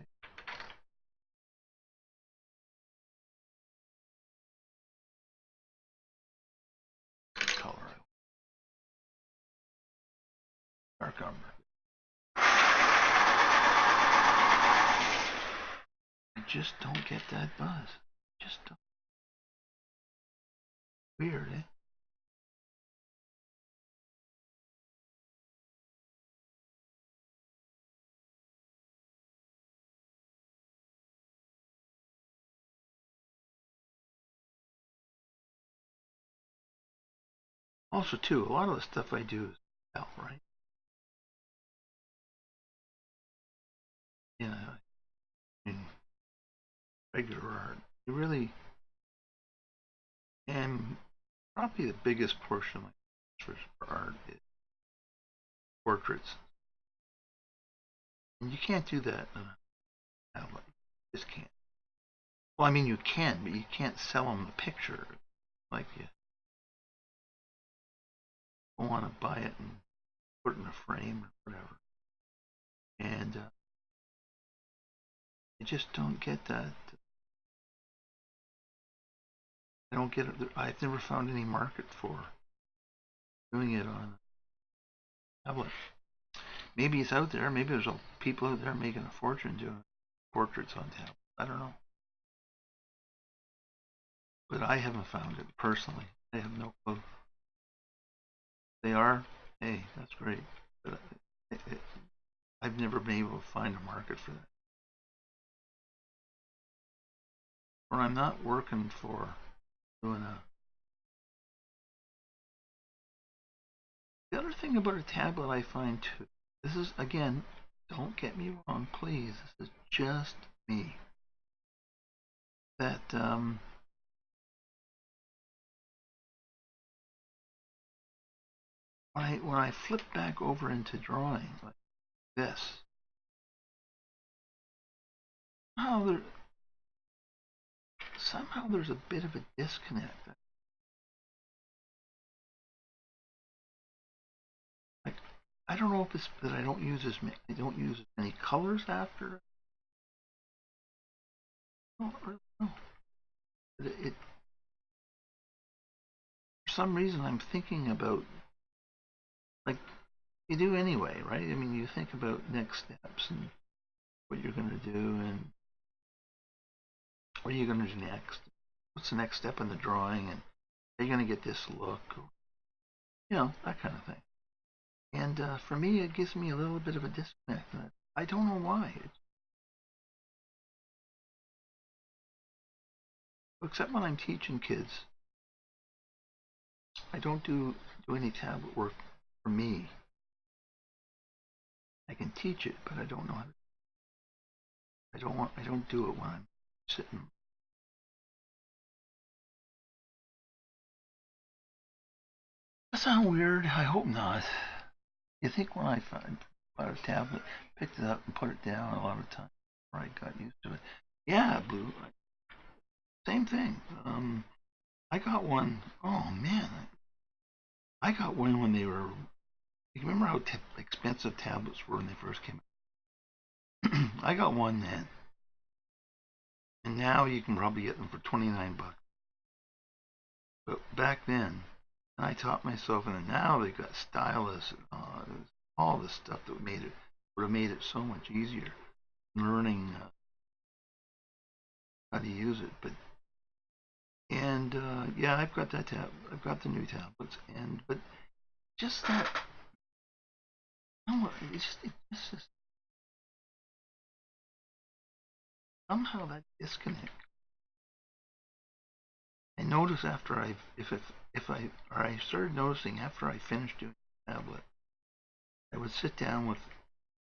Color. Dark umber. I just don't get that buzz. Just don't. Weird, eh? Also, too, a lot of the stuff I do is out, right? You know, in regular art, you really, and probably the biggest portion of my interest for art is portraits. And you can't do that in a tablet. You just can't. Well, I mean, you can, but you can't sell them the picture. Like, you don't want to buy it and put it in a frame or whatever. And I just don't get that. I don't get it. I've never found any market for doing it on a tablet. Maybe it's out there. Maybe there's people out there making a fortune doing portraits on tablet. I don't know. But I haven't found it personally. I have no clue. They are? Hey, that's great. But I've never been able to find a market for that. Or I'm not working for doing a. The other thing about a tablet I find too, this is, again, don't get me wrong, please, this is just me, that when I flip back over into drawing like this, somehow, somehow there's a bit of a disconnect. Like, I don't know if it's that I don't use as many colors after. I don't really know. For some reason I'm thinking about, like, you do anyway, right? I mean, you think about next steps and what you're going to do and what are you going to do next? What's the next step in the drawing? And are you going to get this look? Or, that kind of thing. And for me, it gives me a little bit of a disconnect. I don't know why. Except when I'm teaching kids, I don't do any tablet work for me. I can teach it, but I don't know how to. I don't do it when I'm sitting. That sound weird? I hope not. You think when I bought a tablet, picked it up and put it down a lot of times before I got used to it. Yeah, Blue. Same thing. I got one. Oh man, I got one when they were. You remember how expensive tablets were when they first came out? I got one then, and now you can probably get them for $29. But back then, I taught myself, and now they've got stylus and all this stuff that would have made it so much easier learning how to use it. Yeah, I've got that I've got the new tablets, but just that. No, it's just somehow that disconnect. I notice after I started noticing after I finished doing the tablet, I would sit down with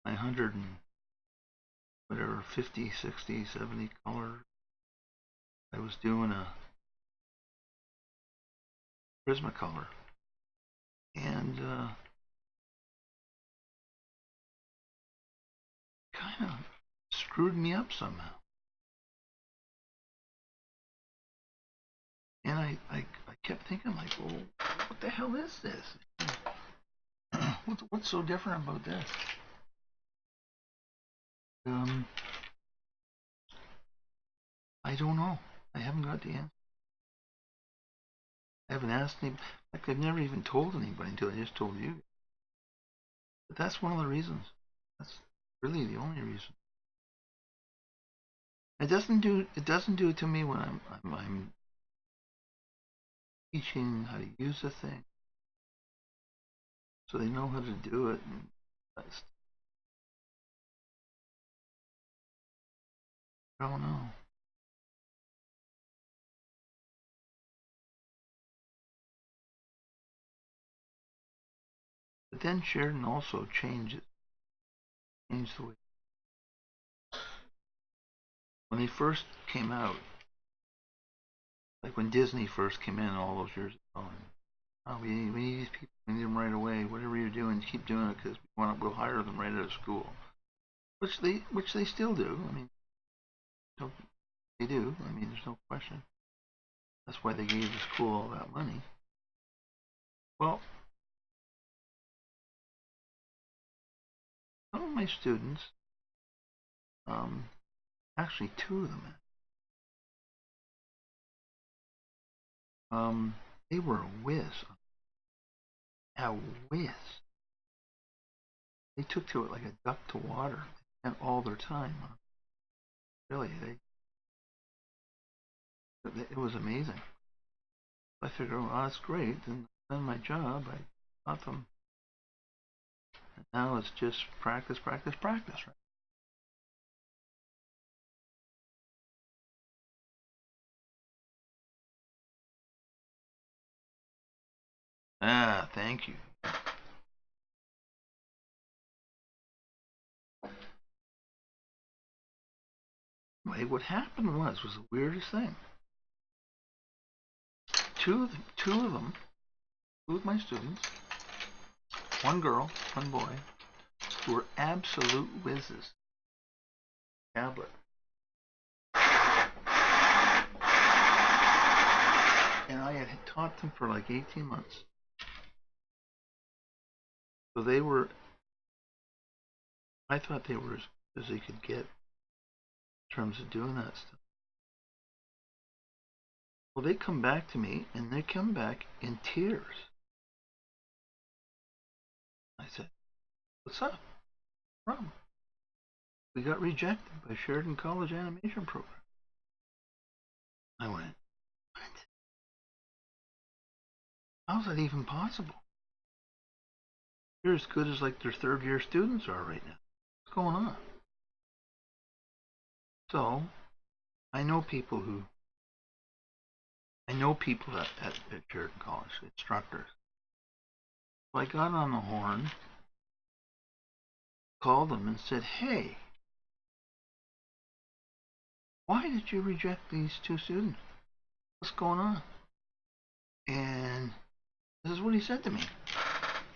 my 100 and whatever 50, 60, 70 colors. I was doing a prismacolor, and kind of screwed me up somehow. And I kept thinking like, well, what the hell is this? What's so different about this? I don't know. I haven't got the answer. I haven't asked any. In fact, I've never even told anybody until I just told you. But that's one of the reasons. That's really the only reason. It doesn't do it to me when I'm teaching how to use the thing, so they know how to do it. And that's, I don't know. But then Sheridan also changed the way when they first came out, like when Disney first came in all those years ago. And, oh, we need these people. We need them right away. Whatever you're doing, keep doing it because we'll hire them right out of school. Which they still do. I mean, they do. I mean, there's no question. That's why they gave the school all that money. Well, some of my students, actually two of them, they were a whiz. A whiz. They took to it like a duck to water. They spent all their time on it. Really, it was amazing. I figured, oh, that's great. And then my job, I taught them. And now it's just practice, practice, practice. Right? Ah, thank you. Anyway, what happened was the weirdest thing. Two of them, two of my students, one girl, one boy, who were absolute whizzes. Tablet. And I had taught them for like 18 months. So they were, I thought they were as good as they could get in terms of doing that stuff. Well, they come back to me and they come back in tears. I said, what's up? What's wrong? We got rejected by Sheridan College Animation Program. I went, what? How's that even possible? You're as good as like their third year students are right now. What's going on? So I know people who at Sheridan College, instructors. So I got on the horn, called them and said, hey, why did you reject these two students? What's going on? And this is what he said to me.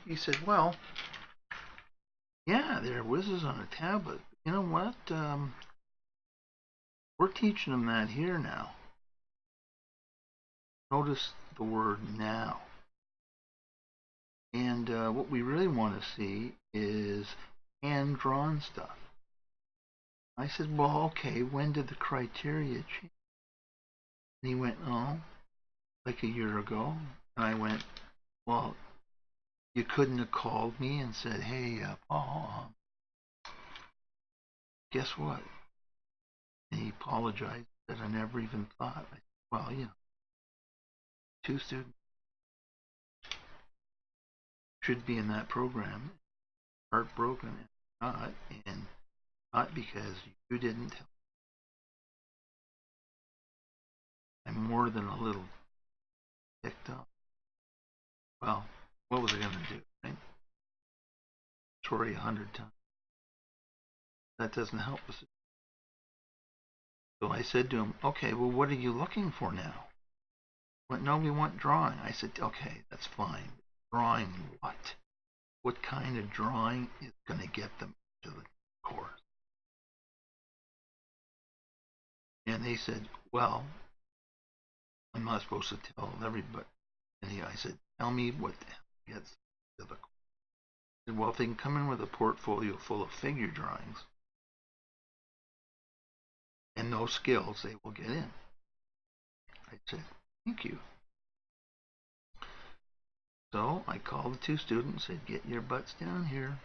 He said, well, yeah, they're whizzes on a tablet. You know what? We're teaching them that here now. Notice the word now. And what we really want to see is hand-drawn stuff. I said, well, okay, when did the criteria change? And he went, oh, like a year ago. And I went, well, you couldn't have called me and said, hey, Paul, guess what? And he apologized that I never even thought. I said, well, you know, two students should be in that program, heartbroken and not, and not because you didn't tell me. I'm more than a little ticked off. Well, what was I going to do, right? Sorry 100 times. That doesn't help us. So I said to him, okay, well, what are you looking for now? He went, no, we want drawing. I said, okay, that's fine. Drawing what? What kind of drawing is going to get them to the course? And they said, well, I'm not supposed to tell everybody. And I said, tell me what the hell gets to the course. He said, well, if they can come in with a portfolio full of figure drawings, and no skills, they will get in. I said, thank you. So I called the two students, said, get your butts down here.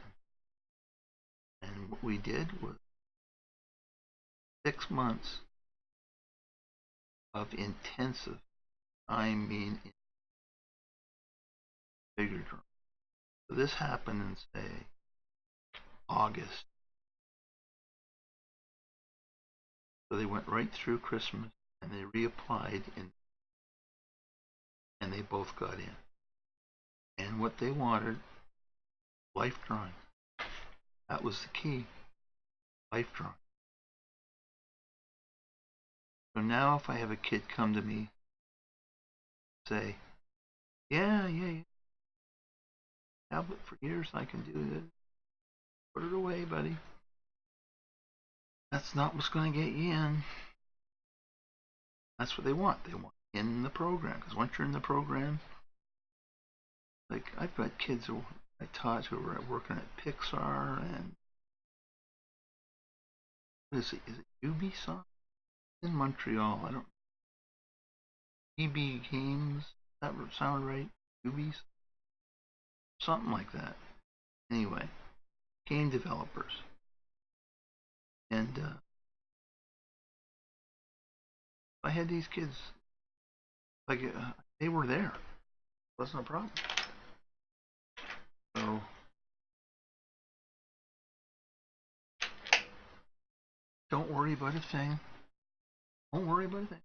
And what we did was 6 months of intensive, I mean, figure drawing. So this happened in, say, August. So they went right through Christmas and they reapplied and they both got in. And what they wanted, life drawing. That was the key, life drawing. So now if I have a kid come to me, say, yeah, tablet for years, I can do this. Put it away, buddy. That's not what's going to get you in. That's what they want. They want in the program. Because once you're in the program, like I've got kids who I taught who were working at Pixar and what is it? Is it Ubisoft? In Montreal. I don't. EB Games. That would sound right. Ubisoft. Something like that. Anyway, game developers. And I had these kids, like they were there. It wasn't a problem. So don't worry about a thing. Don't worry about a thing.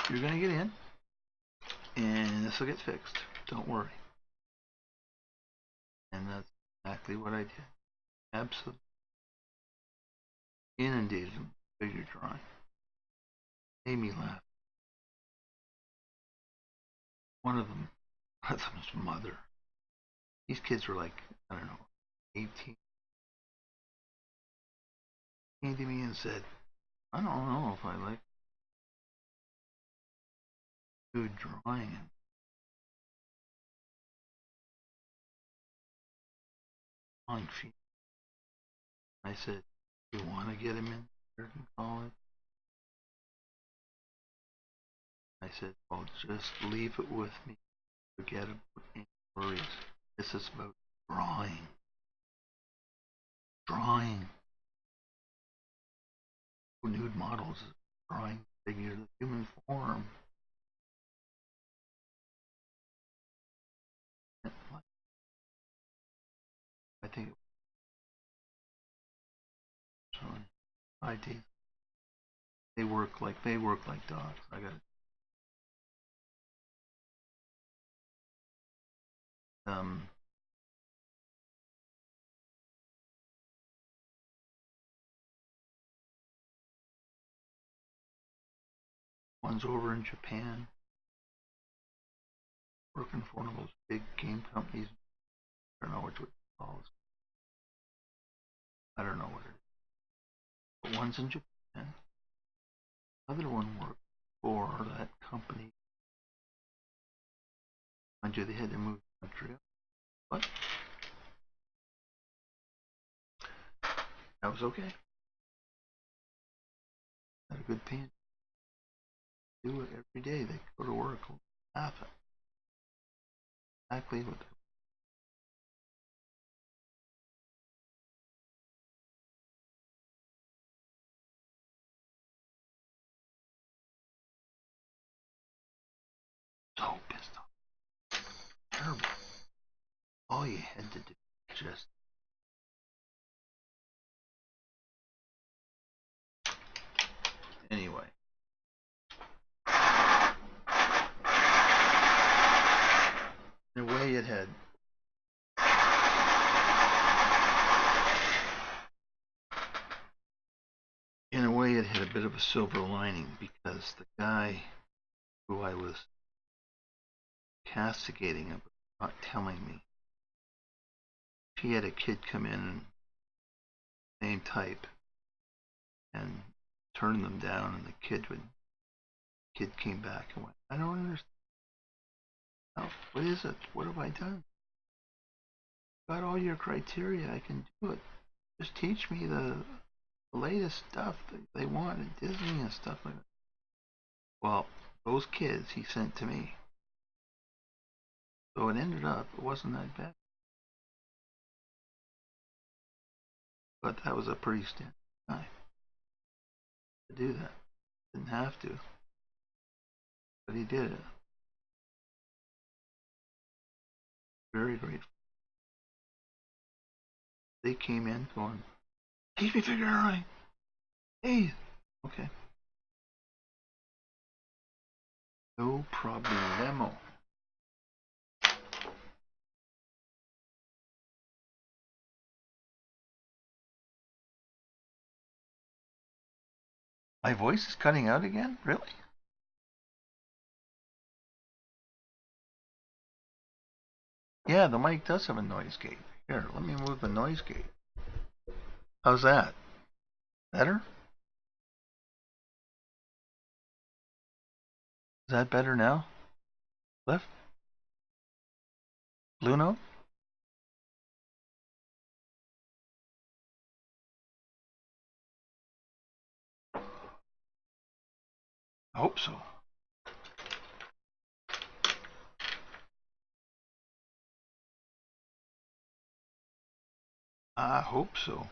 You're gonna get in, and this will get fixed. Don't worry. And that's exactly what I did. Absolutely inundated them with figure drawing. Made me laugh. One of them's mother. These kids were like, I don't know, 18. Came to me and said, I don't know if I like good drawing. Drawing feet. I said, you want to get him in American college? I said, well, just leave it with me. Forget about any worries. This is about drawing. Drawing. Nude models, drawing figures of human form. I think it was ID. They work like dogs. I got one's over in Japan, working for one of those big game companies. I don't know what it calls. I don't know what it is. But one's in Japan. Other one worked for that company. Mind you, they had to move to Montreal. But that was okay. Had a good paying. Do it every day. They go to work, laugh at exactly what they so pissed off. Terrible. All you had to do was just anyway. In a way, it had a bit of a silver lining because the guy who I was castigating about not telling me, he had a kid come in, same type, and turned them down, and the kid came back and went, I don't understand. Oh, what is it? What have I done? Got all your criteria. I can do it. Just teach me the the latest stuff that they want at Disney and stuff like that. Well, those kids he sent to me. So it ended up, it wasn't that bad. But that was a pretty standard time to do that. Didn't have to, but he did it. Very grateful. They came in going, "Teach me figure out. Hey, okay, no problemo." My voice is cutting out again? Really? Yeah, the mic does have a noise gate. Here, let me move the noise gate. How's that? Better? Is that better now? Left? Blue note? I hope so. I hope so.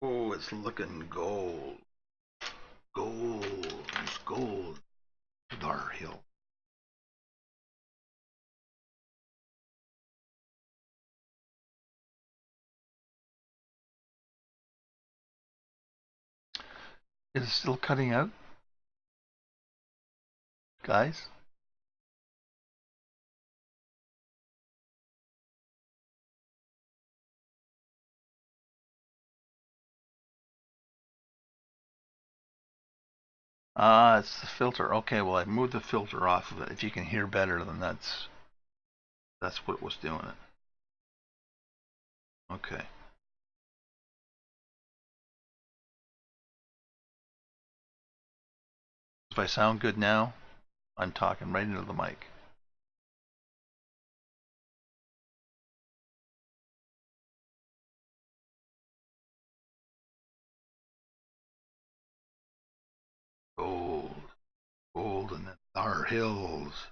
Oh, it's looking gold. Gold. It's gold. Dar Hill. Is it still cutting out, guys? Ah, it's the filter. Okay, well I moved the filter off of it. If you can hear better, then that's what was doing it. Okay. If I sound good now, I'm talking right into the mic. Gold, gold, and then our hills.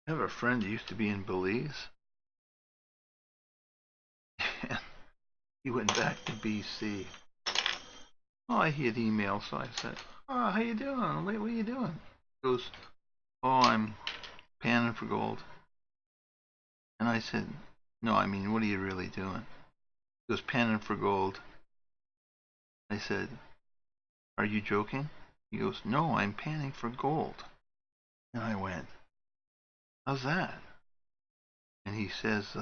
I have a friend who used to be in Belize. He went back to BC. Oh, he had emailed, so I said, "Oh, how you doing? What are you doing?" He goes, "Oh, I'm panning for gold." And I said, "No, I mean, what are you really doing?" He goes, "Panning for gold." I said, "Are you joking?" He goes, "No, I'm panning for gold." And I went, "How's that?" And he says,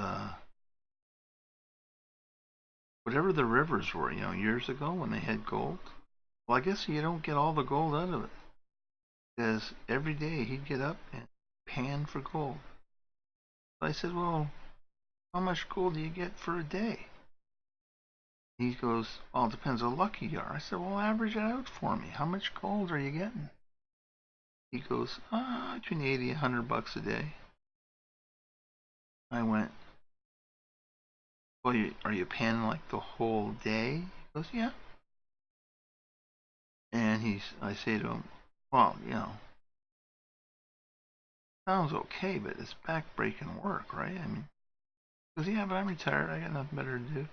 "Whatever the rivers were, years ago when they had gold. Well, I guess you don't get all the gold out of it." Because every day he'd get up and pan for gold. So I said, "Well, how much gold do you get for a day?" He goes, "Well, it depends how lucky you are." I said, "Well, average it out for me. How much gold are you getting?" He goes, between 80 and $100 a day." I went, "Well, are you panning like the whole day?" He goes, "Yeah." And I say to him, well, sounds okay, but it's back-breaking work, right? I mean, he goes, yeah, but I'm retired. I got nothing better to do.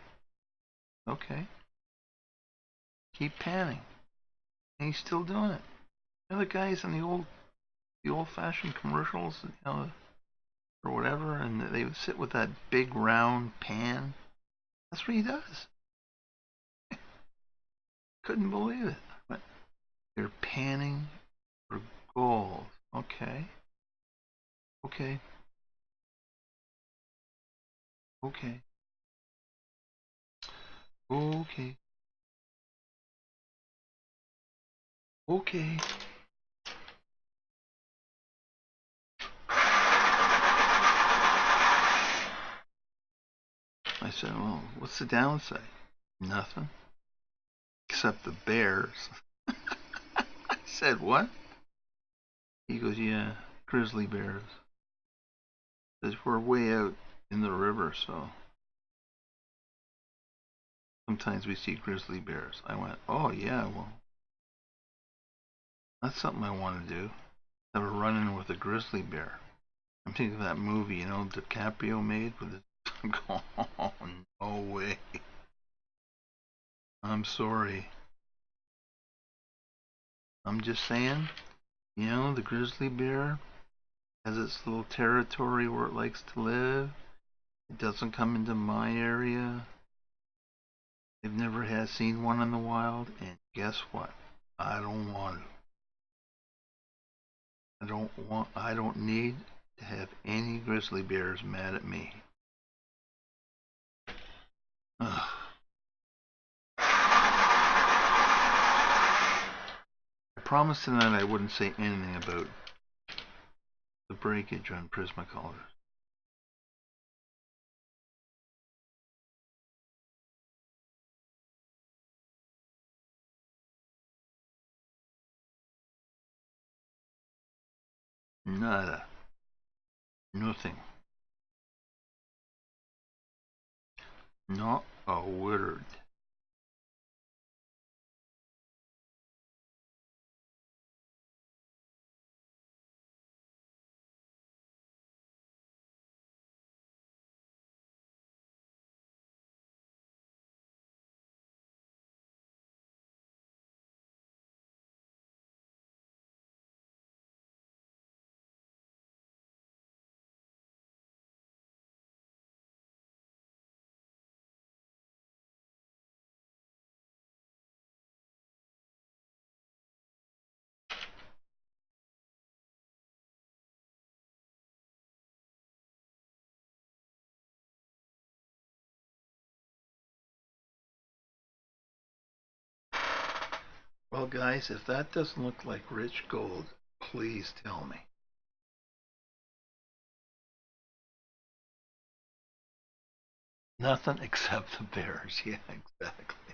Okay. Keep panning. And he's still doing it. The guys in the old-fashioned commercials, or whatever, and they would sit with that big round pan. That's what he does. Couldn't believe it. But they're panning for gold. Okay. Okay. Okay. Okay. Okay. I said, well, what's the downside? Nothing. Except the bears. I said, what? He goes, yeah, grizzly bears. Says, we're way out in the river, so sometimes we see grizzly bears. I went, oh, yeah, well, that's something I want to do. Have a run-in with a grizzly bear. I'm thinking of that movie, DiCaprio made with it. Oh, no way. I'm sorry. I'm just saying, the grizzly bear has its little territory where it likes to live. It doesn't come into my area. I've never had seen one in the wild, and guess what? I don't want to. I don't need to have any grizzly bears mad at me. Ugh. I promised tonight I wouldn't say anything about the breakage on prismacolor. Nada. Nothing. Not a word. Well, guys, if that doesn't look like rich gold, please tell me. Nothing except the bears. Yeah, exactly.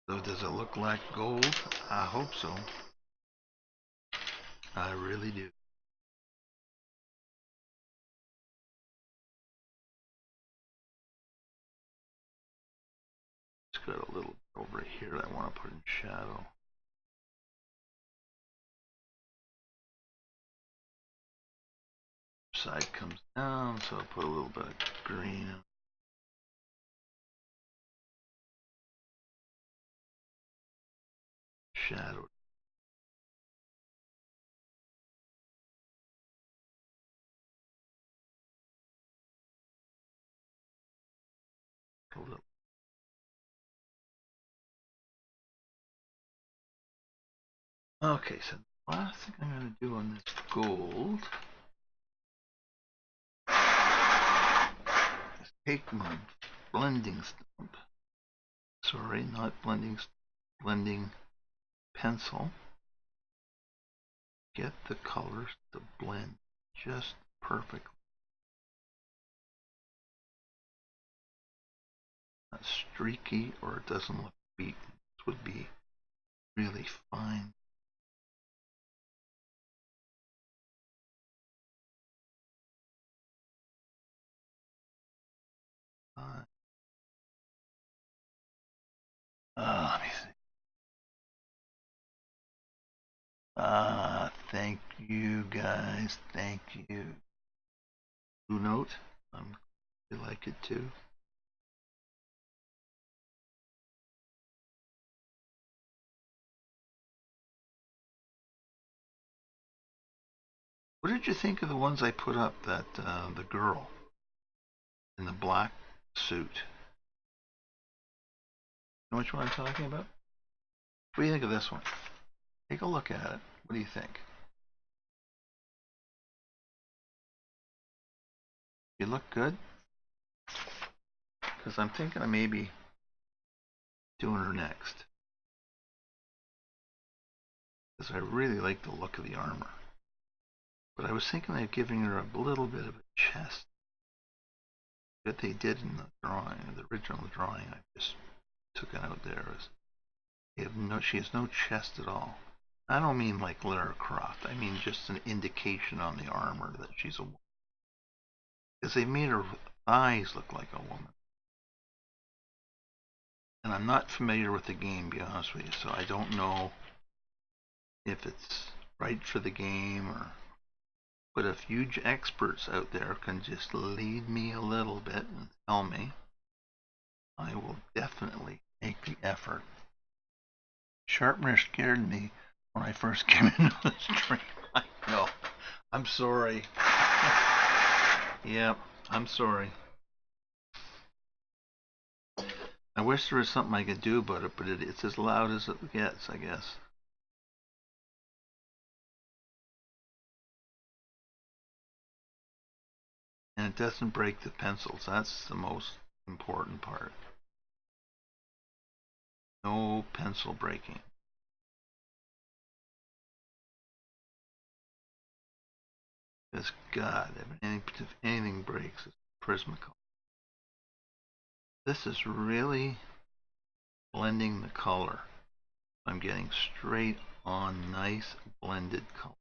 So does it look like gold? I hope so. I really do. It's got a little over here that I want to put in shadow. Side comes down, so I'll put a little bit of green in. Shadow. A little. Okay, so the last thing I'm going to do on this gold is take my blending stump. Sorry, not blending pencil. Get the colors to blend just perfectly. Not streaky or it doesn't look beaten. This would be really fine. Let me see. Thank you guys. Thank you. Blue note. I like it too. What did you think of the ones I put up? That the girl in the black suit. You know which one I'm talking about? What do you think of this one? Take a look at it. What do you think? You look good? Because I'm thinking of maybe doing her next. Because I really like the look of the armor. But I was thinking of giving her a little bit of a chest. What they did in the drawing, the original drawing, I just took it out there. She has no chest at all. I don't mean like Lara Croft. I mean just an indication on the armor that she's a woman. Because they made her eyes look like a woman. And I'm not familiar with the game, to be honest with you, so I don't know if it's right for the game or. But if you experts out there can just lead me a little bit and tell me, I will definitely make the effort. Sharpener scared me when I first came into the stream. I know. I'm sorry. Yep, I'm sorry. I wish there was something I could do about it, but it's as loud as it gets, I guess. And it doesn't break the pencils. That's the most important part. No pencil breaking. Because God, if anything breaks, it's prismacolor. This is really blending the color. I'm getting straight on nice blended color.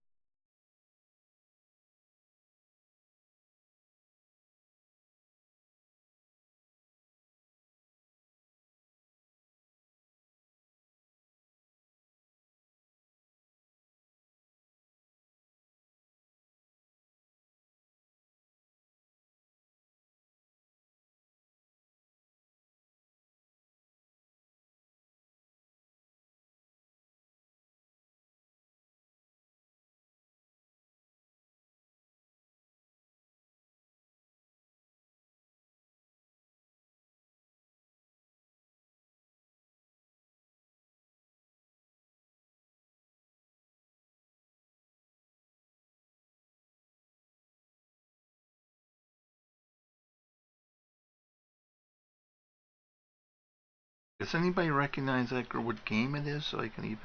Does anybody recognize that girl? What game it is? So I can even.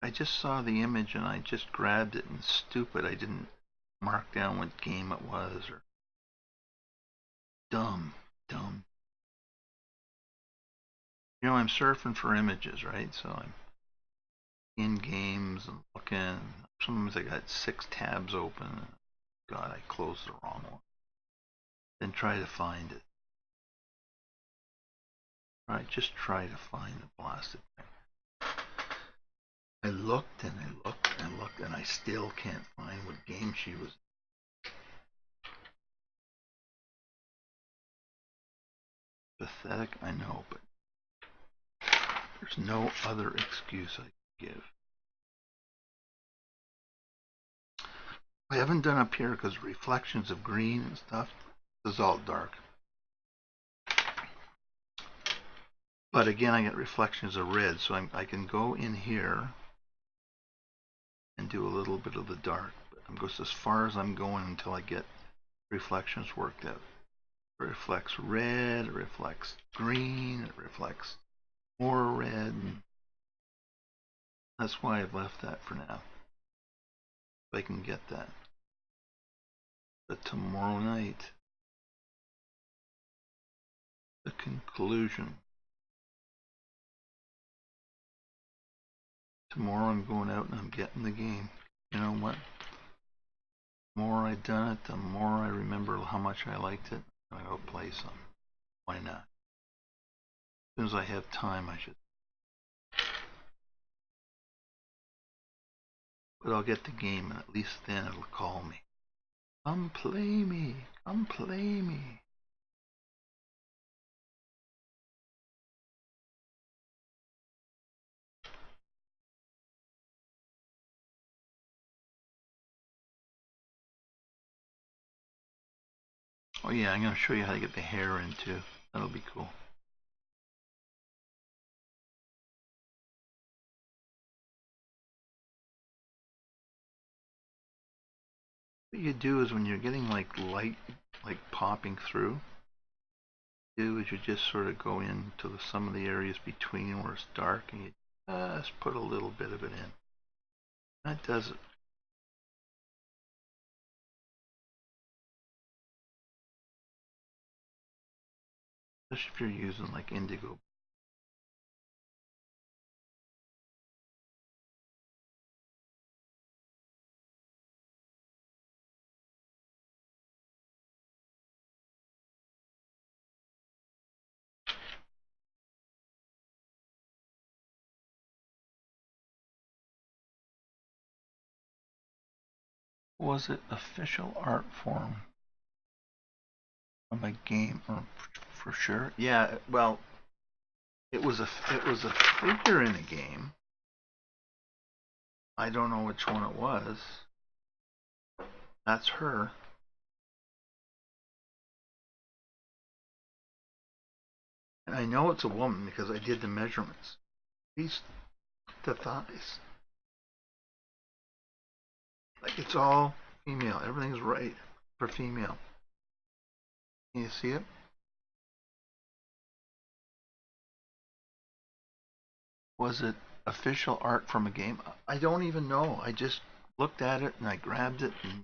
I just saw the image and I just grabbed it, and stupid, I didn't mark down what game it was, or dumb. You know, I'm surfing for images, right? So I'm in games and looking. Sometimes I got 6 tabs open. God, I closed the wrong one. Then try to find it. Right, just try to find the blasted thing. I looked and I looked and looked and I still can't find what game she was. Pathetic, I know, but there's no other excuse I can give. I haven't done up here because reflections of green and stuff. This is all dark. But again, I get reflections of red, so I can go in here and do a little bit of the dark. But I'm going as far as I'm going until I get reflections worked out. It reflects red, it reflects green, it reflects more red. That's why I've left that for now. If I can get that. But tomorrow night, the conclusion. Tomorrow I'm going out and I'm getting the game. You know what? The more I done it, the more I remember how much I liked it. I go play some. Why not? As soon as I have time, I should But I'll get the game, and at least then it'll call me. Come play me. Come play me. Oh yeah, I'm going to show you how to get the hair in too. That'll be cool. What you do is when you're getting like light, like popping through, do is you just sort of go into some of the areas between where it's dark, and you just put a little bit of it in. That does it. Especially if you're using like indigo. Was it official art form of a game? For sure. Yeah. Well, it was a figure in a game. I don't know which one it was. That's her. And I know it's a woman because I did the measurements. These, the thighs. Like it's all female. Everything's right for female. Can you see it? Was it official art from a game? I don't even know. I just looked at it and I grabbed it and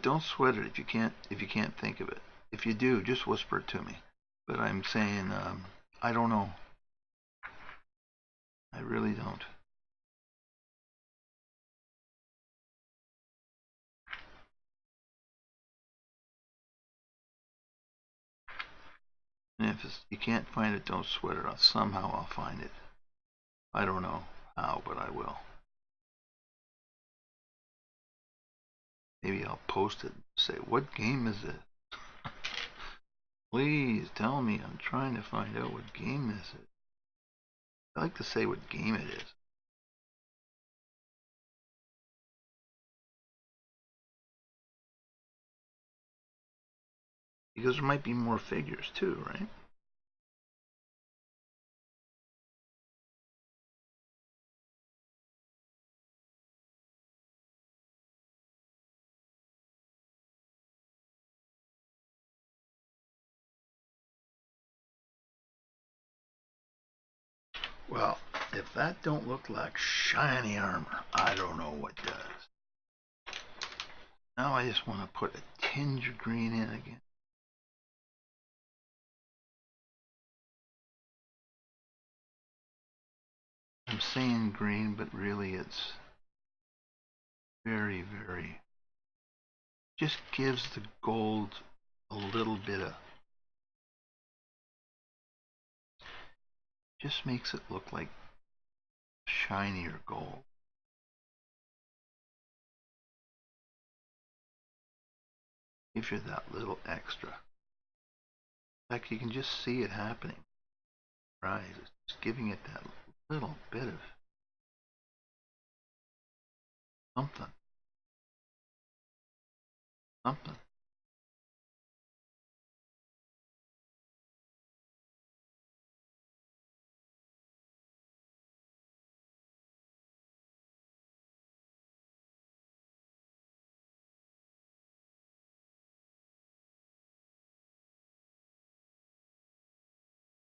don't sweat it if you can't think of it. If you do, just whisper it to me. But I'm saying I don't know. I really don't. And if you can't find it, don't sweat it. Somehow I'll find it. I don't know how, but I will. Maybe I'll post it and say, what game is it? Please tell me. I'm trying to find out what game this is. I like to say what game it is. Because there might be more figures too, right? Well, if that don't look like shiny armor, I don't know what does. Now I just want to put a tinge of green in again. I'm saying green, but really it's very, very, just gives the gold a little bit of, just makes it look like shinier gold. Gives you that little extra. In fact, you can just see it happening. Right, it's giving it that little bit of something. Something.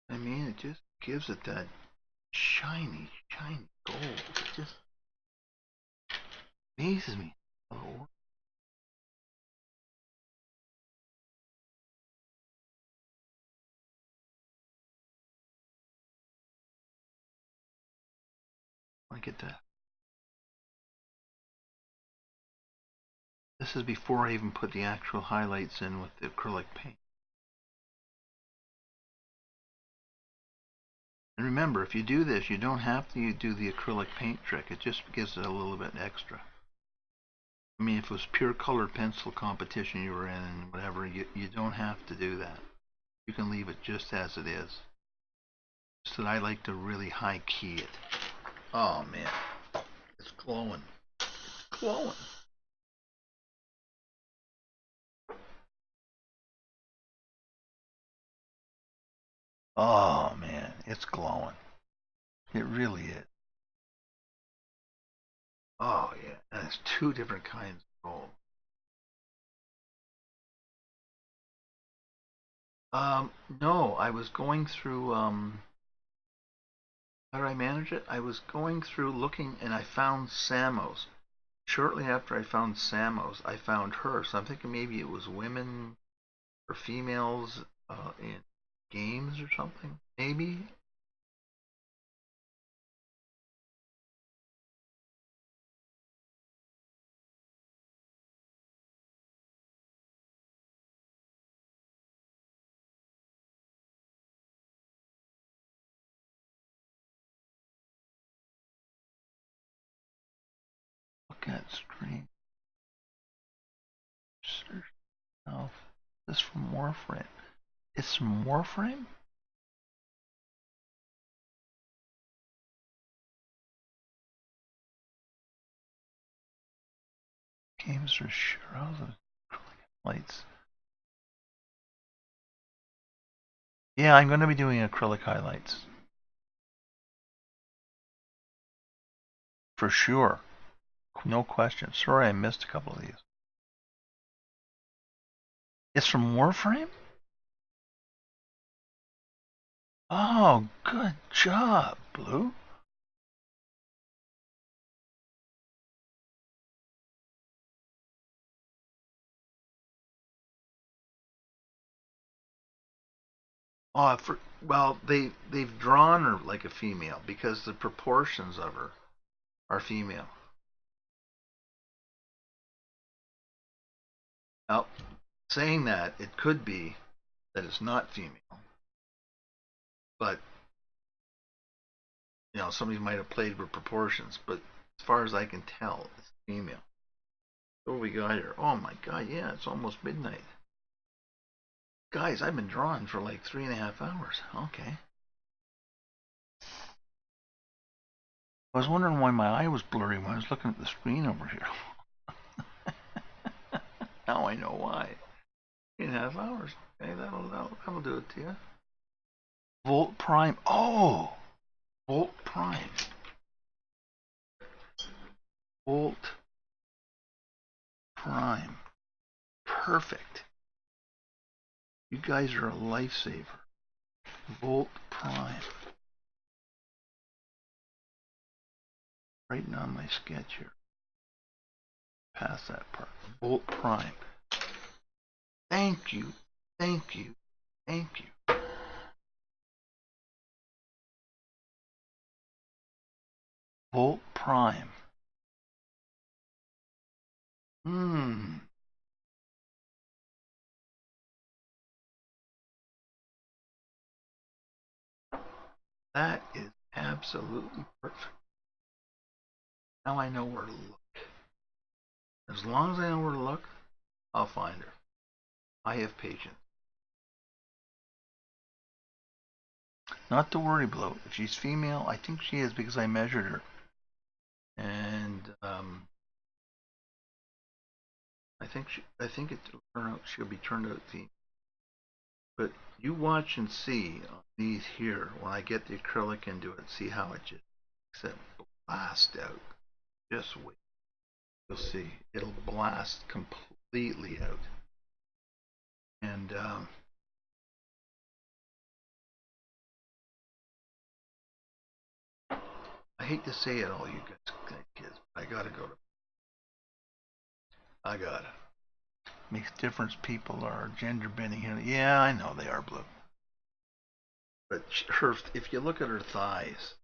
I mean, it just gives it that shiny, shiny gold. It just amazes me. Oh, I get that. This is before I even put the actual highlights in with the acrylic paint. And remember, if you do this, you don't have to do the acrylic paint trick. It just gives it a little bit extra. I mean, if it was pure colored pencil competition you were in and whatever, you don't have to do that. You can leave it just as it is. Just that I like to really high key it. Oh man, it's glowing. It's glowing. Oh man, it's glowing. It really is. Oh yeah, and it's two different kinds of gold. No, I was going through how did I manage it? I was going through looking and I found Samos. Shortly after I found Samos, I found her. So I'm thinking maybe it was women or females in games or something. Maybe. Look at stream. Search self. This from Warframe. It's from Warframe? Games are sure of lights. Yeah, I'm going to be doing acrylic highlights. For sure. No question. Sorry I missed a couple of these. It's from Warframe? Oh, good job, Blue. Oh, well, they've drawn her like a female because the proportions of her are female. Now, saying that, it could be that it's not female, but somebody might have played with proportions. But as far as I can tell, it's female. What do we got here? Oh my God, yeah, it's almost midnight. Guys, I've been drawing for like 3.5 hours. Okay. I was wondering why my eye was blurry when I was looking at the screen over here. Now I know why. 3.5 hours. Okay, that'll do it to you. Volt Prime. Oh, Volt Prime. Volt Prime. Perfect. You guys are a lifesaver. Volt Prime. Writing on my sketch here. Past that part. Volt Prime. Thank you. Thank you. Thank you. Volt Prime. Hmm. That is absolutely perfect. Now I know where to look. As long as I know where to look, I'll find her. I have patience. Not to worry, Blue. If she's female, I think she is because I measured her. And I think she'll be turned out female. But you watch and see on these here when I get the acrylic into it. See how it just blast out. Just wait. You'll see. It'll blast completely out. And I hate to say it, all you guys, kids, but I gotta go to. I gotta. Makes difference. People are gender bending here. Yeah, I know they are, Blue. But if you look at her thighs,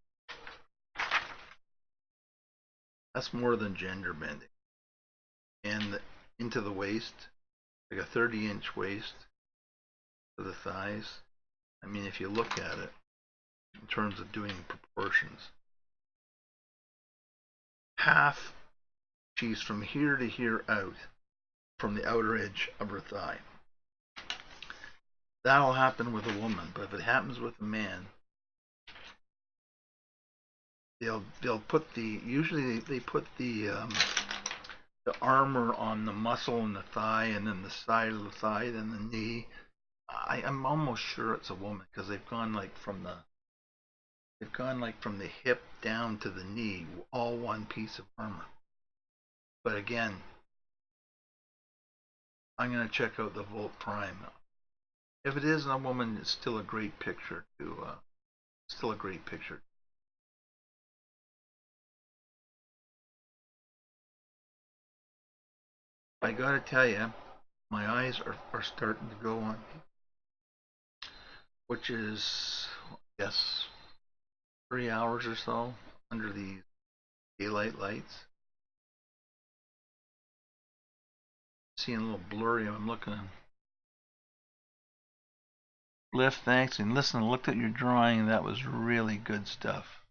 that's more than gender bending. And into the waist, like a 30-inch waist for the thighs. I mean, if you look at it, in terms of doing proportions. Half, she's from here to here out, from the outer edge of her thigh. That'll happen with a woman, but if it happens with a man, they'll put usually they put the armor on the muscle in the thigh, and then the side of the thigh, then the knee. I'm almost sure it's a woman because they've gone like from the hip down to the knee, all one piece of armor. But again, I'm gonna check out the Volt Prime. If it isn't a woman, it's still a great picture to. Still a great picture. I gotta tell you, my eyes are starting to go on, which is, I guess, 3 hours or so under these daylight lights. Seeing a little blurry. I'm looking. Bliff, thanks. And listen, I looked at your drawing. That was really good stuff.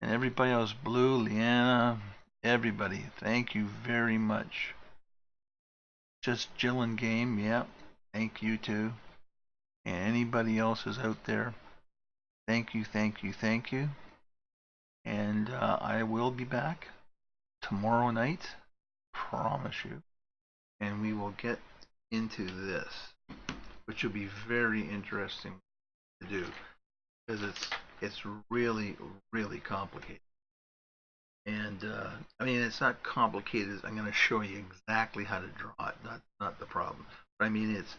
And everybody else, Blue, Leanna, everybody, thank you very much. Just Jill and Game, yeah, thank you too. And anybody else is out there, thank you, thank you, thank you. And I will be back tomorrow night, promise you. And we will get into this, which will be very interesting to do because it's really complicated. And I mean, it's not complicated. I'm going to show you exactly how to draw it. Not the problem. But I mean, it's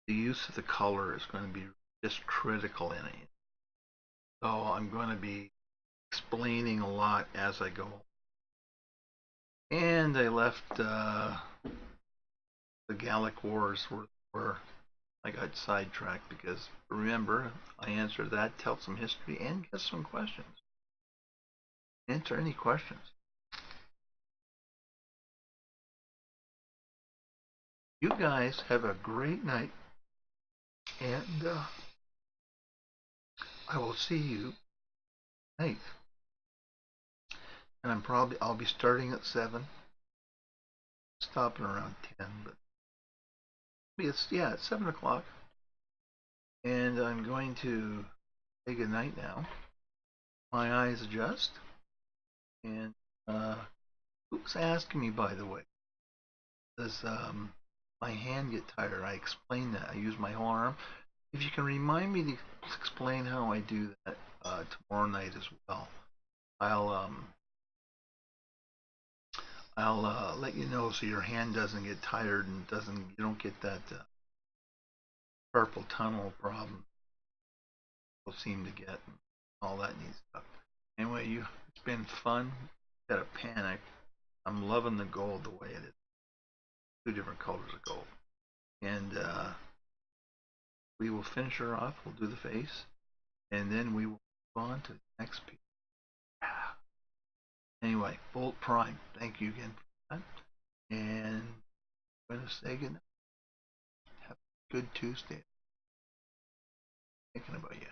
the use of the color is going to be just critical in it. So I'm going to be explaining a lot as I go. And I left the Gallic Wars where I got sidetracked because remember, I answered that, tell some history, and get some questions. Answer any questions. You guys have a great night, and I will see you tonight. And I'll be starting at 7, stopping around 10, but it's 7 o'clock. And I'm going to say good night now. My eyes adjust, and who's asking me, by the way? Does my hand get tired? I explained that. I use my whole arm. If you can remind me to explain how I do that tomorrow night as well, I'll let you know so your hand doesn't get tired and you don't get that carpal tunnel problem people seem to get and all that neat stuff. Anyway, it's been fun. Got a panic. I'm loving the gold the way it is. 2 different colors of gold. And we will finish her off. We'll do the face. And then we will move on to the next piece. Anyway, Volt Prime. Thank you again for that. And I'm going to say goodnight. Have a good Tuesday. Thinking about you.